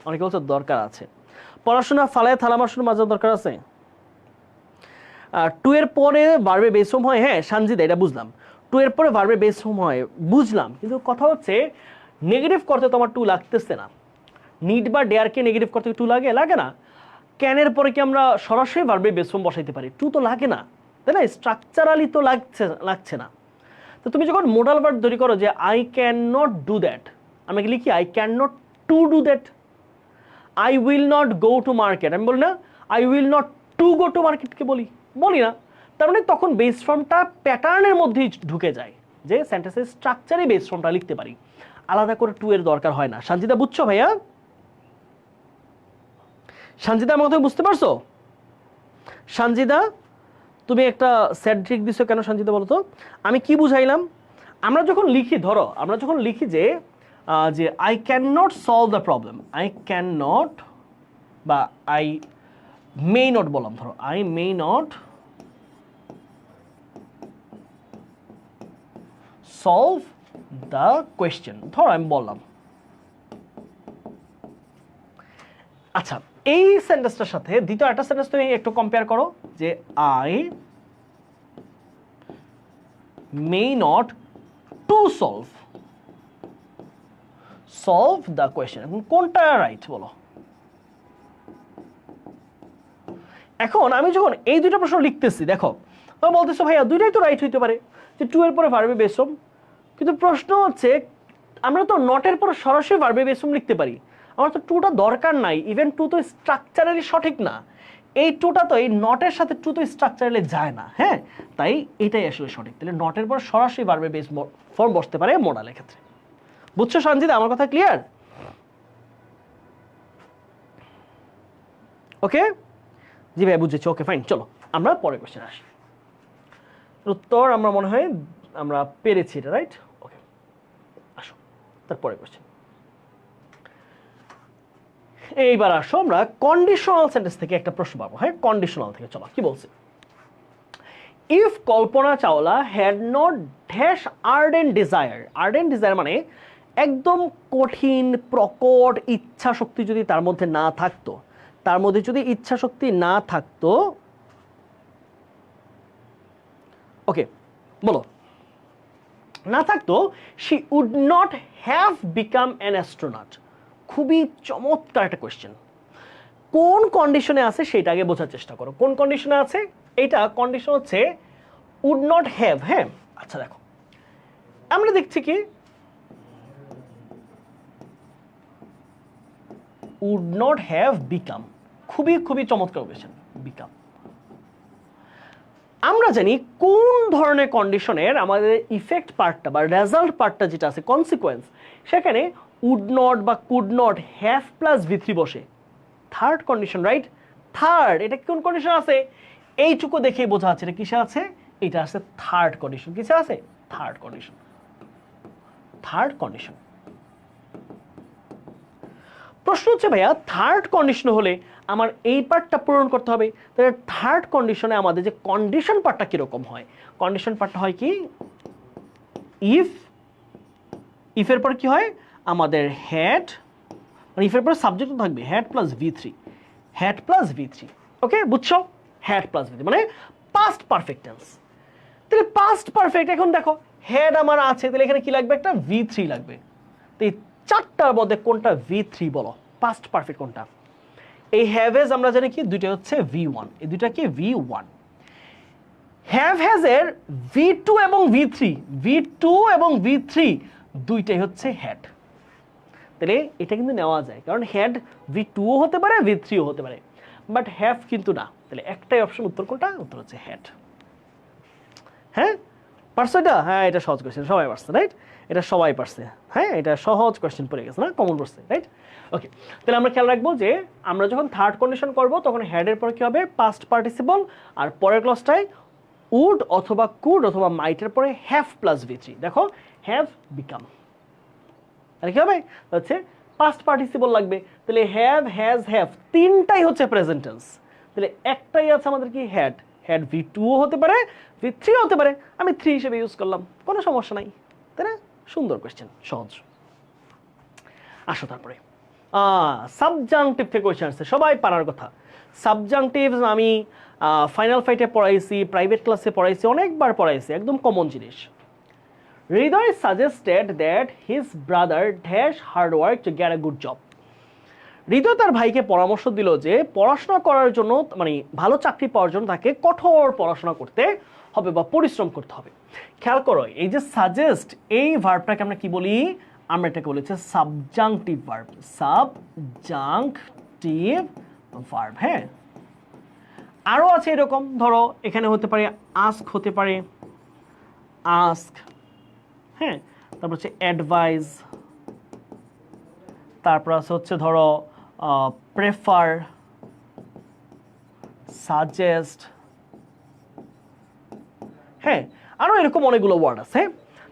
অনেকে বলছে দরকার আছে। পড়াশোনা ফালায় থালা বাসন মাজার দরকার আছে? টু এর পরে ভার্বের বেস ফর্ম হয়। হ্যাঁ সানজিদা, এটা বুঝলাম। টু এর পরে ভার্বের বেস ফর্ম হয়, বুঝলাম। কিন্তু কথা হচ্ছে নেগেটিভ করতে তো আমার টু লাগতেছে না। নিড বা ডেয়ারকে নেগেটিভ করতে টু লাগে? লাগে না। ক্যানের পরে কি আমরা সরাসরি ভার্বের বেস ফর্ম বসাইতে পারি? টু তো লাগে না, তাই না? স্ট্রাকচারালি তো লাগছে না। তো তুমি যখন মোডাল ভার্ব তৈরি করো যে I can not do that, আমরা কি লিখি I can not to do that? I will not go to market, আমি বলি না I will not to go to মার্কেটকে বলি না। তার মানে তখন বেস ফর্মটা প্যাটার্নের মধ্যেই ঢুকে যায়, যে সেন্টেন্সের স্ট্রাকচারে বেস ফর্মটা লিখতে পারি, আলাদা করে টু এর দরকার হয় না। সঞ্জিতা বুঝছো ভাইয়া? সঞ্জিতা আমার কথা বুঝতে পারছো? সঞ্জিতা, তুমি একটা স্যাড ট্রিক দিছো কেন সঞ্জিতা বলো তো? আমি কি বুঝাইলাম? আমরা যখন লিখি, ধরো আমরা যখন লিখি যে I can not solve the problem, I can not বা আই মে নট বললাম, ধরো I may not solve the question, ধরো আমি বললাম। আচ্ছা, এই সেন্টেন্সটার সাথে দ্বিতীয় একটা সেন্টেন্স তুমি একটু কম্পেয়ার করো, যে I may not to solve the question. কোনটা রাইট বলো? এখন আমি যখন এই দুইটা প্রশ্ন লিখতেছি, দেখো তুমি বলতেছো ভাইয়া দুইটাই তো রাইট হইতে পারে, যে টু এর পরে ভার্বে বেস ফর্ম, কিন্তু প্রশ্ন হচ্ছে আমরা তো নটের পরে সরাসরি ভার্বে বেস ফর্ম লিখতে পারি, আমার তো টুটা দরকার নাই, ইভেন টু তো স্ট্রাকচারালি সঠিক না, এই টুটা তো এই নটের সাথে টু তো স্ট্রাকচারালি যায় না, হ্যাঁ, তাই এটাই আসলে সঠিক। তাহলে নটের পর সরাসরি ভার্বে বেস ফর্ম বসতে পারে মোডালের ক্ষেত্রে। বুঝছো সঞ্জিত, আমার কথা ক্লিয়ার? ওকে, জি ভাই বুঝেছি, ওকে ফাইন। চলো আমরা পরের কোশ্চেন আসি। উত্তর আমরা মনে হয় আমরা পেরেছি এটা, রাইট? ওকে, আসো তারপরে কোশ্চেন। এইবার আসো আমরা কন্ডিশনাল সেন্টেন্স থেকে একটা প্রশ্ন পাবো। হ্যাঁ, কন্ডিশনাল থেকে চলো কি বলছে। If Kalpana Chawla had not dash ardent desire মানে একদম কঠিন প্রকট ইচ্ছা শক্তি যদি তার মধ্যে না থাকতো, তার মধ্যে যদি ইচ্ছা শক্তি না থাকতো, ওকে বলো, না থাকতো, she would not have become an astronaut. খুবই চমৎকার একটা কোয়েশ্চেন। কোন কন্ডিশনে আছে সেটা আগে বোঝার চেষ্টা করো। কোন কন্ডিশনে আছে? এইটা কন্ডিশন হচ্ছে উড নট হ্যাভ। হ্যাঁ, আচ্ছা দেখো আমরা দেখছি কি উড নট হ্যাভ বিকাম, খুবই খুবই চমৎকার কোয়েশ্চেন। বিকাম আমরা জানি কোন ধরনের কন্ডিশনের আমাদের ইফেক্ট পার্টটা বা রেজাল্ট পার্টটা যেটা আছে কনসিকোয়েন্স, সেখানে উড নট বা কুড নট হ্যাভ প্লাস ভি3 বসে। Third condition, right? থার্ড, এটা কোন কন্ডিশন আছে? এইটুকু দেখেই বোঝা যাচ্ছে এটা কিসে আছে। এটা আছে থার্ড কন্ডিশন। কিসে আছে? Third condition. Third condition. প্রশ্ন হচ্ছে ভাইয়া থার্ড কন্ডিশন হলে আমার এই পার্টটা পূরণ করতে হবে, তাহলে থার্ড কন্ডিশনে আমাদের যে কন্ডিশন পার্টটা কিরকম হয়? কন্ডিশন পার্টটা হয় কি, ইফের পর কি হয় আমাদের হ্যাড, মানে ইফের পর সাবজেক্ট থাকবে হ্যাড প্লাস ভি3, হ্যাড প্লাস ভি3। ওকে, বুঝছো? হ্যাড প্লাস ভি3 মানে পাস্ট পারফেক্ট টেন্স। তাহলে পাস্ট পারফেক্ট, এখন দেখো হ্যাড আমার আছে, তাহলে এখানে কি লাগবে? একটা ভি3 লাগবে। তো এই চারটার মধ্যে কোনটা ভি3 বলো? পাস্ট পারফেক্ট কোনটা? এই হ্যাভেজ আমরা জানি কি দুইটা হচ্ছে ভি1, এই দুইটা কি ভি1। হ্যাভ হ্যাজ এর ভি2 এবং ভি3 এবং ভি3 দুইটাই হচ্ছে হ্যাড। তাহলে এটা কিন্তু নেওয়া যায়, কারণ হ্যাড ভি2ও হতে পারে ভি3ও হতে পারে, বাট হ্যাভ কিন্তু না। তাহলে একটাই অপশন, উত্তর কোনটা? উত্তর হচ্ছে হ্যাড। হ্যাঁ, পারছো এটা? হ্যাঁ, এটা সহজ কোয়েশ্চেন, সবাই পারছে, রাইট? এটা সবাই পারছে। হ্যাঁ, এটা সহজ কোয়েশ্চেন পড়ে গেছে না, কমন পড়ছে, রাইট? ওকে, তাহলে আমরা খেয়াল রাখবো যে আমরা যখন থার্ড কন্ডিশন করব তখন হ্যাডের পরে কি হবে? পাস্ট পার্টিসিপল, আর পরের ক্লজটায় উড অথবা কুড অথবা মাইটের পরে হ্যাভ প্লাস ভি3। দেখো হ্যাভ বিকাম, তাহলে কি হবে? হচ্ছে পাস্ট পার্টিসিপল লাগবে। তাহলে হ্যাভ, হ্যাজ, হ্যাভ তিনটাই হচ্ছে প্রেজেন্ট টেন্স। তাহলে একটাই আছে আমাদের কি হ্যাড। হ্যাড ভি2ও হতে পারে ভি3ও হতে পারে, আমি 3 হিসেবে ইউজ করলাম, কোনো সমস্যা নাই, তাই না? সুন্দর কোয়েশ্চেন, সহজ। আসো তারপরে সাবজাংটিভ থেকে কোয়েশ্চেন আসছে, সবাই পারার কথা। সাবজাংটিভস আমি ফাইনাল ফাইটে পড়াইছি, প্রাইভেট ক্লাসে পড়াইছি, অনেকবার পড়াইছি, একদম কমন জিনিস। Hriday suggested that his brother dash hard work to get a good job. Hriday তার ভাইকে পরামর্শ দিল যে পড়াশোনা করার জন্য, মানে ভালো চাকরি পাওয়ার জন্য তাকে কঠোর পড়াশোনা করতে হবে বা পরিশ্রম করতে হবে। খেয়াল করো, এই যে সাজেস্ট, এই ভার্বটাকে আমরা কি বলি? আমরা এটাকে বলেছি সাবজাংটিভ ভার্ব। Subjunctive verb. হ্যাঁ, আরও আছে এরকম, ধরো এখানে হতে পারে আস্ক, হতে পারে আস্ক, হ্যাঁ, তারপর হচ্ছে অ্যাডভাইস, তারপর আছে হচ্ছে ধরো প্রেফার, সাজেস্ট, হ্যাঁ, আরও এরকম অনেকগুলো ওয়ার্ড আছে।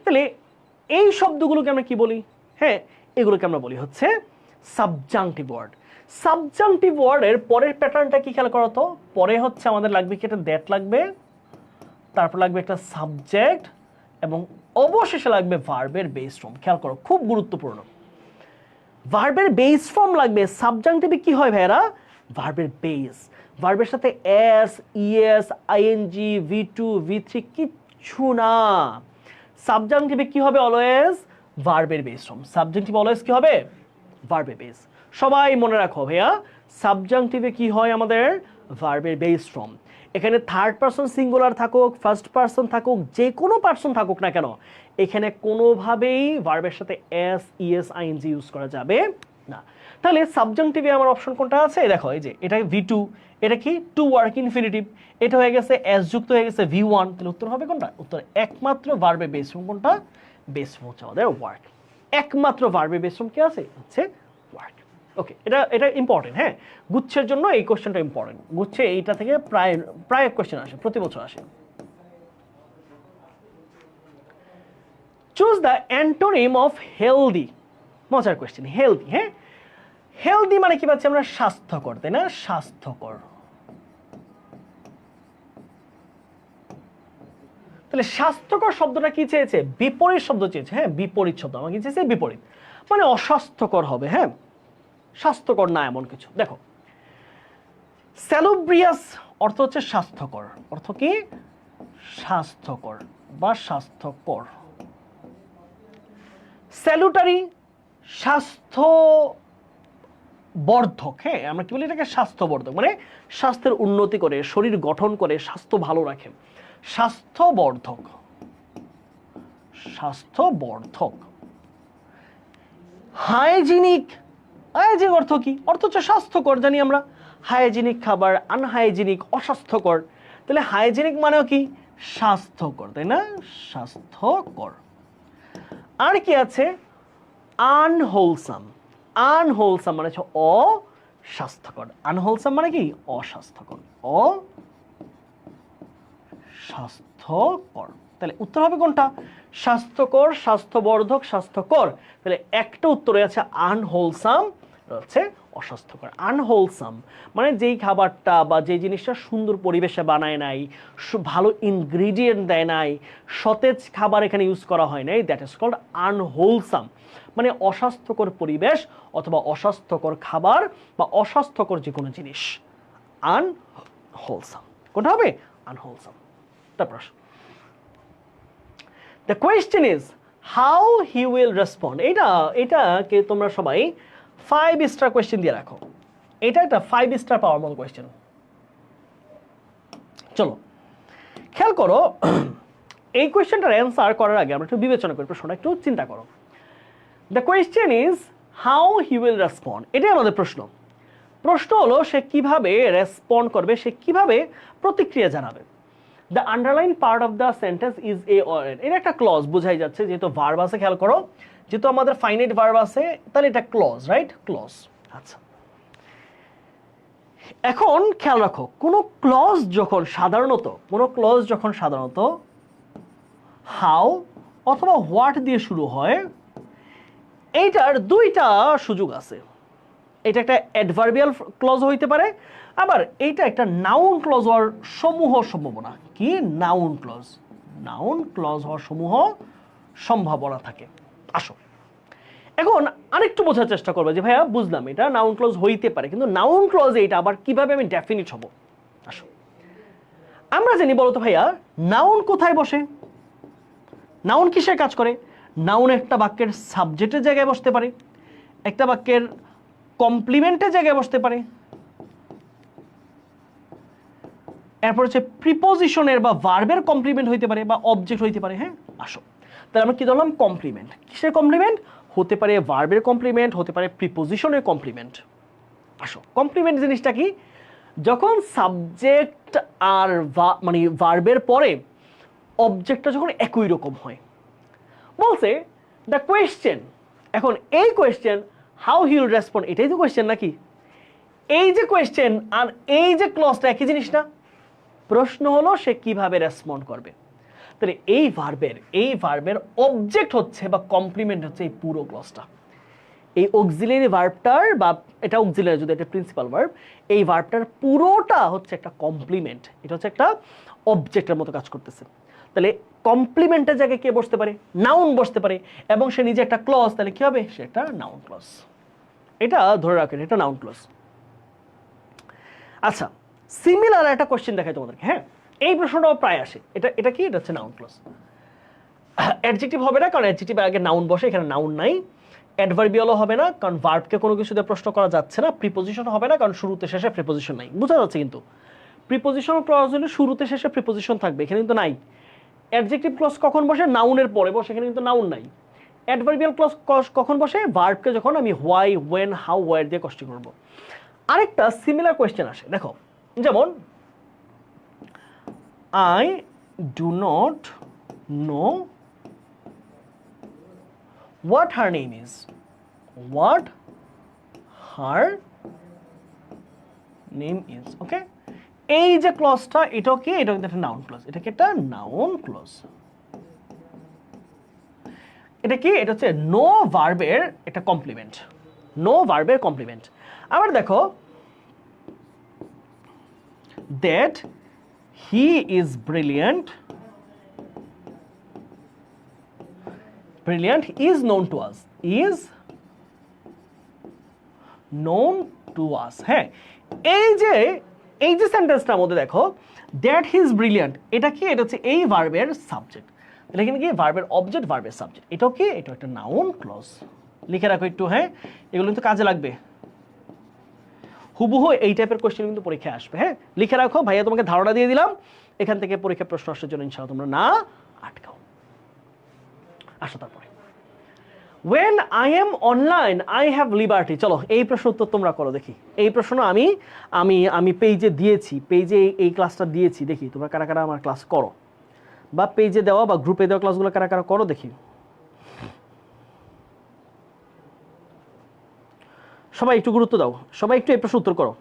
তাহলে এই শব্দগুলোকে আমরা কি বলি? হ্যাঁ, এগুলোকে আমরা বলি হচ্ছে সাবজাংটিভ ওয়ার্ড। সাবজাংটিভ ওয়ার্ডের পরের প্যাটার্নটা কি খেয়াল করো তো? পরে হচ্ছে আমাদের লাগবে কি একটা দ্যাট লাগবে, তারপর লাগবে একটা সাবজেক্ট, এবং অবশেষে লাগবে ভার্বের বেস ফর্ম। খেয়াল করো, খুব গুরুত্বপূর্ণ। ভার্বের বেস ফর্ম লাগবে, সাবজাংটিভে কি হয় ভাইরা? ভার্বের বেস, ভার্বের সাথে এস, ইএস, আইএনজি, ভি2, ভি3 কিচ্ছু না। সাবজাংটিভে কি হবে? অলওয়েজ ভার্বের বেস ফর্ম। সাবজাংটিভ অলওয়েজ কি হবে? ভার্বের বেস। সবাই মনে রাখো ভাইয়া, সাবজাংটিভে কি হয় আমাদের? ভার্বের বেস ফর্ম। এখানে থার্ড পারসন সিঙ্গুলার থাকুক, ফার্স্ট পারসন থাকুক, যে কোনো পারসন থাকুক না কেন, এখানে কোনোভাবেই ভার্বের সাথে এস, ইএস, আইএনজি ইউজ করা যাবে না। তাহলে সাবজাংটিভে আমার অপশন কোনটা আছে? দেখো এই যে এটা ভি2, এটা কি টু ওয়ার্ক ইনফিনিটিভ, এটা হয়ে গেছে এস যুক্ত হয়ে গেছে ভি1। তাহলে উত্তর হবে কোনটা? উত্তর একমাত্র ভার্বের বেস ফর্ম কোনটা? বেস ফর্ম হচ্ছে আমাদের ওয়ার্ক। একমাত্র ভার্বের বেস ফর্ম কি আছে? হচ্ছে ওয়ার্ক। ওকে, এটা ইম্পর্টেন্ট। হ্যাঁ, গুচ্ছের জন্য এই কোশ্চেনটা ইম্পর্টেন্ট। গুচ্ছে এইটা থেকে প্রায় কোশ্চেন আসে, প্রতি বছর আসে। Choose the antonym of healthy. মজার কোশ্চেন, হেলদি। হ্যাঁ, হেলদি মানে কি পাচ্ছি আমরা? স্বাস্থ্যকর, তাই না? স্বাস্থ্যকর। তাহলে স্বাস্থ্যকর শব্দটা কি চেয়েছে? বিপরীত শব্দ চেয়েছে। হ্যাঁ, বিপরীত শব্দ আমার কি চেয়েছে? বিপরীত, মানে অস্বাস্থ্যকর হবে। হ্যাঁ, স্বাস্থ্যকর না এমন কিছু। দেখো, স্যালুব্রিয়াস অর্থ হচ্ছে স্বাস্থ্যকর। অর্থ কি? স্বাস্থ্যকর বা স্বাস্থ্যকর। স্যালুটারি, স্বাস্থ্য বর্ধক। হ্যাঁ, আমরা কি বলি এটাকে? স্বাস্থ্যবর্ধক, মানে স্বাস্থ্যের উন্নতি করে, শরীর গঠন করে, স্বাস্থ্য ভালো রাখে। স্বাস্থ্যবর্ধক, স্বাস্থ্যবর্ধক। হাইজিনিক, হাইজিনিক অর্থ কি? অর্থ হচ্ছে স্বাস্থ্যকর, জানি আমরা। হাইজিনিক খাবার, আনহাইজিনিক অস্বাস্থ্যকর। তাহলে হাইজিনিক মানেও কি? স্বাস্থ্যকর, তাই না? স্বাস্থ্যকর। আর কি আছে? আনহোলসাম। আনহোলসাম মানে হচ্ছে অস্বাস্থ্যকর। আনহোলসাম মানে কি? অস্বাস্থ্যকর, অস্বাস্থ্যকর। তাহলে উত্তর হবে কোনটা? স্বাস্থ্যকর, স্বাস্থ্যবর্ধক, স্বাস্থ্যকর। তাহলে একটা উত্তরে আছে আনহোলসাম, হচ্ছে অস্বাস্থ্যকর। আনহোলসাম মানে যেই খাবারটা বা যে জিনিসটা সুন্দর পরিবেশে বানায় নাই, ভালো ইনগ্রিডিয়েন্ট দেয় নাই, সতেজ খাবার এখানে ইউজ করা হয় নাই, দ্যাট ইজ কল্ড আনহোলসাম। মানে অস্বাস্থ্যকর পরিবেশ অথবা অস্বাস্থ্যকর খাবার বা অস্বাস্থ্যকর যে কোনো জিনিস, আনহোলসাম। কোনটা হবে? আনহোলসাম। তারপর the question is how he will respond. এটাকে তোমরা সবাই 5 স্টার কোয়েশ্চেন দিয়ে রাখো। এটা একটা 5 স্টার পাওয়ার মতো কোয়েশ্চেন। চলো খেয়াল করো, এই কোয়েশ্চেনটার অ্যান্সার করার আগে আমরা একটু বিবেচনা করি, প্রশ্নটা একটু চিন্তা করো। The question is how he will respond. এটাই আমাদের প্রশ্ন। প্রশ্ন হলো সে কিভাবে রেসপন্ড করবে, সে কিভাবে প্রতিক্রিয়া জানাবে। The underline part of the sentence is a or N. এটা একটা ক্লজ, বোঝাই যাচ্ছে, যেহেতু ভার্ব আছে। খেয়াল করো, যেহেতু আমাদের ফাইনাইট ভার্ব আছে, তাহলে এটা ক্লজ, রাইট? ক্লজ। আচ্ছা, এখন খেয়াল রাখো, কোনো ক্লজ যখন সাধারণত হাউ অথবা হোয়াট দিয়ে শুরু হয়, এইটার দুইটা সুযোগ আছে। এটা একটা অ্যাডভার্বিয়াল ক্লজ হইতে পারে, আবার এইটা একটা নাউন ক্লজ হওয়ার সমূহ সম্ভাবনা। কি? Noun clause. নাউন ক্লজ হওয়ার সমূহ সম্ভাবনা থাকে। আসো এখন আরেকটু বোঝার চেষ্টা করবো যে ভাইয়া বুঝলাম এটা নাউন ক্লজ হইতে পারে, কিন্তু নাউন ক্লজ এটা আবার কিভাবে আমি ডেফিনিট হব। আসো আমরা জানি, বলতো ভাইয়া নাউন কোথায় বসে? নাউন কিসের কাজ করে? নাউন একটা বাক্যের সাবজেক্টের জায়গায় বসতে পারে, একটা বাক্যের কমপ্লিমেন্টের জায়গায় বসতে পারে, এরপর হচ্ছে প্রিপোজিশনের বা ভার্বের কমপ্লিমেন্ট হইতে পারে বা অবজেক্ট হইতে পারে। হ্যাঁ, আসো তাহলে আমরা কি ধরলাম? কমপ্লিমেন্ট। কিসের কমপ্লিমেন্ট? হতে পারে ভার্বের কমপ্লিমেন্ট, হতে পারে প্রিপোজিশনের কমপ্লিমেন্ট। আসো, কমপ্লিমেন্ট জিনিসটা কি? যখন সাবজেক্ট আর মানে ভার্বের পরে অবজেক্টটা যখন একই রকম হয়। বলছে দ্য কোয়েশ্চেন, এখন এই question how he will respond, এটাই তো কোয়েশ্চেন নাকি? এই যে কোয়েশ্চেন আর এই যে ক্লজটা একই জিনিস না? প্রশ্ন হলো সে কিভাবে রেসপন্ড করবে। তাহলে এই ভার্বের অবজেক্ট হচ্ছে বা কমপ্লিমেন্ট হচ্ছে এই পুরো ক্লজটা। এই অক্সিলারি ভার্বটার, বা এটা অক্সিলারি যদি এটা প্রিন্সিপাল ভার্ব, এই ভার্বটার পুরোটা হচ্ছে একটা কমপ্লিমেন্ট। এটা হচ্ছে একটা অবজেক্টের মতো কাজ করতেছে। তাহলে কমপ্লিমেন্টের জায়গায় কে বসতে পারে? নাউন বসতে পারে, এবং সে নিজে একটা ক্লজ, তাহলে কি হবে? সে একটা নাউন ক্লজ। এটা ধরে রাখেন, এটা নাউন ক্লজ। আচ্ছা, সিমিলার একটা কোশ্চেন দেখাই তোমাদেরকে। হ্যাঁ, এই প্রশ্নটাও প্রায় আসে। এটা কি? এটা হচ্ছে নাউন ক্লজ। অ্যাডজেক্টিভ হবে না, কারণ অ্যাডজেক্টিভের আগে নাউন বসে, এখানে নাউন নাই। অ্যাডভার্বিয়ালও হবে না, কারণ ভার্বকে কোনো কিছু দিয়ে প্রশ্ন করা যাচ্ছে না। প্রিপোজিশন হবে না, কারণ শুরুতে শেষে প্রিপোজিশন নাই। বোঝা যাচ্ছে? কিন্তু প্রিপোজিশন ক্লজ হলে শুরুতে শেষে প্রিপোজিশন থাকবে, এখানে কিন্তু নাই। অ্যাডজেক্টিভ ক্লজ কখন বসে? নাউনের পরে বসে, এখানে কিন্তু নাউন নাই। অ্যাডভার্বিয়াল ক্লজ কখন বসে? ভার্বকে যখন আমি হোয়াই, ওয়েন, হাউ, ওয়ার দিয়ে কোশ্চেন করব। আরেকটা সিমিলার কোয়েশ্চেন আসে, দেখো, যেমন I do not know what her name is. What her name is. Okay, এই যে ক্লজটা, এটা কি? এটা কিন্তু একটা নাউন ক্লজ। এটা কি? একটা নাউন ক্লজ। এটা কি? এটা হচ্ছে নো ভার্বের একটা কমপ্লিমেন্ট। নো ভার্বের কমপ্লিমেন্ট। আবার দেখো, that he is brilliant. Brilliant is known to us. Is known to us. হ্যাঁ, এই যে সেন্টেন্সটার মধ্যে দেখো, দ্যাট হি ইজ ব্রিলিয়ান্ট, এটা কি? এটা হচ্ছে এই ভার্বের সাবজেক্ট। এটা কিন্তু কি? ভার্বের অবজেক্ট, ভার্বের সাবজেক্ট। এটাও কি? এটা একটা নাউন ক্লজ। লিখে রাখো একটু। হ্যাঁ, এগুলো কিন্তু কাজে লাগবে। হুবহু এই টাইপের কোশ্চেন কিন্তু পরীক্ষায় আসবে। হ্যাঁ, লিখে রাখো। ভাইয়া তোমাকে ধারণা দিয়ে দিলাম, এখান থেকে পরীক্ষার প্রশ্ন আসার জন্য ইনশাআল্লাহ তোমরা না আটকাও। আসো তারপরে, when I am online I have liberty। চলো এই প্রশ্ন উত্তর তোমরা করো দেখি। এই প্রশ্ন আমি আমি আমি পেজে দিয়েছি, পেজে এই ক্লাসটা দিয়েছি, দেখি তোমরা কারা কারা আমার ক্লাস করো, বা পেজে দেওয়া বা গ্রুপে দেওয়া ক্লাসগুলো কারা কারা করো দেখি। সবাই একটু গুরুত্ব দাও, সবাই একটু এই প্রশ্ন উত্তর করো।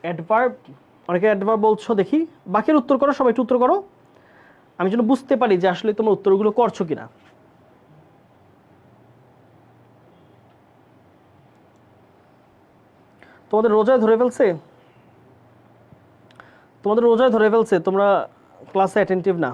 অ্যাডভার্ব, অনেকে অ্যাডভার্ব বলছো, দেখি বাকির উত্তর করো, সবাই একটু উত্তর করো, আমি যেন বুঝতে পারি যে আসলে তোমরা উত্তরগুলো করছো কিনা। তোমাদের রোজায় ধরে ফেলছে, তোমাদের রোজায় ধরে ফেলছে, তোমরা ক্লাসে অ্যাটেন্টিভ না।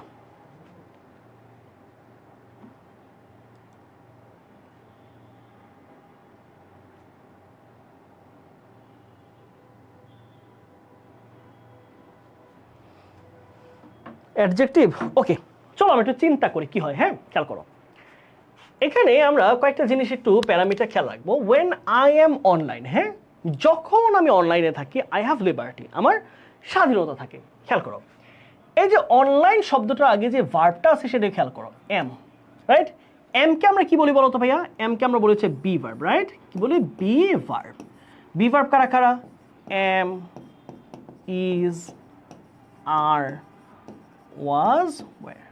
অ্যাডজেক্টিভ, ওকে, চলো আমরা একটু চিন্তা করি কি হয়। হ্যাঁ, খেয়াল করো, এখানে আমরা কয়েকটা জিনিস একটু প্যারামিটার খেয়াল রাখবো। ওয়েন আই এম অনলাইন, হ্যাঁ, যখন আমি অনলাইনে থাকি, আই হ্যাভ লিবার্টি, আমার স্বাধীনতা থাকে। খেয়াল করো, এই যে অনলাইন শব্দটার আগে যে ভার্বটা আছে সেটা খেয়াল করো, এম, রাইট? এম কে আমরা কি বলি বলো তো ভাইয়া? এম কে আমরা বলি হচ্ছে বি ভার্ব, রাইট? কি বলি? Be verb. বি ভার্ব কারা কারা? Am, is, are, was, were.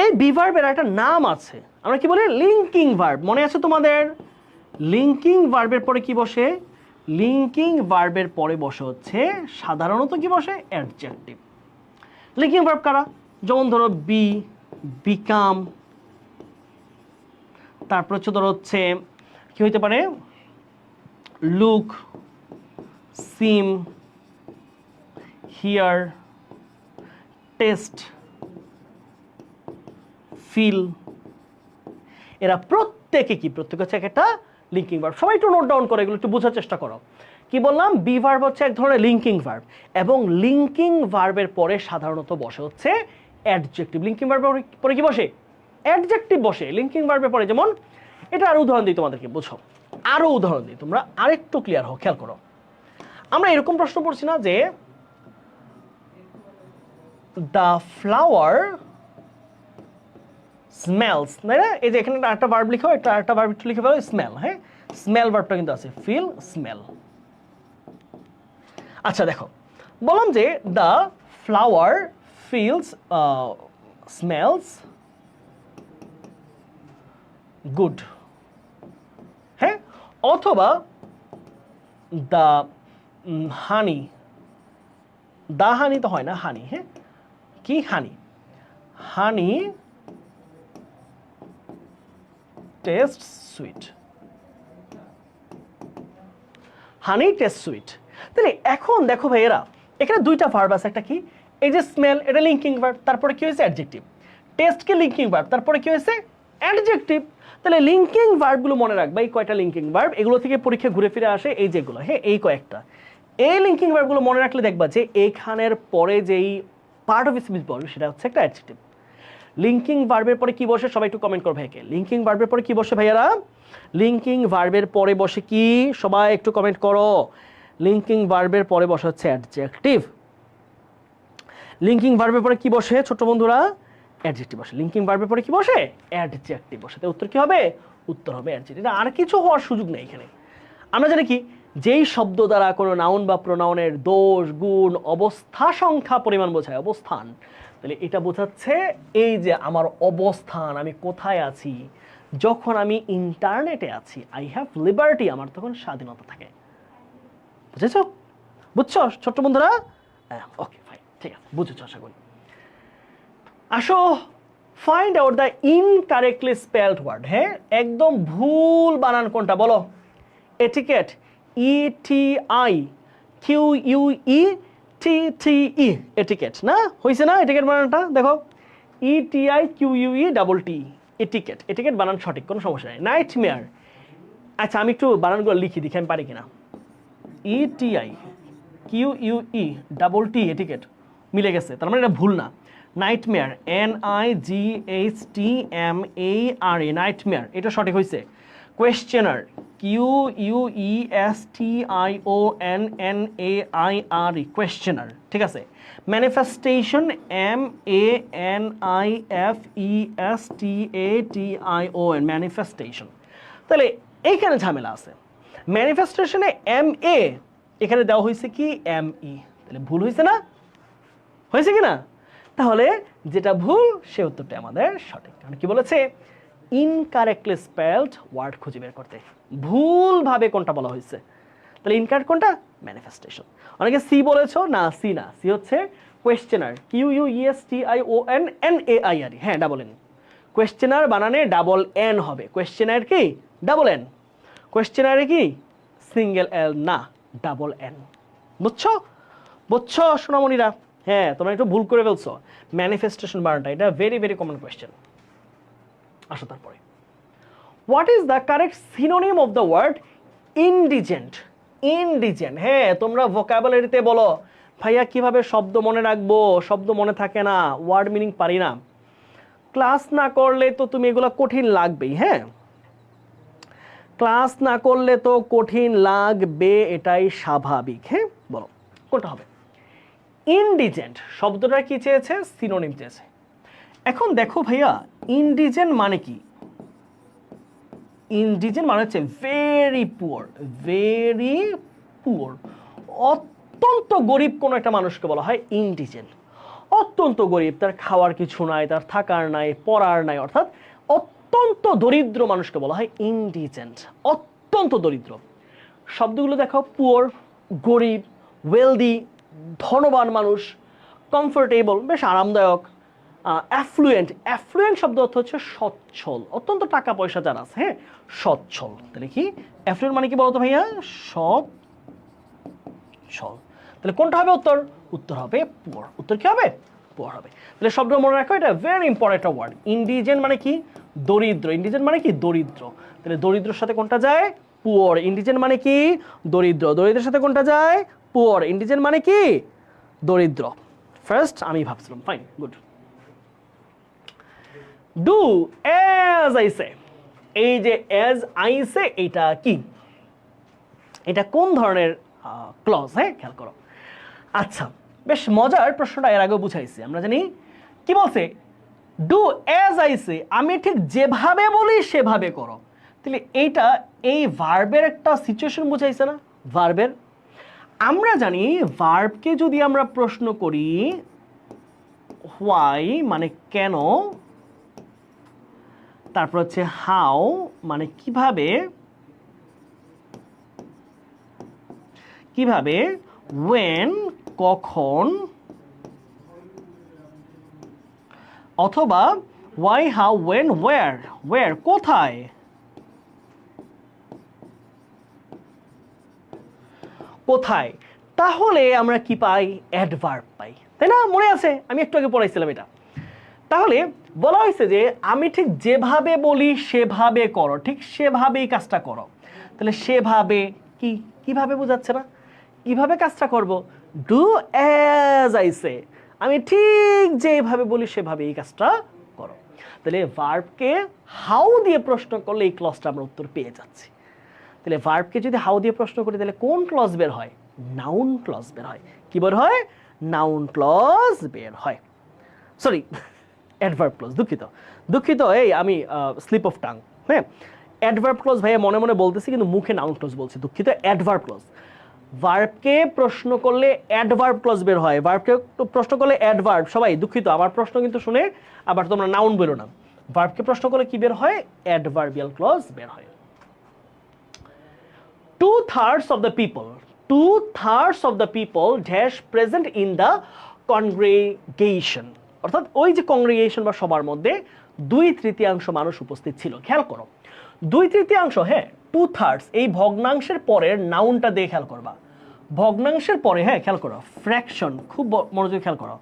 এই বি ভার্বের একটা নাম আছে, আমরা কি বলি? Linking verb. মনে আছে তোমাদের? লিঙ্কিং ভার্বের পরে কি বসে? লিঙ্কিং ভার্বের পরে বসে হচ্ছে সাধারণত কি বসে? অ্যাডজেক্টিভ। লিঙ্কিং ভার্ব কারা? যেমন ধরো বি, বিকাম, তারপর হচ্ছে ধরো হচ্ছে কি হইতে পারে? Look, seem, hear, taste, feel. এরা প্রত্যেকে কি? প্রত্যেকে হচ্ছে একটা লিঙ্কিং ভার্ব। সবাই একটু নোট ডাউন করো, এগুলো একটু বোঝার চেষ্টা করো। কি বললাম? বি ভার্ব হচ্ছে এক ধরনের লিঙ্কিং ভার্ব, এবং লিঙ্কিং ভার্বের পরে সাধারণত বসে হচ্ছে অ্যাডজেক্টিভ। লিঙ্কিং ভার্বের পরে কি বসে? অ্যাডজেক্টিভ বসে লিঙ্কিং ভার্বের পরে। যেমন এটা আরো উদাহরণ দিই তোমাদেরকে, বুঝো, আরো উদাহরণ দিই, তোমরা আরেকটু ক্লিয়ার হও। খেয়াল করো, আমরা এরকম প্রশ্ন পড়ছি না যে দ্য ফ্লাওয়ার স্মেলস, তাই না? এই যে এখানে একটা ভার্ব লিখো, একটা ভার্ব একটু লিখে ফেলো, স্মেল। হ্যাঁ, স্মেল ভার্বটা কিন্তু আছে, ফিল, স্মেল। আচ্ছা দেখো, বললাম যে the flower feels, smells good, হ্যাঁ, অথবা দ্য হানি, দা হানি তো হয় না, হানি, হ্যাঁ, কি honey, honey taste sweet, honey taste sweet. তাহলে এখন দেখো ভাইয়েরা, এখানে দুইটা ভার্ব আছে, একটা কি, এই যে স্মেল, এটা লিঙ্কিং ভার্ব, তারপরে কি হয়েছে অ্যাডজেক্টিভ, টেস্টকে লিঙ্কিং ভার্ব, তারপরে কি হয়েছে অ্যাডজেক্টিভ। তাহলে লিঙ্কিং ভার্বগুলো মনে রাখবা, এই কয়টা লিঙ্কিং ভার্ব, এগুলো থেকে পরীক্ষা ঘুরে ফিরে আসে এই যেগুলো, হ্যাঁ, এই কয়েকটা। এই লিঙ্কিং ভার্বগুলো মনে রাখলে দেখবা যে এইখানের পরে যেই পার্ট অফ স্পিচ বলবে সেটা হচ্ছে একটা অ্যাডজেক্টিভ। লিঙ্কিং ভার্বের পরে কি বসে, সবাই একটু কমেন্ট করবে একে, লিঙ্কিং ভার্বের পরে কি বসে ভাইয়ারা, লিঙ্কিং ভার্বের পরে বসে কি, সবাই একটু কমেন্ট করো, লিঙ্কিং ভার্বের পরে বসে হচ্ছে অ্যাডজেক্টিভ। লিঙ্কিং ভার্বের পরে কি বসে ছোট বন্ধুরা, অ্যাডজেক্টিভ বসে। লিঙ্কিং ভার্বের পরে কি বসে, অ্যাডজেক্টিভ বসে। তাই উত্তর কি হবে, উত্তর হবে অ্যাডজেক্টিভ। আর কিছু হওয়ার সুযোগ নেই এখানে। আমরা জানি কি, যেই শব্দ দ্বারা কোনো নাউন বা প্রোনাউনের দোষ, গুণ, অবস্থা, সংখ্যা, পরিমাণ বোঝায়, অবস্থান, তাহলে এটা বোঝাচ্ছে এই যে আমার অবস্থান, আমি কোথায় আছি, যখন আমি ইন্টারনেটে আছি, আই হ্যাভ লিবার্টি, আমার তখন স্বাধীনতা থাকে। বুঝেছ, বুঝছো ছোট্ট বন্ধুরা? ওকে ফাইন, ঠিক আছে, বুঝেছো আশা করি। আসো, find out the incorrectly spelled word. হ্যাঁ, একদম ভুল বানান কোনটা বলো। এটিকেট, ETI QUETTE, এটিকেট না, হয়েছে না এটিকেট বানানটা, দেখো ETI QUETTE, এটিকেট, এটিকেট বানান সঠিক, কোনো সমস্যা নেই। নাইটমেয়ার, আচ্ছা আমি একটু বানানগুলো লিখি দেখি আমি পারি কিনা। ETI QUETTE, এটিকেট, মিলে গেছে, তার মানে এটা ভুল না। নাইটমেয়ার, NIGHTMARE, নাইটমেয়ার, এটা সঠিক হয়েছে। কোয়েশ্চেনার, QUESTIONNAIRE, কোয়েশ্চেনার, ঠিক আছে। Manifestation, MANIFESTATION, manifestation. তাহলে এইখানে ঝামেলা আছে, ম্যানিফেস্টেশনে MA, এখানে দেওয়া হয়েছে কি ME, তাহলে ভুল হয়েছে না, হয়েছে কি না? তাহলে যেটা ভুল সে উত্তরটা আমাদের সঠিক। কারণ কি বলেছে, ইনকারেক্টলি স্পেলড ওয়ার্ড খুঁজে বের করতে, ভুলভাবে কোনটা বলা হয়েছে। তাহলে ইনকারেক্ট কোনটা, ম্যানিফেস্টেশন। অনেকে সি বলেছো, না সি না, সি হচ্ছে কোয়েশ্চেনার, QUESTIONNAIRE, হ্যাঁ ডাবল এন, কোয়েশ্চেনার বানানে ডাবল এন হবে, কোয়েশ্চেনার কি ডাবল এন, কোয়েশ্চেনারে কি সিঙ্গেল এল না, ডাবল এন। বুঝছো, বুঝছো সোনামণিরা? হ্যাঁ, তোমরা একটু ভুল করে ফেলছো, ম্যানিফেস্টেশন বানানটা, এটা ভেরি ভেরি কমন কোয়েশ্চেন। আসো তারপরে, what is the correct synonym of the word indigent? Indigent, হ্যাঁ তোমরা ভোকাবুলারিতে বলো ভাইয়া কিভাবে শব্দ মনে রাখবো, শব্দ মনে থাকে না, ওয়ার্ড মিনিং পারি না। ক্লাস না করলে তো তুমি এগুলো কঠিন লাগবেই, হ্যাঁ ক্লাস না করলে তো কঠিন লাগবে, এটাই স্বাভাবিক। হ্যাঁ বলো কোনটা হবে। ইনডিজেন্ট শব্দটা কি চেয়েছে, সিনোনিম চেয়েছে। এখন দেখো ভাইয়া, ইনডিজেন্ট মানে কি, ইনডিজেন্ট মানে হচ্ছে ভেরি পুয়ার, ভেরি পুয়ার, অত্যন্ত গরিব কোনো একটা মানুষকে বলা হয় ইনডিজেন্ট। অত্যন্ত গরিব, তার খাওয়ার কিছু নাই, তার থাকার নাই, পড়ার নাই, অর্থাৎ অত্যন্ত দরিদ্র মানুষকে বলা হয় ইনডিজেন্ট, অত্যন্ত দরিদ্র। শব্দগুলো দেখো, পুয়ার, গরিব, ওয়েলদি, ধনবান মানুষ, কমফোর্টেবল, বেশ আরামদায়ক, অ্যাফ্লুয়েন্ট, অ্যাফ্লুয়েন্ট শব্দ অর্থ হচ্ছে সচ্ছল, অত্যন্ত টাকা পয়সা যারা আছে, হ্যাঁ সচ্ছল। তাহলে কি অ্যাফ্লুয়েন্ট মানে কি বলতো ভাইয়া, সচ্ছল। তাহলে কোনটা হবে উত্তর, উত্তর হবে পুয়ার। উত্তর কি হবে, পুয়ার হবে। তাহলে শব্দ মনে রাখো, এটা ভেরি ইম্পর্টেন্ট ওয়ার্ড। ইনডিজেন্ট মানে কি, দরিদ্র, ইনডিজেন্ট মানে কি দরিদ্র, তাহলে দরিদ্রের সাথে কোনটা যায়, পুয়ার। ইনডিজেন্ট মানে কি দরিদ্র, দরিদ্রের সাথে কোনটা যায়, পুয়ার। ইনডিজেন্ট মানে কি দরিদ্র। ফার্স্ট আমি ভাবছিলাম, fine, good. Do as I say, এই যে অ্যাজ আই সে এটা কি, এটা কোন ধরনের ক্লজ, হ্যাঁ খেয়াল করো। আচ্ছা বেশ মজার প্রশ্নটা, এর আগেও বুঝাইছি, আমরা জানি কি বলছে, ডু অ্যাজ আই সে, আমি ঠিক যেভাবে বলি সেভাবে করো। তাহলে এইটা এই ভার্বের একটা সিচুয়েশন বুঝাইছে না, ভার্বের। আমরা জানি ভার্বকে যদি আমরা প্রশ্ন করি হোয়াই মানে কেন, তারপর হচ্ছে হাউ মানে কিভাবে, কিভাবে, when কখন, অথবা why, how, when, where কোথায়। কোথায়, তাহলে আমরা কি পাই? অ্যাডভার্ব পাই, তাই না? মনে আছে আমি একটু আগে পড়াইছিলাম এটা। তাহলে বলা হয়েছে যে আমি ঠিক যেভাবে বলি সেভাবে করো, ঠিক সেভাবেই কাজটা করো। তাহলে সেভাবে কি, কিভাবে বোঝাচ্ছে না? কিভাবে কাজটা করব? ডু অ্যাজ আই সে, আমি ঠিক যেভাবে বলি সেভাবে এই কাজটা করো। তাহলে ভার্বকে হাউ দিয়ে প্রশ্ন করলে এই ক্লজটা আমরা উত্তর পেয়ে যাচ্ছি। তাহলে ভার্বকে যদি হাউ দিয়ে প্রশ্ন করি তাহলে কোন ক্লজ বের হয়? নাউন ক্লজ বের হয়। কি বের হয়? নাউন ক্লজ বের হয়। সরি, অ্যাডভার্ব ক্লজ, দুঃখিত এই আমি স্লিপ অফ টাং। হ্যাঁ, অ্যাডভার্ব ক্লজ ভাইয়া মনে মনে বলতেছি কিন্তু মুখে নাউন ক্লজ বলছি, দুঃখিত। অ্যাডভার্ব ক্লজ, ভার্বকে প্রশ্ন করলে অ্যাডভার্ব ক্লজ বের হয়, ভার্বকে প্রশ্ন করলে অ্যাডভার্ব। সবাই দুঃখিত, আমার প্রশ্ন কিন্তু শুনে আবার তোমরা নাউন বেরো না। ভার্বকে প্রশ্ন করলে কি বের হয়? অ্যাডভার্বিয়াল ক্লজ বের হয়। 2/3 of the people dash present in the congregation, অর্থাৎ ওই যে কংগ্রিগেশন বা সবার মধ্যে 2/3 মানুষ উপস্থিত ছিল। খেয়াল করো 2/3, হ্যাঁ 2/3, এই ভগ্নাংশের পরের নাউনটা দিয়ে খেয়াল করবা। ভগ্নাংশের পরে, হ্যাঁ খেয়াল করো, ফ্র্যাকশন, খুব মনোযোগ খেয়াল করো।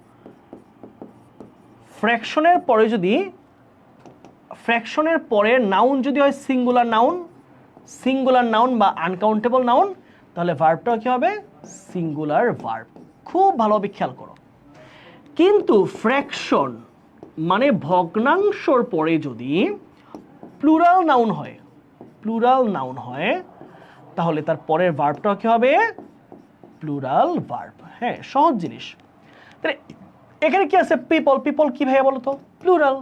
ফ্র্যাকশনের পরে নাউন যদি হয় সিঙ্গুলার নাউন বা আনকাউন্টেবল নাউন, তাহলে ভার্বটাও কি হবে? Singular verb. খুব ভালোভাবে খেয়াল করো। কিন্তু ফ্র্যাকশন মানে ভগ্নাংশর পরে যদি প্লুরাল নাউন হয় তাহলে তার পরের ভার্বটাও কি হবে? Plural verb. হ্যাঁ, সহজ জিনিস। তাহলে এখানে কি আছে? পিপল কি ভাইয়া বলো তো? প্লুরাল।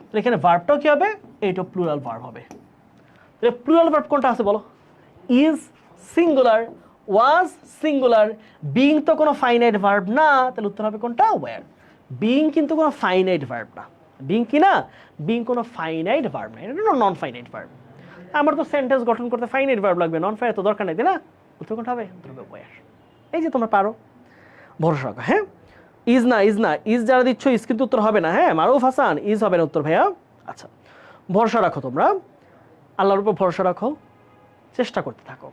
তাহলে এখানে ভার্বটাও কি হবে? এইটা প্লুরাল ভার্ব হবে। তাহলে প্লুরাল ভার্ব কোনটা আছে বলো? Is singular, was singular, being তো কোনো ফাইনাইট ভার্ব না, তাহলে উত্তর হবে কোনটা? ওয়্যার। বিং কিন্তু কোনো ফাইনাইট ভার্ব না। বিং কি না? বিং কোনো ফাইনাইট ভার্ব না, এটা নন ফাইনাইট ভার্ব। আমার তো সেন্টেন্স গঠন করতে ফাইনাইট ভার্ব লাগবে, নন ফাইনাইট তো দরকার নেই, তাই না? উত্তর কোনটা হবে? উত্তর হবে ওয়্যার। এই যে তোমরা পারো, ভরসা রাখো। হ্যাঁ, ইজ যারা দিচ্ছ ইজ কিন্তু উত্তর হবে না। হ্যাঁ, মারুফ হাসান, ইজ হবে না উত্তর ভাইয়া। আচ্ছা, ভরসা রাখো তোমরা, আল্লাহর উপর ভরসা রাখো, চেষ্টা করতে থাকো,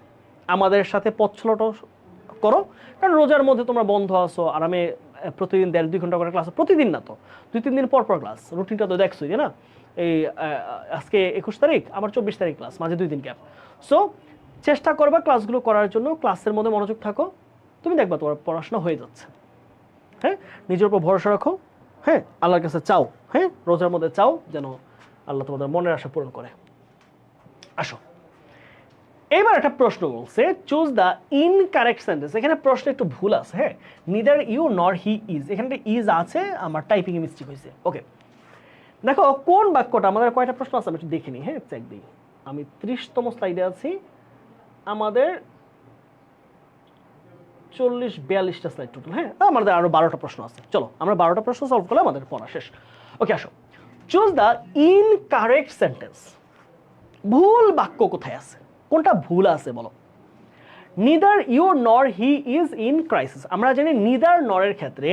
আমাদের সাথে পথ চলাটাও করো। কারণ রোজার মধ্যে তোমরা বন্ধ আসো, আরামে প্রতিদিন 1.5-2 ঘন্টা করে ক্লাস, প্রতিদিন না তো 2-3 দিন পর ক্লাস, রুটিনটা তো দেখছোই না। এই আজকে 21 তারিখ, আমার 24 তারিখ ক্লাস, মাঝে 2 দিন গ্যাপ। সো চেষ্টা করবা ক্লাসগুলো করার জন্য, ক্লাসের মধ্যে মনোযোগ থাকো, তুমি দেখবা তোমার পড়াশোনা হয়ে যাচ্ছে। হ্যাঁ, নিজের উপর ভরসা রাখো। হ্যাঁ, আল্লাহর কাছে চাও, হ্যাঁ রোজার মধ্যে চাও যেন আল্লাহ তোমাদের মনের আশা পূরণ করে। আসো, এবার একটা প্রশ্ন বলছে, চুজ দ্য ইনকারেক্ট সেন্টেন্স। এখানে প্রশ্ন একটু ভুল আছে। হ্যাঁ, নিদার ইউ নর হি ইজ, এখানে ইজ আছে, আমার টাইপিং এ মিস্টেক হয়েছে। ওকে, দেখো কোন বাক্যটা, আমাদের কয়টা প্রশ্ন আছে আমি একটু দেখে নিই। হ্যাঁ, চেক দিই। আমি 30তম স্লাইডে আছি, আমাদের 40-42টা স্লাইড টোটাল। হ্যাঁ, আমাদের আরো 12টা প্রশ্ন আছে। চলো আমরা 12টা প্রশ্ন সলভ করলে আমাদের পড়া শেষ। ওকে, আসো, চুজ দ্য ইনকারেক্ট সেন্টেন্স। ভুল বাক্য কোথায় আছে, কোনটা ভুল আছে বলো? নিদার ইউ নর হি ইজ ইন ক্রাইসিস। আমরা জানি নিদার নরের ক্ষেত্রে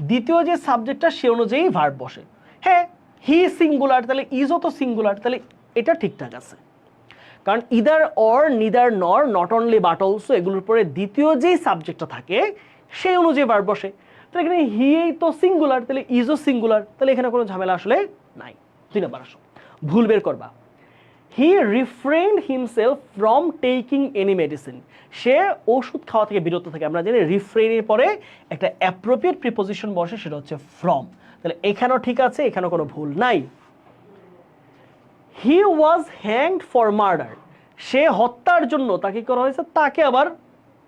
দ্বিতীয় যে সাবজেক্টটা সে অনুযায়ী ভার্ব বসে। হ্যাঁ, হি সিঙ্গুলার, তাহলে ইজও তো সিঙ্গুলার, তাহলে এটা ঠিকঠাক আছে। কারণ ইদার অর, নিদার নর, নট অনলি বাট অলসো, এগুলোর পরে দ্বিতীয় যেই সাবজেক্টটা থাকে সেই অনুযায়ী ভার্ব বসে। তাহলে এখানে হি তো সিঙ্গুলার, তাহলে ইজও সিঙ্গুলার, তাহলে এখানে কোনো ঝামেলা আসলে নাই। 2 নম্বর আসো, ভুল বের করবা। He refrained himself from taking any medicine. সে ওষুধ খাওয়া থেকে বিরত থাকে। আমরা জানি রিফ্রেইনের পরে একটা অ্যাপ্রোপ্রিয়েট প্রিপোজিশন বসে, সেটা হচ্ছে ফ্রম। তাহলে এখানেও ঠিক আছে, এখানেও কোনো ভুল নাই। হি ওয়াজ হ্যাংড ফর মার্ডার। সে হত্যার জন্য তাকে করা হয়েছে, তাকে আবার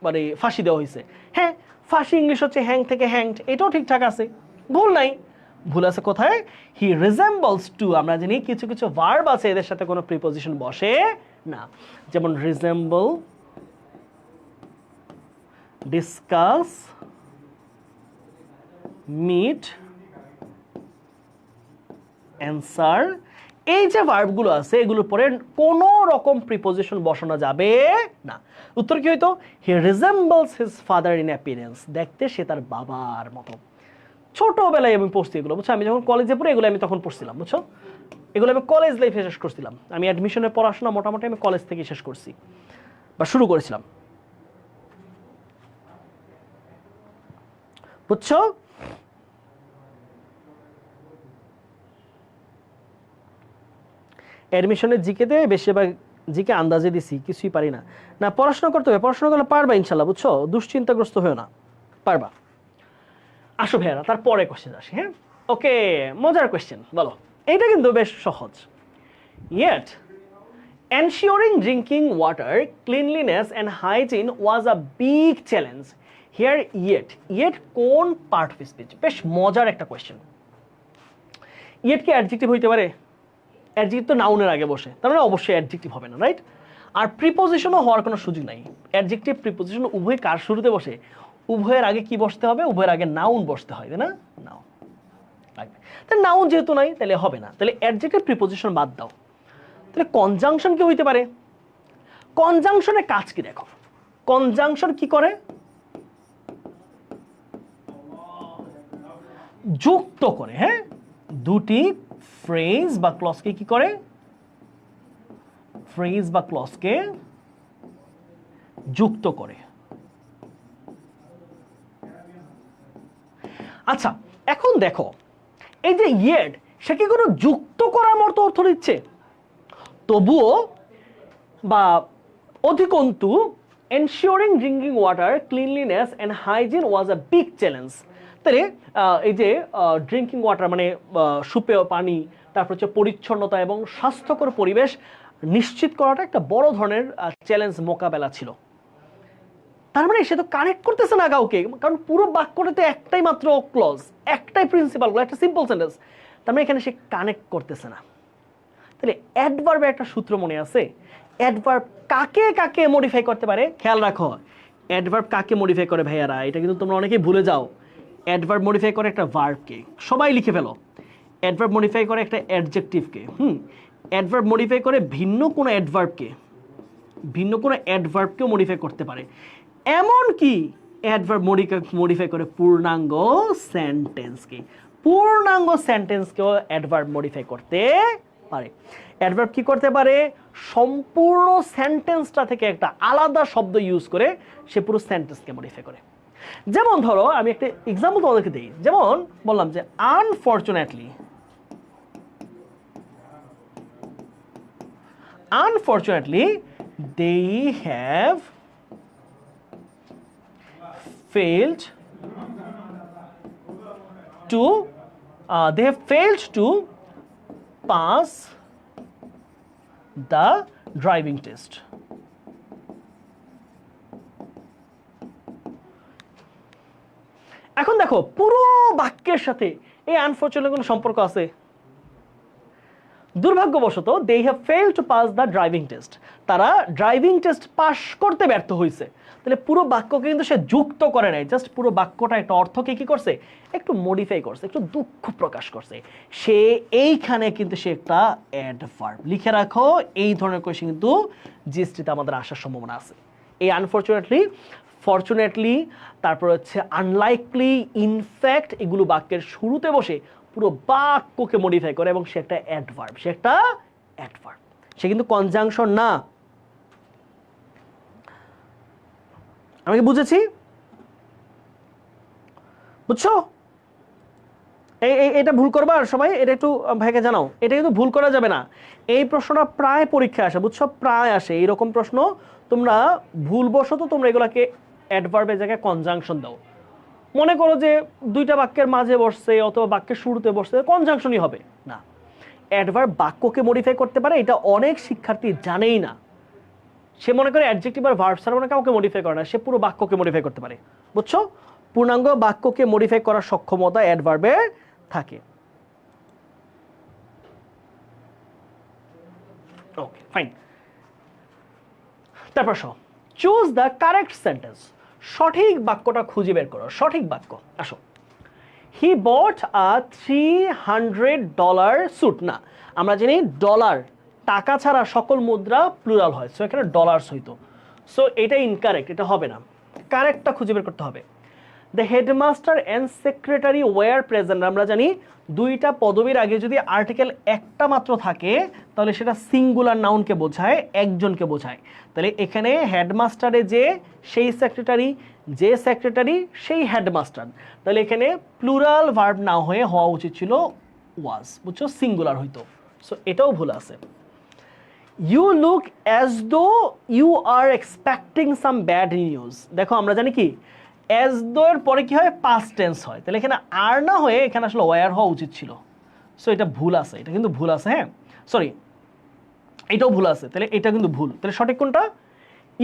মানে ফাঁসি দেওয়া হয়েছে। হ্যাঁ, ফাঁসি ইংলিশ হচ্ছে হ্যাং থেকে হ্যাংড, এটাও ঠিকঠাক আছে, ভুল নাই। ভুল আছে কোথায়? হি রিজেম্বলস টু। আমরা জানি কিছু কিছু ভার্ব আছে এদের সাথে কোনো প্রিপোজিশন বসে না, যেমন রিজেম্বল, ডিসকাস, মিট, অ্যান্সার, এই যে ভার্বগুলো আছে এগুলোর পরে কোনো রকম প্রিপোজিশন বসানো যাবে না। উত্তর কি হইতো? He resembles his father in appearance, দেখতে সে তার বাবার মতো। ছোটবেলায় আমি পড়ছি এগুলো, বুঝছো? আমি যখন কলেজে পড়ি এগুলো আমি তখন পড়ছিলাম, বুঝছো? এগুলো আমি কলেজ লাইফে শেষ করছিলাম। আমি অ্যাডমিশনের পড়াশোনা মোটামুটি আমি কলেজ থেকে শেষ করছি বা শুরু করেছিলাম, বুঝছো? অ্যাডমিশনের জিকেতে বেশিরভাগ জিকে আন্দাজে দিছি, কিছুই পারি না। না, পড়াশোনা করতে হবে, পড়াশোনা করলে পারবা ইনশাল্লাহ, বুঝছো? দুশ্চিন্তাগ্রস্ত হয়েও না, পারবা। আসো ভাইয়ারা, তারপরে কোশ্চেন আসি। হ্যাঁ, ওকে, মজার কোশ্চেন বলো। এইটা কিন্তু বেশ সহজ। Yet, ensuring drinking water, cleanliness and hygiene was a big challenge. Here, yet কোন পার্ট অফ স্পিচ? বেশ মজার একটা কোয়েশ্চেন। ইয়েট কি অ্যাডজেক্টিভ হইতে পারে? অ্যাডজেক্টিভ তো নাউনের আগে বসে, তার মানে অবশ্যই অ্যাডজেক্টিভ হবে না, রাইট? আর প্রিপোজিশনও হওয়ার কোনো সুযোগ নাই। অ্যাডজেক্টিভ প্রিপোজিশন উভয় কার শুরুতে বসে? উভয়ের আগে কি বসতে হবে? উভয়ের আগে নাউন বসতে হয়, তাই না? নাউন লাগবে। তাহলে নাউন যেহেতু নাই তাহলে হবে না, তাহলে অ্যাডজেক্টিভ প্রিপোজিশন বাদ দাও। তাহলে কনজাংশন কি হইতে পারে? কনজাংশনের কাজ কি দেখো। কনজাংশন কি করে? যুক্ত করে। হ্যাঁ, দুটি ফ্রেজ বা ক্লজকে কি করে? ফ্রেজ বা ক্লজকে যুক্ত করে। আচ্ছা, এখন দেখো এই যে ইয়েড, সে কি কোনো যুক্ত করার মতো অর্থ দিচ্ছে? তবুও বা অধিকন্তু ensuring drinking water, cleanliness and hygiene was a big challenge. তাহলে এই যে ড্রিঙ্কিং ওয়াটার মানে সুপেয় পানি, তারপর হচ্ছে পরিচ্ছন্নতা এবং স্বাস্থ্যকর পরিবেশ নিশ্চিত করাটা একটা বড় ধরনের চ্যালেঞ্জ মোকাবেলা ছিল। তার মানে সে তো কানেক্ট করতেছে না কাউকে, কারণ পুরো বাক্যটাতে একটাই মাত্র ক্লজ, একটাই প্রিন্সিপাল, একটা সিম্পল সেন্টেন্স। তার মানে এখানে সে কানেক্ট করতেছে না। তাহলে অ্যাডভার্বের একটা সূত্র মনে আছে? অ্যাডভার্ব কাকে কাকে মডিফাই করতে পারে? খেয়াল রাখো, অ্যাডভার্ব কাকে মডিফাই করে ভাইয়ারা, এটা কিন্তু তোমরা অনেকেই ভুলে যাও। অ্যাডভার্ব মডিফাই করে একটা ভার্বকে, সবাই লিখে ফেলো। অ্যাডভার্ব মডিফাই করে একটা অ্যাডজেক্টিভকে। অ্যাডভার্ব মডিফাই করে ভিন্ন কোনো অ্যাডভার্বকেও মডিফাই করতে পারে। এমন কি অ্যাডভার্ব মডিফাই করে পূর্ণাঙ্গ সেন্টেন্সকেও অ্যাডভার্ব মডিফাই করতে পারে। অ্যাডভার্ব কি করতে পারে? সম্পূর্ণ সেন্টেন্সটা থেকে একটা আলাদা শব্দ ইউজ করে সে পুরো সেন্টেন্সকে মডিফাই করে। যেমন ধরো আমি একটা এক্সাম্পল তোমাদেরকে দিই, যেমন বললাম যে unfortunately they have failed to pass the driving test. এখন দেখো পুরো বাক্যের সাথে এই আনফরচুনেটলি কোনো সম্পর্ক আছে? দুর্ভাগ্যবশত they have failed to pass the driving test, তারা ড্রাইভিং টেস্ট পাস করতে ব্যর্থ হয়েছে। তাহলে পুরো বাক্যকে কিন্তু সে যুক্ত করে নাই, জাস্ট পুরো বাক্যটা একটা অর্থকে কি করছে? একটু মডিফাই করছে, একটু দুঃখ প্রকাশ করছে। সে এইখানে কিন্তু সে একটা অ্যাডভার্ব। লিখে রাখো, এই ধরনের কোয়েশ্চেন কিন্তু জিএসটিতে আমাদের আসার সম্ভাবনা আছে। এই আনফরচুনেটলি, ফরচুনেটলি, তারপর হচ্ছে আনলাইকলি, ইনফ্যাক্ট, এগুলো বাক্যের শুরুতে বসে পুরো বাক্যকে মডিফাই করে এবং সে একটা অ্যাডভার্ব। সে কিন্তু কনজাংশন না। আমি কি বুঝেছি? বুঝছো? এটা ভুল করবা সবাই, এটা একটু ভাইকে জানাও। এটা কিন্তু ভুল করা যাবে না। এই প্রশ্নটা প্রায় পরীক্ষায় আসে, বুঝছো? প্রায় আসে এইরকম প্রশ্ন। তোমরা ভুলবশত তোমরা এগুলাকে অ্যাডভার্বের জায়গায় কনজাংশন দাও। মনে করো যে দুইটা বাক্যের মাঝে বসছে অথবা বাক্যের শুরুতে বসছে, কনজাংশনই হবে না। অ্যাডভার্ব বাক্যকে মডিফাই করতে পারে, এটা অনেক শিক্ষার্থী জানেই না। সে মনে করে অ্যাডজেক্টিভ আর ভার্ব ছাড়া মানে কাউকে মডিফাই করে না, সে পুরো বাক্যকে মডিফাই করতে পারে। বুঝছো? পূর্ণাঙ্গ বাক্যকে মডিফাই করার সক্ষমতা অ্যাডভার্বের থাকে। ওকে, ফাইন। তারপর চুজ দ্য কারেক্ট সেন্টেন্স, সঠিক বাক্যটা খুঁজে বের করো। সঠিক বাক্য, আসো। হি বট আ $300 স্যুট। না, আমরা জানি ডলার টাকা ছাড়া সকল মুদ্রা প্লুরাল হয়, সো এখানে ডলার্স হইতো। সো এটা ইনকারেক্ট, এটা হবে না। কারেক্টটা খুঁজে বের করতে হবে। The headmaster and secretary were present. আমরা জানি দুইটা পদবীর আগে যদি আর্টিকেল একটা মাত্র থাকে তাহলে সেটা সিঙ্গুলার নাউনকে বোঝায়, একজনকে বোঝায়। তাহলে এখানে হেডমাস্টারে যে সেই সেক্রেটারি, যে সেক্রেটারি সেই হেডমাস্টার, তাহলে এখানে প্লুরাল ভার্ব না হয়ে হওয়া উচিত ছিল ওয়াজ, বুঝছো, সিঙ্গুলার হইতো। সো এটাও ভুল আছে। You look as though you are expecting some bad news. দেখো আমরা জানি কি অ্যাজ দো এর পরে কি হয়, পাস্ট টেন্স হয়, তাহলে এখানে আর না হয়ে এখানে আসলে ওয়ার হওয়া উচিত ছিল। সো এটা ভুল আছে, এটা কিন্তু ভুল আছে। হ্যাঁ, সরি, এটাও ভুল আছে, তাহলে এটা কিন্তু ভুল। তাহলে সঠিক কোনটা?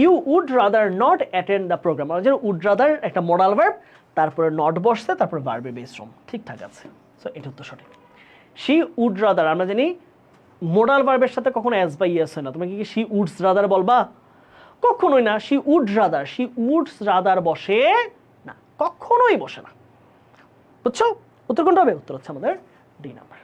You would rather not attend the programme. আমরা জানি উড রাদার একটা মডাল ভার্ব, তারপরে নট বসছে, তারপরে ভার্বের বেস ফর্ম, ঠিকঠাক আছে। সো এটা তো সঠিক। শি উড রাদার, আমরা জানি মোডাল ভার্বের সাথে কখনো অ্যাজ বা ইয়েস হয় না। তুমি কি শি উডস রাদার বলবা? কখনোই না। She would rather, she woulds rather বসে না, কখনোই বসে না, বুঝছো? উত্তর কোনটা হবে? উত্তর হচ্ছে আমাদের ডি নাম্বার।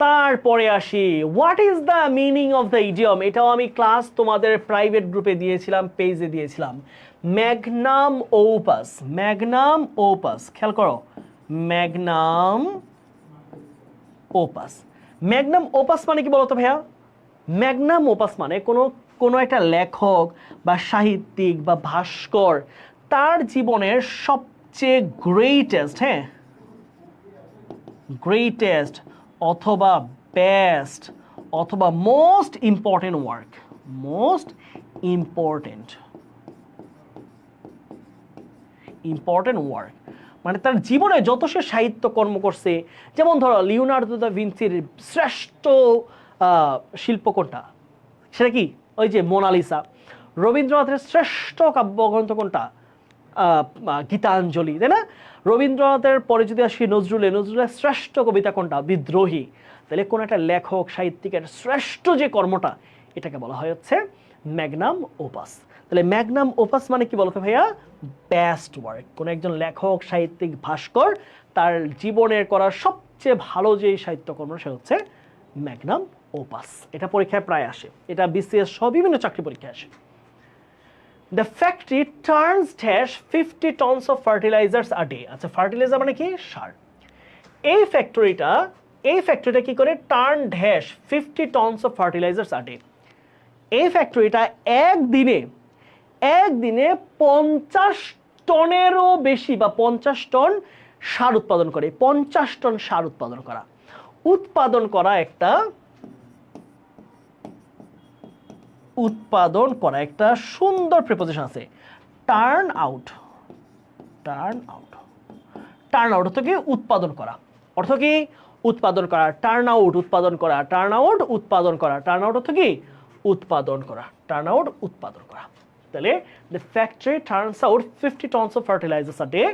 তারপরে আসি, what is the meaning of the idiom. এটাও আমি ক্লাস তোমাদের প্রাইভেট গ্রুপে দিয়েছিলাম, পেজে দিয়েছিলাম। ম্যাগনাম ওপাস, ম্যাগনাম ওপাস, খেয়াল করো, ম্যাগনাম ওপাস। ম্যাগনাম ওপাস মানে কি বলতো ভাইয়া? ম্যাগনাম ওপাস মানে কোনো একটা লেখক বা সাহিত্যিক বা ভাস্কর তার জীবনের সবচেয়ে গ্রেটেস্ট, হ্যাঁ, গ্রেটেস্ট অথবা বেস্ট অথবা most important work, most important work মানে তার জীবনে যত সে সাহিত্য কর্ম করছে, যেমন ধরো লিওনার্দো দা ভিঞ্চির শ্রেষ্ঠ শিল্প কোনটা? সেটা কি? ওই যে মোনালিসা। রবীন্দ্রনাথের শ্রেষ্ঠ কাব্যগ্রন্থ কোনটা? গীতাঞ্জলি, তাই না? রবীন্দ্রনাথের পরে যদি আসি নজরুলের শ্রেষ্ঠ কবিতা কোনটা? বিদ্রোহী। তাহলে কোন একটা লেখক সাহিত্যিকের শ্রেষ্ঠ যে কর্মটা, এটাকে বলা হয় হচ্ছে ম্যাগনাম ওপাস। তাহলে ম্যাগনাম ওপাস মানে কি বলতো ভাইয়া? Best work. কোন একজন লেখক সাহিত্যিক ভাস্কর তার জীবনের করার সবচেয়ে ভালো যে সাহিত্যকর্ম, সে হচ্ছে ম্যাগনাম ওপাস। এটা পরীক্ষায় প্রায় আসে, এটা বিসিএস সহ বিভিন্ন চাকরি পরীক্ষায় আসে। The factory turns dash 50 tons of fertilizers a day. আচ্ছা, ফার্টিলাইজার মানে কি? সার। এই ফ্যাক্টরিটা কি করে? Turn dash 50 tons of fertilizers a day. এই ফ্যাক্টরিটা একদিনে 50 টনেরও বেশি বা 50 টন সার উৎপাদন করে। 50 টন সার উৎপাদন করা একটা সুন্দর প্রিপোজিশন আছে, টার্ন আউট। টার্ন আউট অর্থ কি? উৎপাদন করা। অর্থ কি? উৎপাদন করা। টার্ন আউট উৎপাদন করা, টার্ন আউট উৎপাদন করা। টার্ন আউট অর্থ কি? উৎপাদন করা। টার্ন আউট উৎপাদন করা। তাহলে the factory turns out 50 tons of fertilizers a day।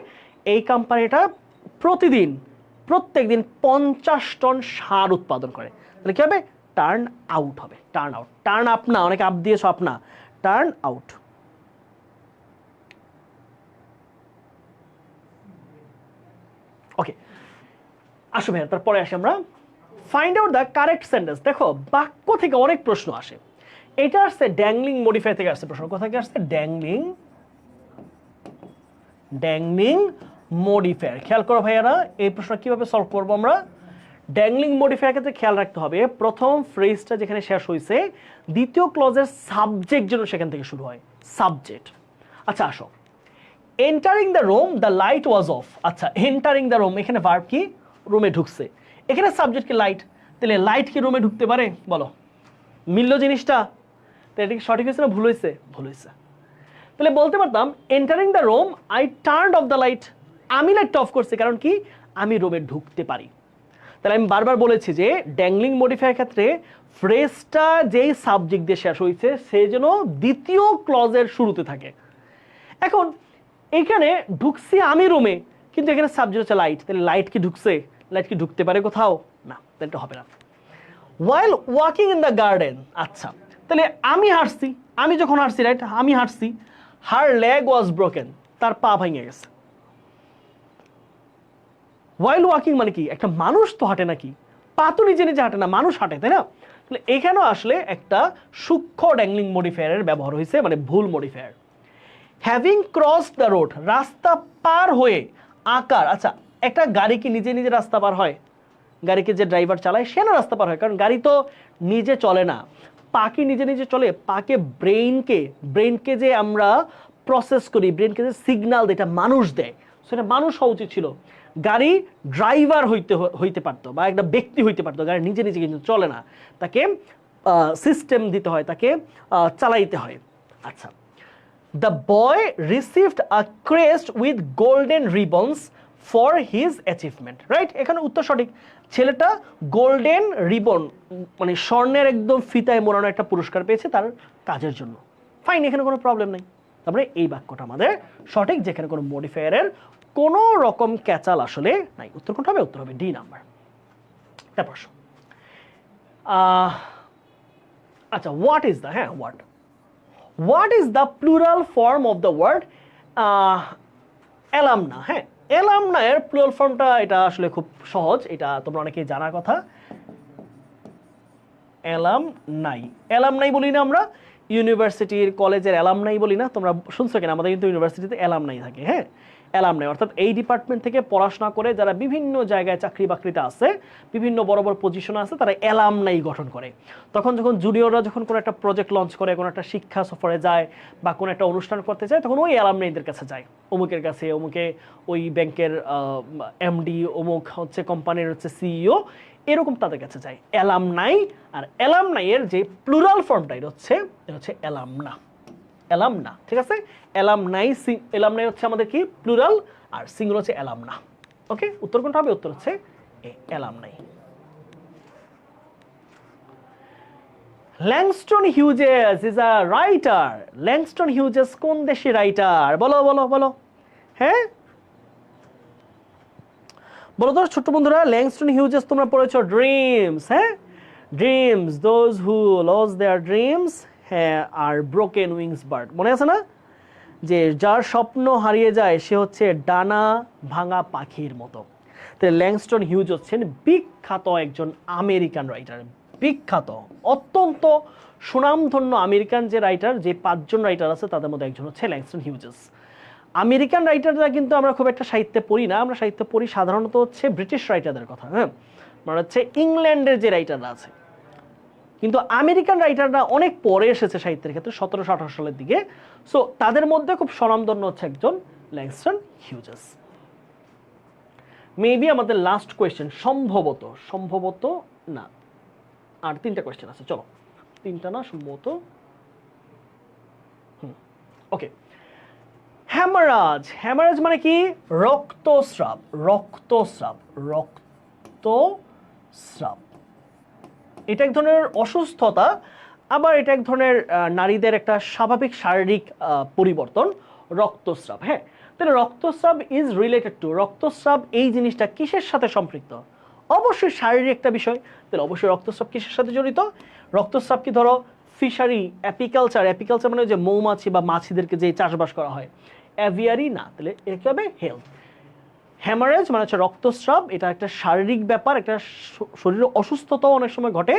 এই কোম্পানিটা প্রত্যেক দিন 50 টন সার উৎপাদন করে। তাহলে কি হবে? টার্ন আউট হবে। টার্ন আউট, টার্ন আপ না, অনেকে আপ দিয়েছো, আপ না, টার্ন আউট। ওকে, আসো ভাইয়া, তারপরে আসি আমরা find out the correct sentence. দেখো বাক্য থেকে অনেক প্রশ্ন আসে। এটা আসছে ড্যাংলিং মডিফাই থেকে আসছে প্রশ্ন। কোথা থেকে আসছে? Dangling modifier. খেয়াল করো ভাইয়ারা, এই প্রশ্ন কিভাবে সলভ করবো আমরা? ড্যাংলিং মডিফায়ার ক্ষেত্রে খেয়াল রাখতে হবে, প্রথম ফ্রেজটা যেখানে শেষ হয়েছে, দ্বিতীয় ক্লজের সাবজেক্ট যেন সেখান থেকে শুরু হয়, সাবজেক্ট। আচ্ছা আসো, entering the room the light was of. আচ্ছা, এন্টারিং দ্য রুম, এখানে ভার্ব কি? রুমে ঢুকছে। এখানে সাবজেক্ট কি? লাইট। তাহলে লাইট কি রুমে ঢুকতে পারে? বলো, মিলল জিনিসটা? তো এটা কি সঠিক হয়েছে না ভুল হয়েছে? ভুল হয়েছে। তাহলে বলতে পারতাম entering the room I turned of the light. আমি লাইটটা অফ করছি, কারণ কি? আমি রুমে ঢুকতে পারি। তাহলে আমি বারবার বলেছি যে ড্যাংলিং মডিফায়ার ক্ষেত্রে ফ্রেজটা যেই সাবজেক্ট দিয়ে শেষ হয়েছে সে যেন দ্বিতীয় ক্লজের শুরুতে থাকে। এখন এখানে ঢুকছি আমি রুমে, কিন্তু এখানে সাবজেক্ট হচ্ছে লাইট। তাহলে লাইট কি ঢুকছে? লাইট কি ঢুকতে পারে কোথাও? না, তাহলে এটা হবে না। ওয়াইল ওয়াকিং ইন দ্য গার্ডেন। আচ্ছা, তাহলে আমি যখন হাঁটছি, রাইট, আমি হাঁটছি, হার লেগ ওয়াজ ব্রোকেন, তার পা ভেঙে গেছে। while walking মানে কি, একটা মানুষ তো হাঁটে নাকি, পা তো নিজে নিজে হাঁটে না, মানুষ হাঁটে, তাই না? তাহলে এখানেও আসলে একটা সূক্ষ্ম ড্যাংলিং মডিফায়ারের ব্যবহার হয়েছে, মানে ভুল modifier. Having cross the road, রাস্তা পার হয়ে, আকার, আচ্ছা একটা গাড়ি কি নিজে নিজে রাস্তা পার হয়? গাড়িকে যে ড্রাইভার চালায় সে না রাস্তা পার হয়, কারণ গাড়ি তো নিজে চলে না। পা কি নিজে নিজে চলে? পাকে ব্রেনকে যে আমরা প্রসেস করি, ব্রেনকে যে সিগন্যাল দেয়, এটা মানুষ দেয়, সেটা মানুষ হওয়া উচিত ছিল। গাড়ি ড্রাইভার হইতে পারতো বা একটা ব্যক্তি হইতে পারতো, গাড়ি নিজে নিজে কিন্তু চলে না, তাকে সিস্টেম দিতে হয়, তাকে চালাইতে হয়। আচ্ছা, the boy received a crest with golden ribbons for his achievement, right? এখানে উত্তর সঠিক। ছেলেটা গোল্ডেন রিবন মানে স্বর্ণের একদম ফিতায় মোড়ানো একটা পুরস্কার পেয়েছে তার কাজের জন্য। ফাইন, এখানে কোনো প্রবলেম নেই। তারপরে এই বাক্যটা আমাদের সঠিক, যেখানে কোনো মডিফায়ারের কোনো রকম ক্যাচাল আসলে নাই। উত্তর কোনটা হবে? উত্তর হবে ডি নাম্বার। তারপর আচ্ছা, হোয়াট ইজ দ্য, হ্যাঁ what is the plural form of the word alumna? হ্যাঁ, অ্যালামনা এর প্লুরাল ফর্মটা, এটা আসলে খুব সহজ, এটা তোমরা অনেকেই জানার কথা। অ্যালামনাই বলি না আমরা, ইউনিভার্সিটির কলেজের অ্যালামনাই বলি না? তোমরা শুনছো কিনা? আমাদের কিন্তু ইউনিভার্সিটিতে অ্যালামনাই থাকে। হ্যাঁ, অ্যালামনাই অর্থাৎ এই ডিপার্টমেন্ট থেকে পড়াশোনা করে যারা বিভিন্ন জায়গায় চাকরি বাকরিতে আছে, বিভিন্ন বড় বড় পজিশনে আছে, তারা অ্যালামনাই গঠন করে। তখন যখন জুনিয়ররা যখন কোনো একটা প্রজেক্ট লঞ্চ করে, কোনো একটা শিক্ষা সফরে যায় বা কোনো একটা অনুষ্ঠান করতে যায়, তখন ওই অ্যালামনাইদের কাছে যায়, অমুকের কাছে, অমুকে ওই ব্যাংকের এমডি, অমুক হচ্ছে কোম্পানির হচ্ছে সিইও, এরকম তাদের কাছে যায় অ্যালামনাই। আর অ্যালামনাইয়ের যে প্লুরাল ফর্মটা এটা হচ্ছে অ্যালামনা, ঠিক আছে? অ্যালামনাই হচ্ছে আমাদের কি প্লুরাল, আর সিঙ্গুলার হচ্ছে অ্যালামনা। ওকে, উত্তর কোনটা হবে? উত্তর হচ্ছে A, alumni. Langston Hughes is a writer. Langston Hughes কোন দেশি রাইটার? বলো বলো বলো। হ্যাঁ বলো তো ছোট্ট বন্ধুরা, ল্যাংস্টন হিউজেস তোমরা পড়েছো ড্রিমস। হ্যাঁ, dreams, those who lose their dreams হ্যাঁ আর ব্রোকেন উইংস বার্ড, মনে আছে না? যে যার স্বপ্ন হারিয়ে যায় সে হচ্ছে ডানা ভাঙা পাখির মতো। তাহলে ল্যাংস্টন হিউজ হচ্ছেন বিখ্যাত একজন আমেরিকান রাইটার, বিখ্যাত অত্যন্ত সুনামধন্য আমেরিকান যে রাইটার, যে 5 জন রাইটার আছে তাদের মধ্যে একজন হচ্ছে ল্যাংস্টন হিউজেস। আমেরিকান রাইটাররা কিন্তু আমরা খুব একটা সাহিত্যে পড়ি না, আমরা সাহিত্য পড়ি সাধারণত হচ্ছে ব্রিটিশ রাইটারদের কথা। হ্যাঁ, মানে হচ্ছে ইংল্যান্ডের যে রাইটাররা আছে, কিন্তু আমেরিকান রাইটাররা অনেক পরে এসেছে সাহিত্যের ক্ষেত্রে, 1718 সালের দিকে। সো তাদের মধ্যে খুব স্বনামধন্য হচ্ছে একজন ল্যাংস্টন হিউজেস। মেবি আমাদের লাস্ট কোয়েশ্চেন, সম্ভবত না, আর 3টা কোয়েশ্চেন আছে, চলো 3টা না সম্ভবত। ওকে, হ্যামারাজ মানে কি? রক্তস্রাব। এটা এক ধরনের অসুস্থতা, আবার এটা এক ধরনের নারীদের একটা স্বাভাবিক শারীরিক পরিবর্তন, রক্তস্রাব। হ্যাঁ, তাহলে রক্তস্রাব ইজ রিলেটেড টু, রক্তস্রাব এই জিনিসটা কিসের সাথে সম্পৃক্ত? অবশ্যই শারীরিক একটা বিষয়। তাহলে অবশ্যই রক্তস্রাব কিসের সাথে জড়িত? রক্তস্রাব কি ধরো ফিশারি, অ্যাপিকালচার মানে যে মৌমাছি বা মাছিদেরকে যে চাষবাস করা হয়, অ্যাভিয়ারি না, তাহলে এটা কি হবে? হেলথ। হ্যামারেজ মানে হচ্ছে রক্তস্রাব, এটা একটা শারীরিক ব্যাপার, একটা শরীরের অসুস্থতাও অনেক সময় ঘটে,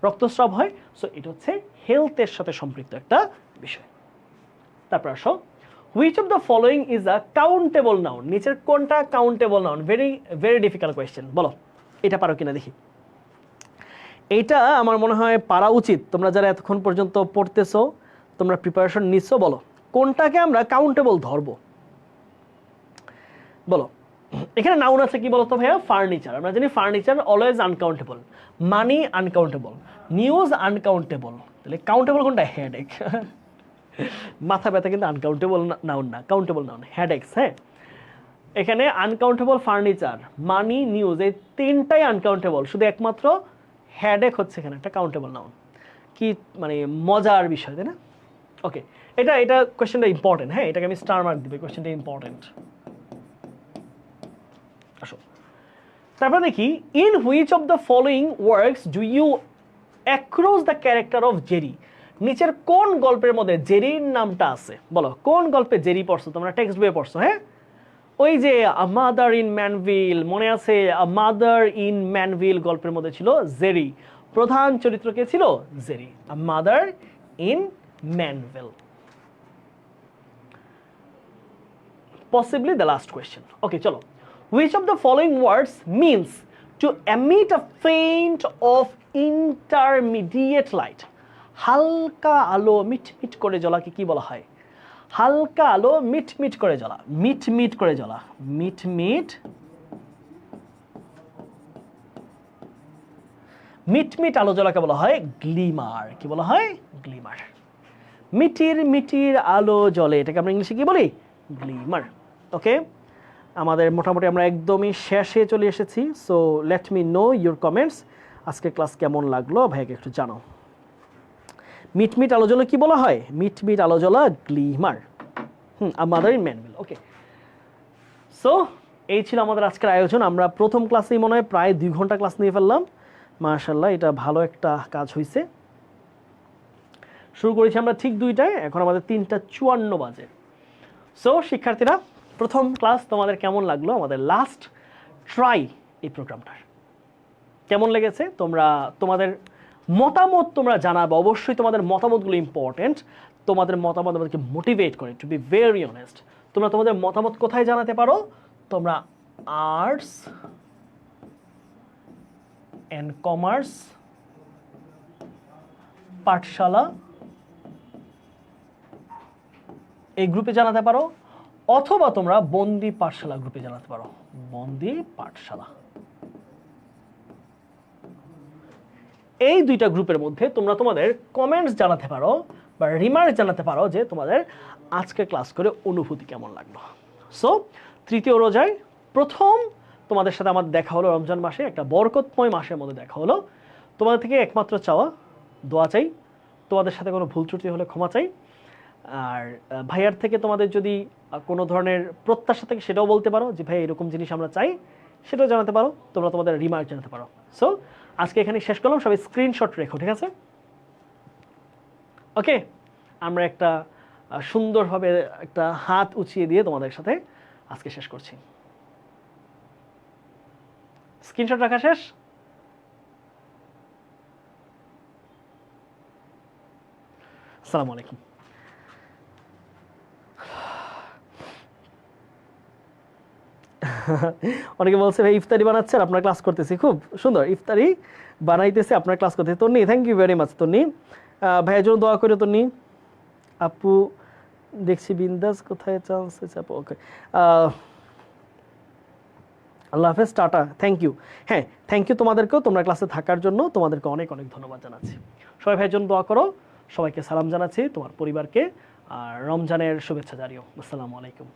রক্তস্রাব হয়। সো এটা হচ্ছে হেলথের সাথে সম্পৃক্ত একটা বিষয়। তারপর আসো, which of the following is a countable noun? নিচের কোনটা countable noun? Very difficult question, বলো এটা পারো কিনা দেখি। এইটা আমার মনে হয় পারা উচিত, তোমরা যারা এতক্ষণ পর্যন্ত পড়তেছো, তোমরা প্রিপারেশন নিচ্ছ, বলো কোনটাকে আমরা কাউন্টেবল ধরবো? বলো। এখানে নাউন আছে কি বলতো ভাইয়া? ফার্নিচার। আমরা জানি ফার্নিচার অলওয়েজ আনকাউন্টেবল, মানি আনকাউন্টেবল, নিউজ আনকাউন্টেবল। তাহলে কাউন্টেবল কোনটা? হেডেক। মাথা ব্যথা কিন্তু আনকাউন্টেবল নাউন না, কাউন্টেবল নাউন হেডেক্স। হ্যাঁ, এখানে আনকাউন্টেবল ফার্নিচার, মানি, নিউজ, এই 3টাই আনকাউন্টেবল, শুধু একমাত্র হেডেক হচ্ছে এখানে একটা কাউন্টেবল নাউন। কি মানে মজার বিষয়, তাই না? ওকে, এটা কোয়েশ্চেনটা ইম্পর্টেন্ট। হ্যাঁ, এটাকে আমি স্টার মার্ক দিব, কোয়েশ্চেনটা ইম্পর্টেন্ট। আসো, তারপর দেখি, in which of the following works do you across the character of Jerry? নিচের কোন গল্পের মধ্যে জেরির নামটা আছে? বলো কোন গল্পে জেরি পড়ছো তোমরা? টেক্সট বইয়ে পড়ছো? হ্যাঁ, ওই যে আ মাদার ইন ম্যানভিল, মনে আছে? আ মাদার ইন ম্যানভিল গল্পের মধ্যে ছিল জেরি, প্রধান চরিত্র কে ছিল? Jerry. A mother in Mannville. Possibly the last question. Okay, chalo. Which of the following words means to emit a faint of intermediate light? হালকা আলো মিটমিট করে জ্বলাকে কি বলা হয়? হালকা আলো মিটমিট করে জ্বলা, মিটমিট করে জ্বলা, মিটমিট মিটমিট আলো জ্বলাকে বলা হয় গ্লিমার। কি বলা হয়? গ্লিমার। মিটির মিটির আলো জ্বলে, এটাকে আমরা ইংলিশে কি বলি? গ্লিমার। ওকে, আমাদের মোটামুটি আমরা একদমই শেষে চলে এসেছি। So let me no your comments. আজকে ক্লাস কেমন লাগলো ভাইকে একটু জানাও। মিটমিট আলো জ্বলে কি বলা হয়? মিটমিট আলো জ্বলা glimmer. Mother in Mannville. Okay, so এই ছিল আমাদের আজকের আয়োজন। আমরা প্রথম ক্লাসেই মনে হয় প্রায় 2 ঘন্টা ক্লাস নিয়ে ফেললাম। মাশাআল্লাহ, এটা ভালো একটা কাজ হয়েছে। শুরু করেছি আমরা ঠিক 2টায়, এখন আমাদের 3:54 বাজে। সো শিক্ষার্থীরা, প্রথম ক্লাস তোমাদের কেমন লাগলো? আমাদের লাস্ট ট্রাই এই প্রোগ্রামটার কেমন লেগেছে? তোমাদের মতামত তোমরা জানাবে অবশ্যই। তোমাদের মতামতগুলো ইম্পর্টেন্ট। তোমাদের মতামত আমাদেরকে মোটিভেট করে, টু বি ভেরি অনেস্ট। তোমরা তোমাদের মতামত কোথায় জানাতে পারো? তোমরা আর্টস অ্যান্ড কমার্স পাঠশালা এই গ্রুপে জানাতে পারো, অথবা তোমরা বন্দি পাঠশালা গ্রুপে জানাতে পারো। বন্দি পাঠশালা, এই 2টা গ্রুপের মধ্যে তোমরা তোমাদের কমেন্টস জানাতে পারো বা রিমার্ক জানাতে পারো যে তোমাদের আজকে ক্লাস করে অনুভূতি কেমন লাগলো। সো 3য় রোজায় প্রথম তোমাদের সাথে আমাদের দেখা হলো, রমজান মাসে একটা বরকতময় মাসের মধ্যে দেখা হলো। তোমাদের থেকে একমাত্র চাওয়া, দোয়া চাই। তোমাদের সাথে কোনো ভুল ত্রুটি হলে ক্ষমা চাই। আর ভাইয়ার থেকে তোমাদের যদি কোনো ধরনের প্রত্যাশা থাকে সেটাও বলতে পারো, যে ভাই এরকম জিনিস আমরা চাই, সেটাও জানাতে পারো। তোমরা তোমাদের রিমার্ক জানাতে পারো। সো আজকে এখানে শেষ করলাম। সবাই স্ক্রিনশট রেখো, ঠিক আছে? ওকে, আমরা একটা সুন্দরভাবে একটা হাত উঁচিয়ে দিয়ে তোমাদের সাথে আজকে শেষ করছি। স্ক্রিনশট রাখা শেষ? আসসালামু আলাইকুম। অনেকে বলছে ভাই ইফতারি বানাচ্ছে আর আপনার ক্লাস করতেছি। খুব সুন্দর, ইফতারি বানাইতেছে আপনার ক্লাস করতেছি। তন্নি, থ্যাংক ইউ ভেরি মাচ তন্নি। ভাইয়ের জন্য দোয়া করে তন্নি। আপু দেখছি বিন্দাস, কোথায় চান্স আছে আপু? ওকে, আল্লাহ হাফেজ, টাটা, থ্যাংক ইউ। হ্যাঁ, থ্যাংক ইউ তোমাদেরকেও, তোমরা ক্লাসে থাকার জন্য তোমাদেরকে অনেক অনেক ধন্যবাদ জানাচ্ছি। সবাই ভাইয়ের জন্য দোয়া করো। সবাইকে সালাম জানাচ্ছি, তোমার পরিবারকে, আর রমজানের শুভেচ্ছা জানিও। আসসালামু আলাইকুম।